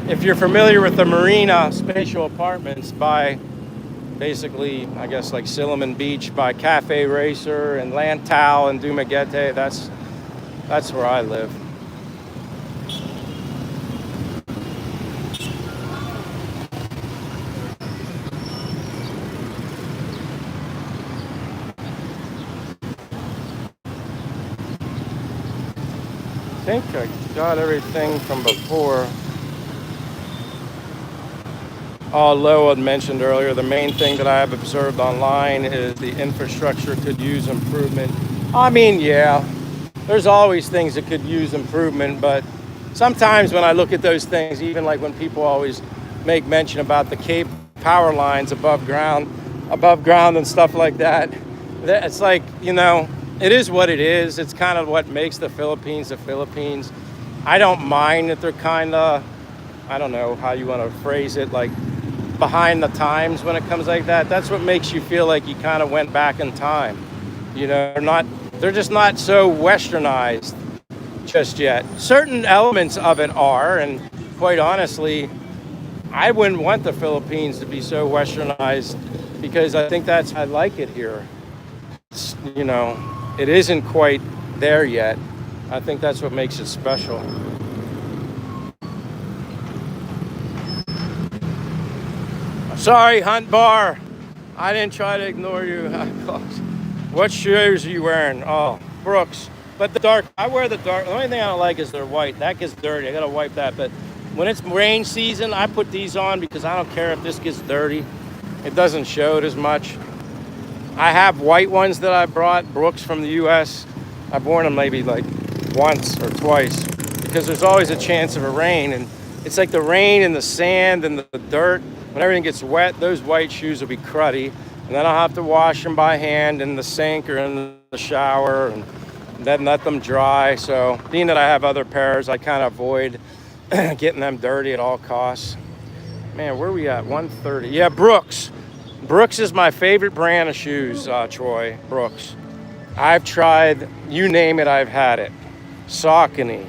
If you're familiar with the Marina Spatial Apartments by, basically, I guess like Silliman Beach by Cafe Racer and Lantau and Dumaguete. That's where I live. I think I got everything from before. Although I mentioned earlier, the main thing that I have observed online is the infrastructure could use improvement. I mean, yeah, there's always things that could use improvement, but sometimes when I look at those things, even like when people always make mention about the Cape power lines above ground and stuff like that, it's like, you know, it is what it is. It's kind of what makes the Philippines the Philippines. I don't mind that they're kind of, I don't know how you want to phrase it, like behind the times when it comes like that. That's what makes you feel like you kind of went back in time. You know, they're just not so westernized just yet. Certain elements of it are, and quite honestly, I wouldn't want the Philippines to be so westernized because I think I like it here. You know, it isn't quite there yet. I think that's what makes it special. Sorry, Hunt Bar. I didn't try to ignore you. What shoes are you wearing? Oh, Brooks. But the dark, I wear the dark. The only thing I don't like is they're white. That gets dirty. I gotta wipe that. But when it's rain season, I put these on because I don't care if this gets dirty. It doesn't show it as much. I have white ones that I brought, Brooks from the US. I've worn them maybe like once or twice because there's always a chance of a rain. And it's like the rain and the sand and the dirt. When everything gets wet, those white shoes will be cruddy. And then I'll have to wash them by hand in the sink or in the shower and then let them dry. So being that I have other pairs, I kind of avoid getting them dirty at all costs. Man, where are we at? 1:30. Yeah, Brooks. Brooks is my favorite brand of shoes, Troy. Brooks. I've tried, you name it, I've had it. Saucony,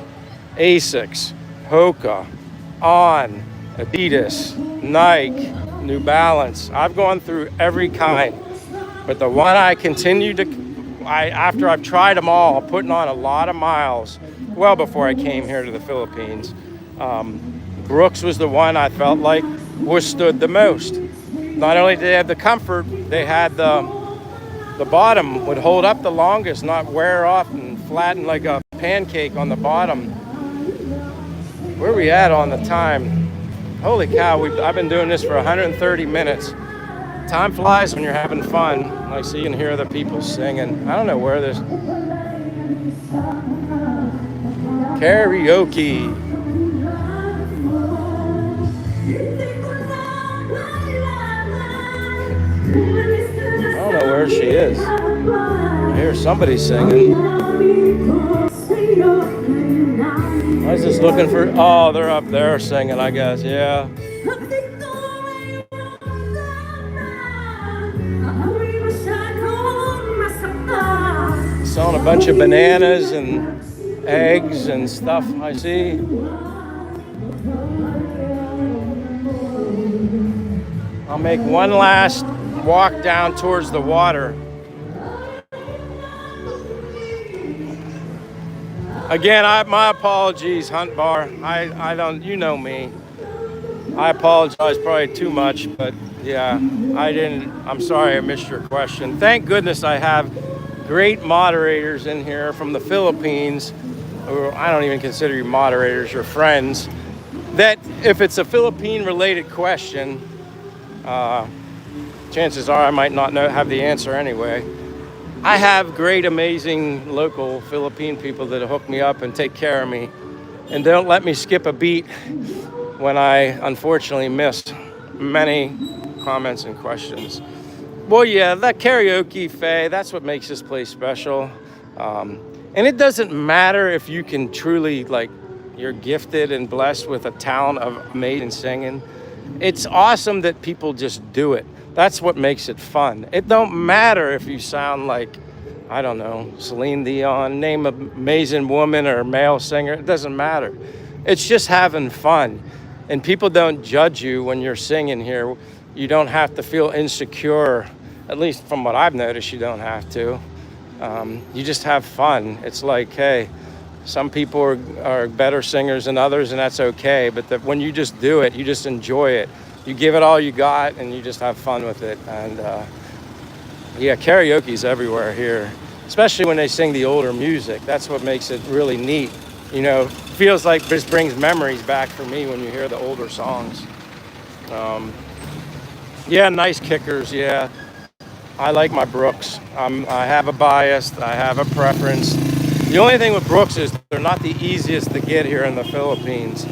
Asics, Hoka, On, Adidas, Nike, New Balance. I've gone through every kind, but the one I continue to, after I've tried them all, putting on a lot of miles, well before I came here to the Philippines, Brooks was the one I felt like withstood the most. Not only did they have the comfort, they had the bottom would hold up the longest, not wear off and flatten like a pancake on the bottom. Where are we at on the time? Holy cow, I've been doing this for 130 minutes. Time flies when you're having fun. Like, so you can hear the people singing. I don't know where this... Karaoke. I don't know where she is. I hear somebody singing. I was just looking for... Oh, they're up there singing, I guess. Yeah. Selling a bunch of bananas and eggs and stuff, I see. I'll make one last walk down towards the water. Again, my apologies, Hunt Bar. I don't, you know me. I apologize probably too much, but yeah, I'm sorry I missed your question. Thank goodness I have great moderators in here from the Philippines, who I don't even consider you moderators, you're friends, that if it's a Philippine-related question, chances are I might not have the answer anyway. I have great, amazing local Philippine people that hook me up and take care of me and don't let me skip a beat when I unfortunately miss many comments and questions. Well, yeah, that karaoke, Faye, that's what makes this place special. And it doesn't matter if you can truly, like, you're gifted and blessed with a talent of amazing singing. It's awesome that people just do it. That's what makes it fun. It don't matter if you sound like, I don't know, Celine Dion, name an amazing woman or male singer. It doesn't matter. It's just having fun. And people don't judge you when you're singing here. You don't have to feel insecure. At least from what I've noticed, you don't have to. You just have fun. It's like, hey, some people are better singers than others, and that's okay. But when you just do it, you just enjoy it. You give it all you got, and you just have fun with it. And yeah, karaoke's everywhere here, especially when they sing the older music. That's what makes it really neat. You know, feels like this brings memories back for me when you hear the older songs. Yeah, nice kickers, yeah. I like my Brooks. I have a bias, I have a preference. The only thing with Brooks is they're not the easiest to get here in the Philippines.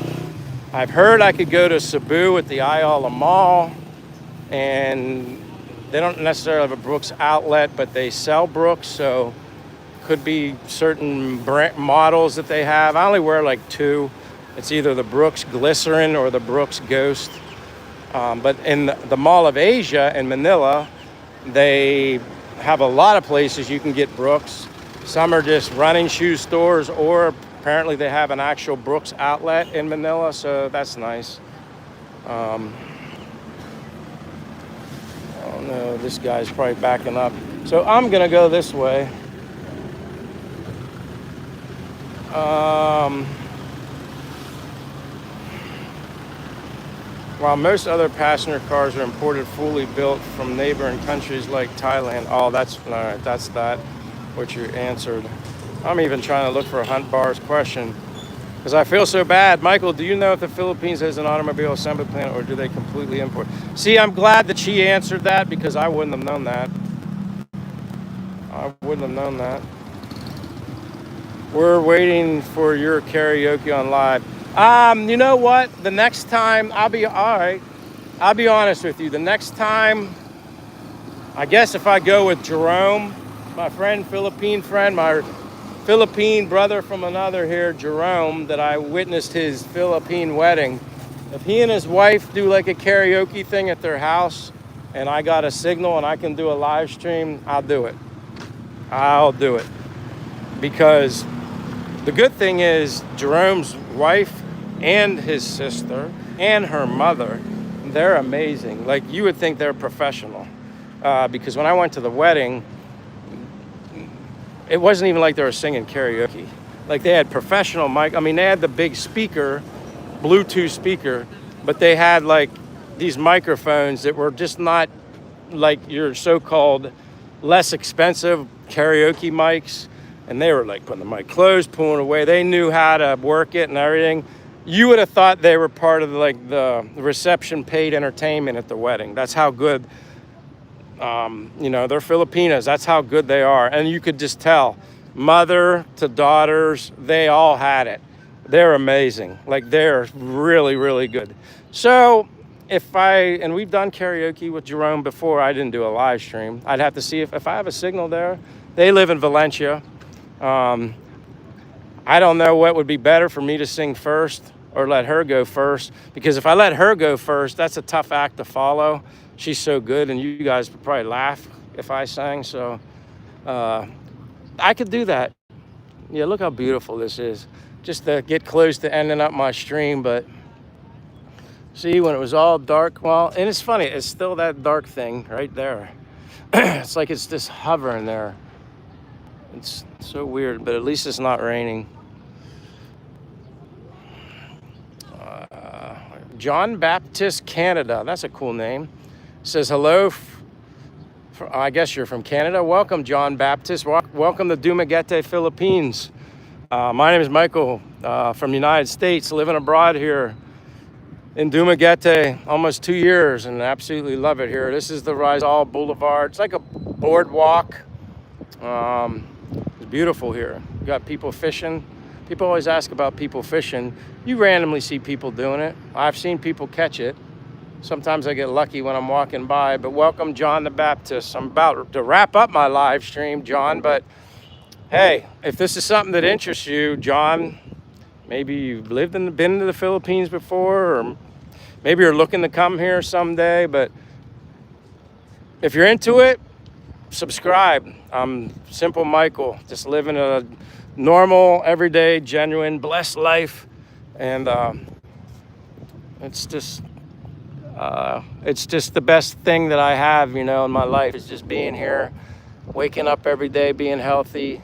I've heard I could go to Cebu at the Ayala Mall, and they don't necessarily have a Brooks outlet, but they sell Brooks, so could be certain brand models that they have. I only wear like two. It's either the Brooks Glycerin or the Brooks Ghost. But in the Mall of Asia in Manila, they have a lot of places you can get Brooks. Some are just running shoe stores, or apparently they have an actual Brooks outlet in Manila, so that's nice. Oh no, this guy's probably backing up. So I'm gonna go this way. While most other passenger cars are imported fully built from neighboring countries like Thailand. Oh, that's all right. That's what you answered. I'm even trying to look for Hunt Bar's question because I feel so bad. Michael, do you know if the Philippines has an automobile assembly plant, or do they completely import? See, I'm glad that she answered that because I wouldn't have known that. I wouldn't have known that. We're waiting for your karaoke on live. You know what? The next time, I'll be honest with you. The next time, I guess if I go with Jerome, my Philippine friend, my Philippine brother from another here, Jerome, that I witnessed his Philippine wedding. If he and his wife do like a karaoke thing at their house and I got a signal and I can do a live stream, I'll do it. I'll do it. Because the good thing is Jerome's wife and his sister and her mother, they're amazing. Like, you would think they're professional. Because when I went to the wedding, it wasn't even like they were singing karaoke. Like, they had professional mic. I mean, they had the big speaker, Bluetooth speaker, but they had like these microphones that were just not like your so-called less expensive karaoke mics. And they were like putting the mic close, pulling away. They knew how to work it and everything. You would have thought they were part of like the reception paid entertainment at the wedding. That's how good, they're Filipinas. That's how good they are. And you could just tell, mother to daughters, they all had it. They're amazing. Like, they're really, really good. So and we've done karaoke with Jerome before. I didn't do a live stream. I'd have to see if I have a signal there. They live in Valencia. I don't know what would be better for me to sing first or let her go first, because if I let her go first, that's a tough act to follow. She's so good, and you guys would probably laugh if I sang. So I could do that. Yeah, look how beautiful this is. Just to get close to ending up my stream, but see, when it was all dark, well, and it's funny, it's still that dark thing right there. It's like it's just hovering there. It's so weird, but at least it's not raining. John Baptist Canada, that's a cool name. Says hello. I guess you're from Canada. Welcome, John Baptist. Welcome to Dumaguete, Philippines. My name is Michael from the United States, living abroad here in Dumaguete almost 2 years, and absolutely love it here. This is the Rizal Boulevard. It's like a boardwalk. It's beautiful here. You got people fishing. People always ask about people fishing. You randomly see people doing it. I've seen people catch it. Sometimes I get lucky when I'm walking by, but welcome, John the Baptist. I'm about to wrap up my live stream, John, but hey, if this is something that interests you, John, maybe you've been to the Philippines before, or maybe you're looking to come here someday, but if you're into it, subscribe. I'm Simple Michael, just living a normal, everyday, genuine, blessed life, and it's just the best thing that I have, in my life, is just being here, waking up every day, being healthy.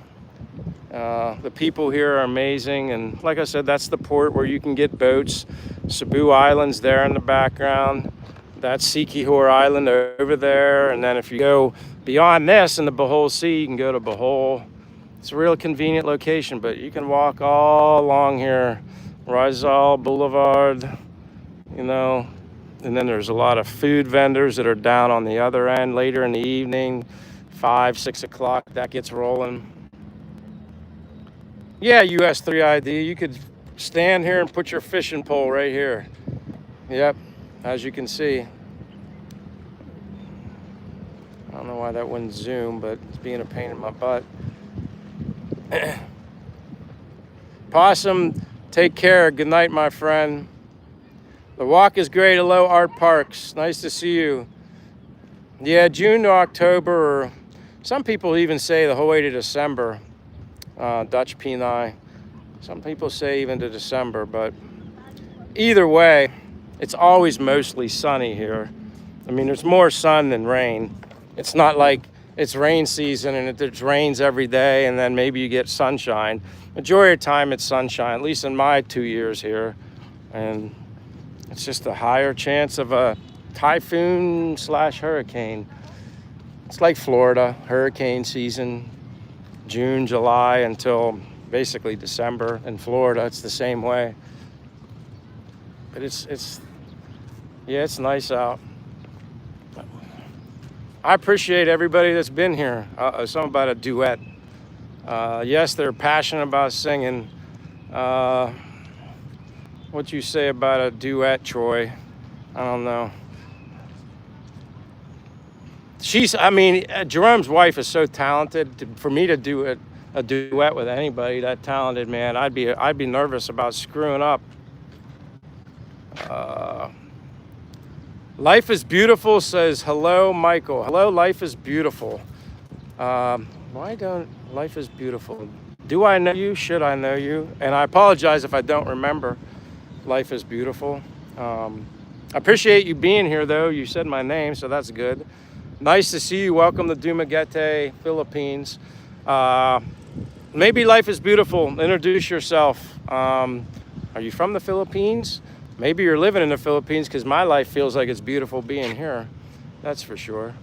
The people here are amazing, and like I said, that's the port where you can get boats. Cebu Island's there in the background. That's Siquijor Island over there, and then if you go beyond this in the Bohol Sea, you can go to Bohol. It's a real convenient location, but you can walk all along here, Rizal Boulevard, and then there's a lot of food vendors that are down on the other end later in the evening, 5, 6 o'clock, that gets rolling. Yeah, US 3 ID, you could stand here and put your fishing pole right here. Yep, as you can see. I don't know why that wouldn't zoom, but it's being a pain in my butt. Possum, take care. Good night, my friend. The walk is great. Hello, Art Parks. Nice to see you. Yeah, June to October, or some people even say the whole way to December. Dutch Peni. Some people say even to December, but either way, it's always mostly sunny here. I mean, there's more sun than rain. It's not like it's rain season and it rains every day and then maybe you get sunshine. Majority of the time it's sunshine, at least in my 2 years here. And it's just a higher chance of a typhoon/hurricane. It's like Florida, hurricane season, June, July until basically December. In Florida, it's the same way. But it's nice out. I appreciate everybody that's been here. Something about a duet. Yes, they're passionate about singing. What you say about a duet, Troy? I don't know. Jerome's wife is so talented. For me to do a duet with anybody that talented, man, I'd be nervous about screwing up. Life is Beautiful says, hello, Michael. Hello, Life is Beautiful. Why don't Life is Beautiful? Do I know you? Should I know you? And I apologize if I don't remember Life is Beautiful. I appreciate you being here, though. You said my name, so that's good. Nice to see you. Welcome to Dumaguete, Philippines. Maybe Life is Beautiful. Introduce yourself. Are you from the Philippines? Maybe you're living in the Philippines, because my life feels like it's beautiful being here. That's for sure.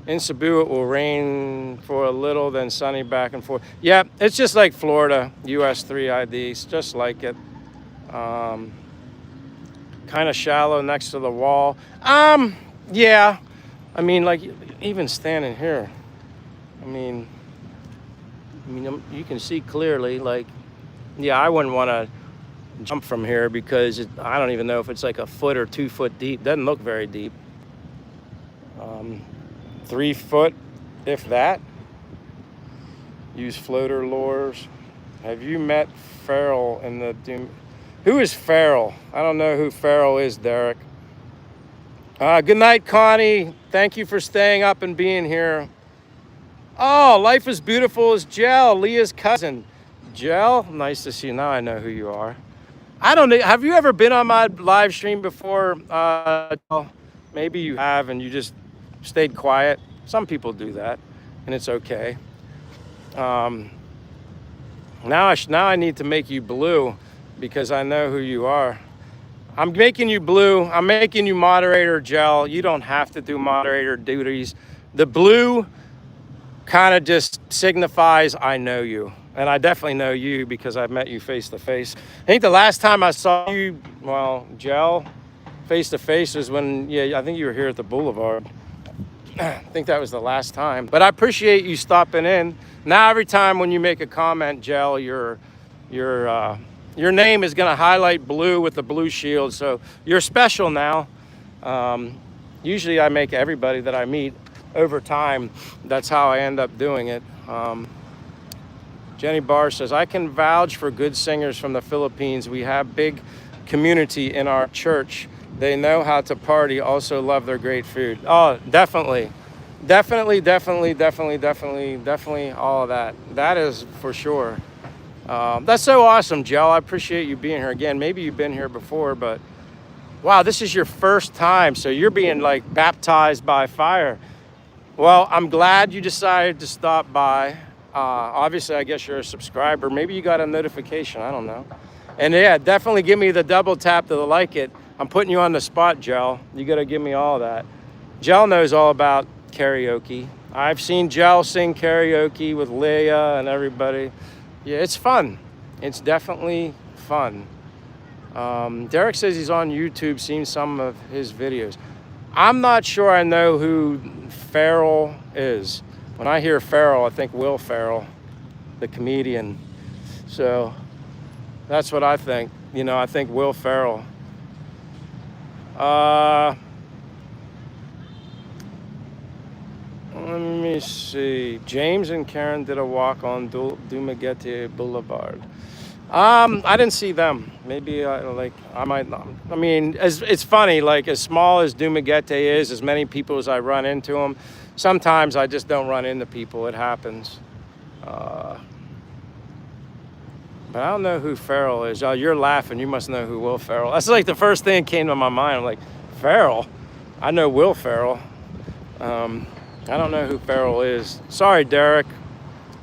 In Cebu, it will rain for a little, then sunny back and forth. Yeah, it's just like Florida, US 3 IDs, just like it. Kind of shallow next to the wall. Yeah. I mean, like, even standing here, I mean, you can see clearly, like, yeah, I wouldn't want to jump from here because I don't even know if it's like a foot or 2 foot deep. Doesn't look very deep. 3 foot, if that. Use floater lures. Have you met Farrell in the Doom? Who is Farrell? I don't know who Farrell is, Derek. Good night, Connie. Thank you for staying up and being here. Oh, Life is Beautiful is Jel, Leah's cousin. Jel, nice to see you. Now I know who you are. I don't know. Have you ever been on my live stream before? Maybe you have and you just stayed quiet. Some people do that, and it's okay. Now I need to make you blue because I know who you are. I'm making you blue. I'm making you moderator, Gel. You don't have to do moderator duties. The blue kind of just signifies I know you. And I definitely know you because I've met you face to face. I think the last time I saw you, well, Gel, face to face was when, yeah, I think you were here at the Boulevard. I think that was the last time. But I appreciate you stopping in. Now every time when you make a comment, Gel, your name is going to highlight blue with the blue shield. So you're special now. Usually I make everybody that I meet over time. That's how I end up doing it. Jenny Barr says, I can vouch for good singers from the Philippines. We have big community in our church. They know how to party, also love their great food. Oh, definitely. Definitely all of that. That is for sure. That's so awesome, Joe. I appreciate you being here again. Maybe you've been here before, but wow, this is your first time. So you're being like baptized by fire. Well, I'm glad you decided to stop by. Obviously, I guess you're a subscriber. Maybe you got a notification. I don't know. And yeah, definitely give me the double tap to like it. I'm putting you on the spot, Gel. You got to give me all that. Gel knows all about karaoke. I've seen Gel sing karaoke with Leah and everybody. Yeah, it's fun. It's definitely fun. Derek says he's on YouTube, seen some of his videos. I'm not sure I know who Farrell is. When I hear Farrell, I think Will Ferrell, the comedian. So that's what I think. You know, I think Will Ferrell. Let me see. James and Karen did a walk on Dumaguete Boulevard. I didn't see them. Maybe I might not. I mean, it's funny. Like as small as Dumaguete is, as many people as I run into them, sometimes I just don't run into people. It happens. But I don't know who Farrell is. Oh, you're laughing. You must know who Will Ferrell. That's like the first thing that came to my mind. I'm like, Farrell? I know Will Ferrell. I don't know who Farrell is. Sorry, Derek.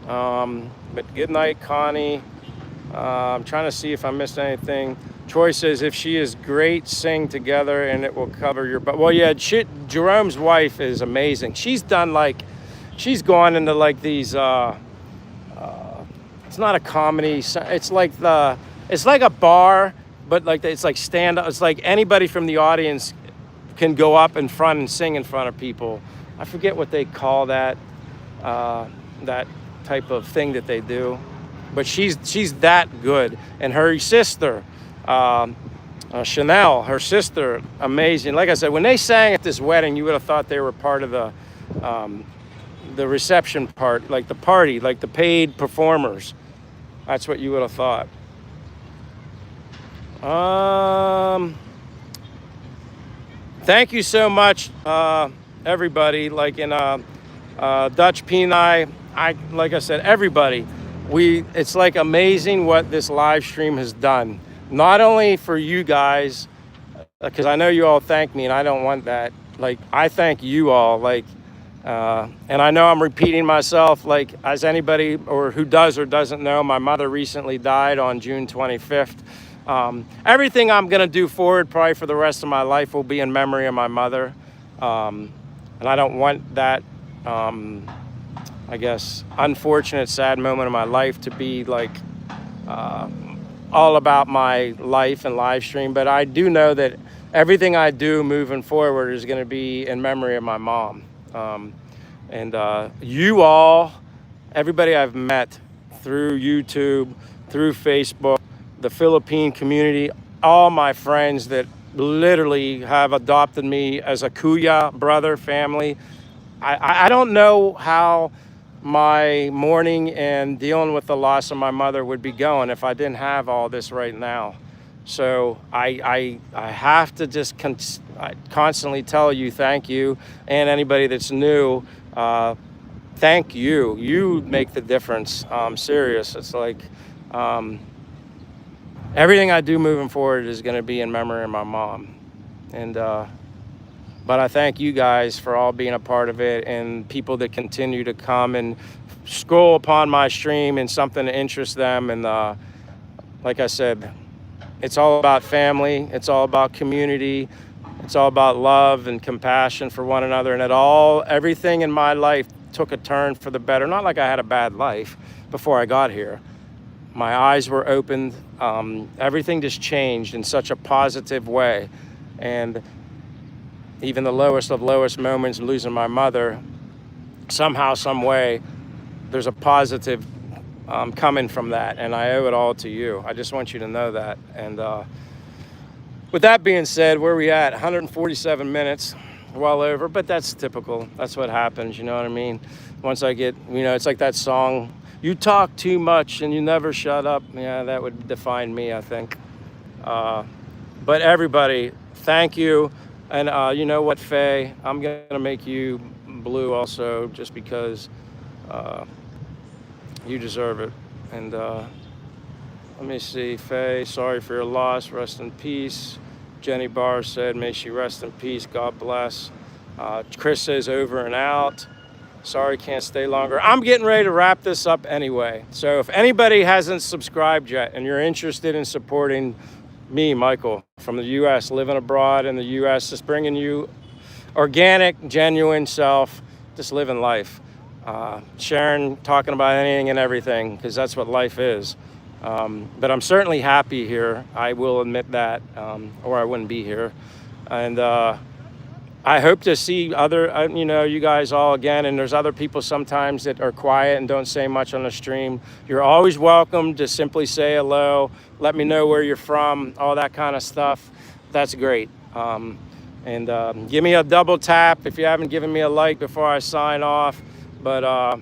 But good night, Connie. I'm trying to see if I missed anything. Troy says, if she is great, sing together and it will cover your butt. Well, yeah, Jerome's wife is amazing. She's done she's gone into like these, it's not a comedy. It's like a bar, but like it's like stand up. It's like anybody from the audience can go up in front and sing in front of people. I forget what they call that type of thing that they do, but she's that good. And her sister, Chanel, her sister, amazing. Like I said, when they sang at this wedding, you would have thought they were part of the reception part, like the party, like the paid performers. That's what you would have thought. Thank you so much, everybody. Like in Dutch Peni, like I said, everybody. It's like amazing what this live stream has done. Not only for you guys, because I know you all thank me, and I don't want that. Like I thank you all. Like, and I know I'm repeating myself. Like as anybody or who does or doesn't know, my mother recently died on June 25th. Everything I'm going to do forward, probably for the rest of my life, will be in memory of my mother. And I don't want that, I guess, unfortunate, sad moment of my life to be like all about my life and live stream. But I do know that everything I do moving forward is going to be in memory of my mom. And you all, everybody I've met through YouTube, through Facebook, the Philippine community, all my friends that literally have adopted me as a kuya, brother, family. I don't know how my mourning and dealing with the loss of my mother would be going if I didn't have all this right now. So I have to just constantly tell you thank you, and anybody that's new, thank you. You make the difference. I'm serious. It's like everything I do moving forward is going to be in memory of my mom. And but I thank you guys for all being a part of it, and people that continue to come and scroll upon my stream and something to interest them. And like I said, it's all about family. It's all about community. It's all about love and compassion for one another. And everything in my life took a turn for the better. Not like I had a bad life before I got here. My eyes were opened. Everything just changed in such a positive way. And even the lowest of lowest moments, losing my mother, somehow, some way, there's a positive coming from that. And I owe it all to you. I just want you to know that. And with that being said, where are we at? 147 minutes, well over, but that's typical. That's what happens, you know what I mean? Once I get, it's like that song, you talk too much and you never shut up. Yeah, that would define me, I think. But everybody, thank you. And you know what, Faye? I'm going to make you blue also, just because you deserve it. And let me see, Faye, sorry for your loss. Rest in peace. Jenny Barr said, may she rest in peace. God bless. Chris says, over and out. Sorry, can't stay longer. I'm getting ready to wrap this up anyway. So if anybody hasn't subscribed yet and you're interested in supporting me, Michael, from the U.S., living abroad in the U.S., just bringing you organic, genuine self, just living life. Sharing, talking about anything and everything, because that's what life is. But I'm certainly happy here. I will admit that, or I wouldn't be here. And I hope to see other, you guys all again. And there's other people sometimes that are quiet and don't say much on the stream. You're always welcome to simply say hello. Let me know where you're from, all that kind of stuff. That's great. And give me a double tap if you haven't given me a like before I sign off. But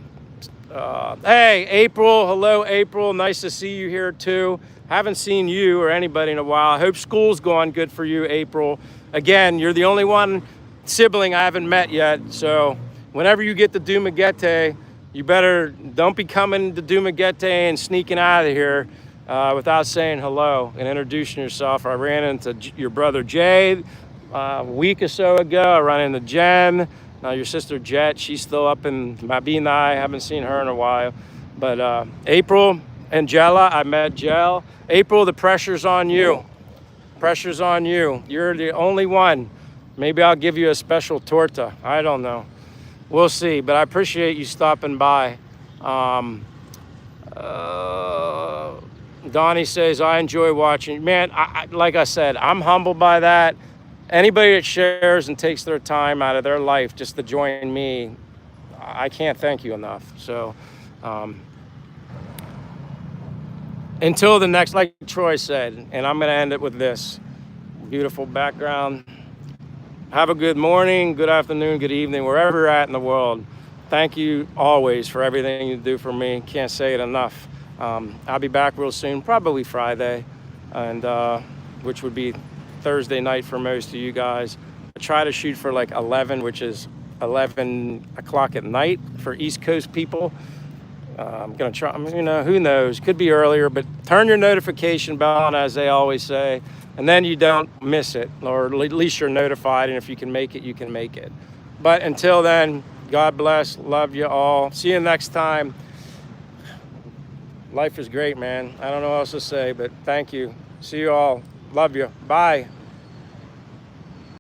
hey, April, hello, April. Nice to see you here too. Haven't seen you or anybody in a while. I hope school's going good for you, April. Again, you're the only one sibling I haven't met yet. So whenever you get to Dumaguete, you don't be coming to Dumaguete and sneaking out of here without saying hello and introducing yourself. I ran into your brother Jay a week or so ago. I ran into Jen. Now your sister Jet, she's still up in Mabini. I haven't seen her in a while. But April, Angela, I met Jel. April, the pressure's on you. Pressure's on you. You're the only one. Maybe I'll give you a special torta. I don't know. We'll see. But I appreciate you stopping by. Donnie says, I enjoy watching. Man, like I said, I'm humbled by that. Anybody that shares and takes their time out of their life just to join me, I can't thank you enough. So until the next, like Troy said, and I'm going to end it with this beautiful background. Have a good morning, good afternoon, good evening, wherever you're at in the world. Thank you always for everything you do for me. Can't say it enough. I'll be back real soon, probably Friday. And which would be Thursday night for most of you guys. I try to shoot for like 11, which is 11 o'clock at night for East Coast people. I'm gonna try, you know, who knows, could be earlier, but turn your notification bell on, as they always say, and then you don't miss it, or at least you're notified, and if you can make it, you can make it. But until then, God bless, love you all. See you next time. Life is great, man. I don't know what else to say, but thank you. See you all. Love you. Bye.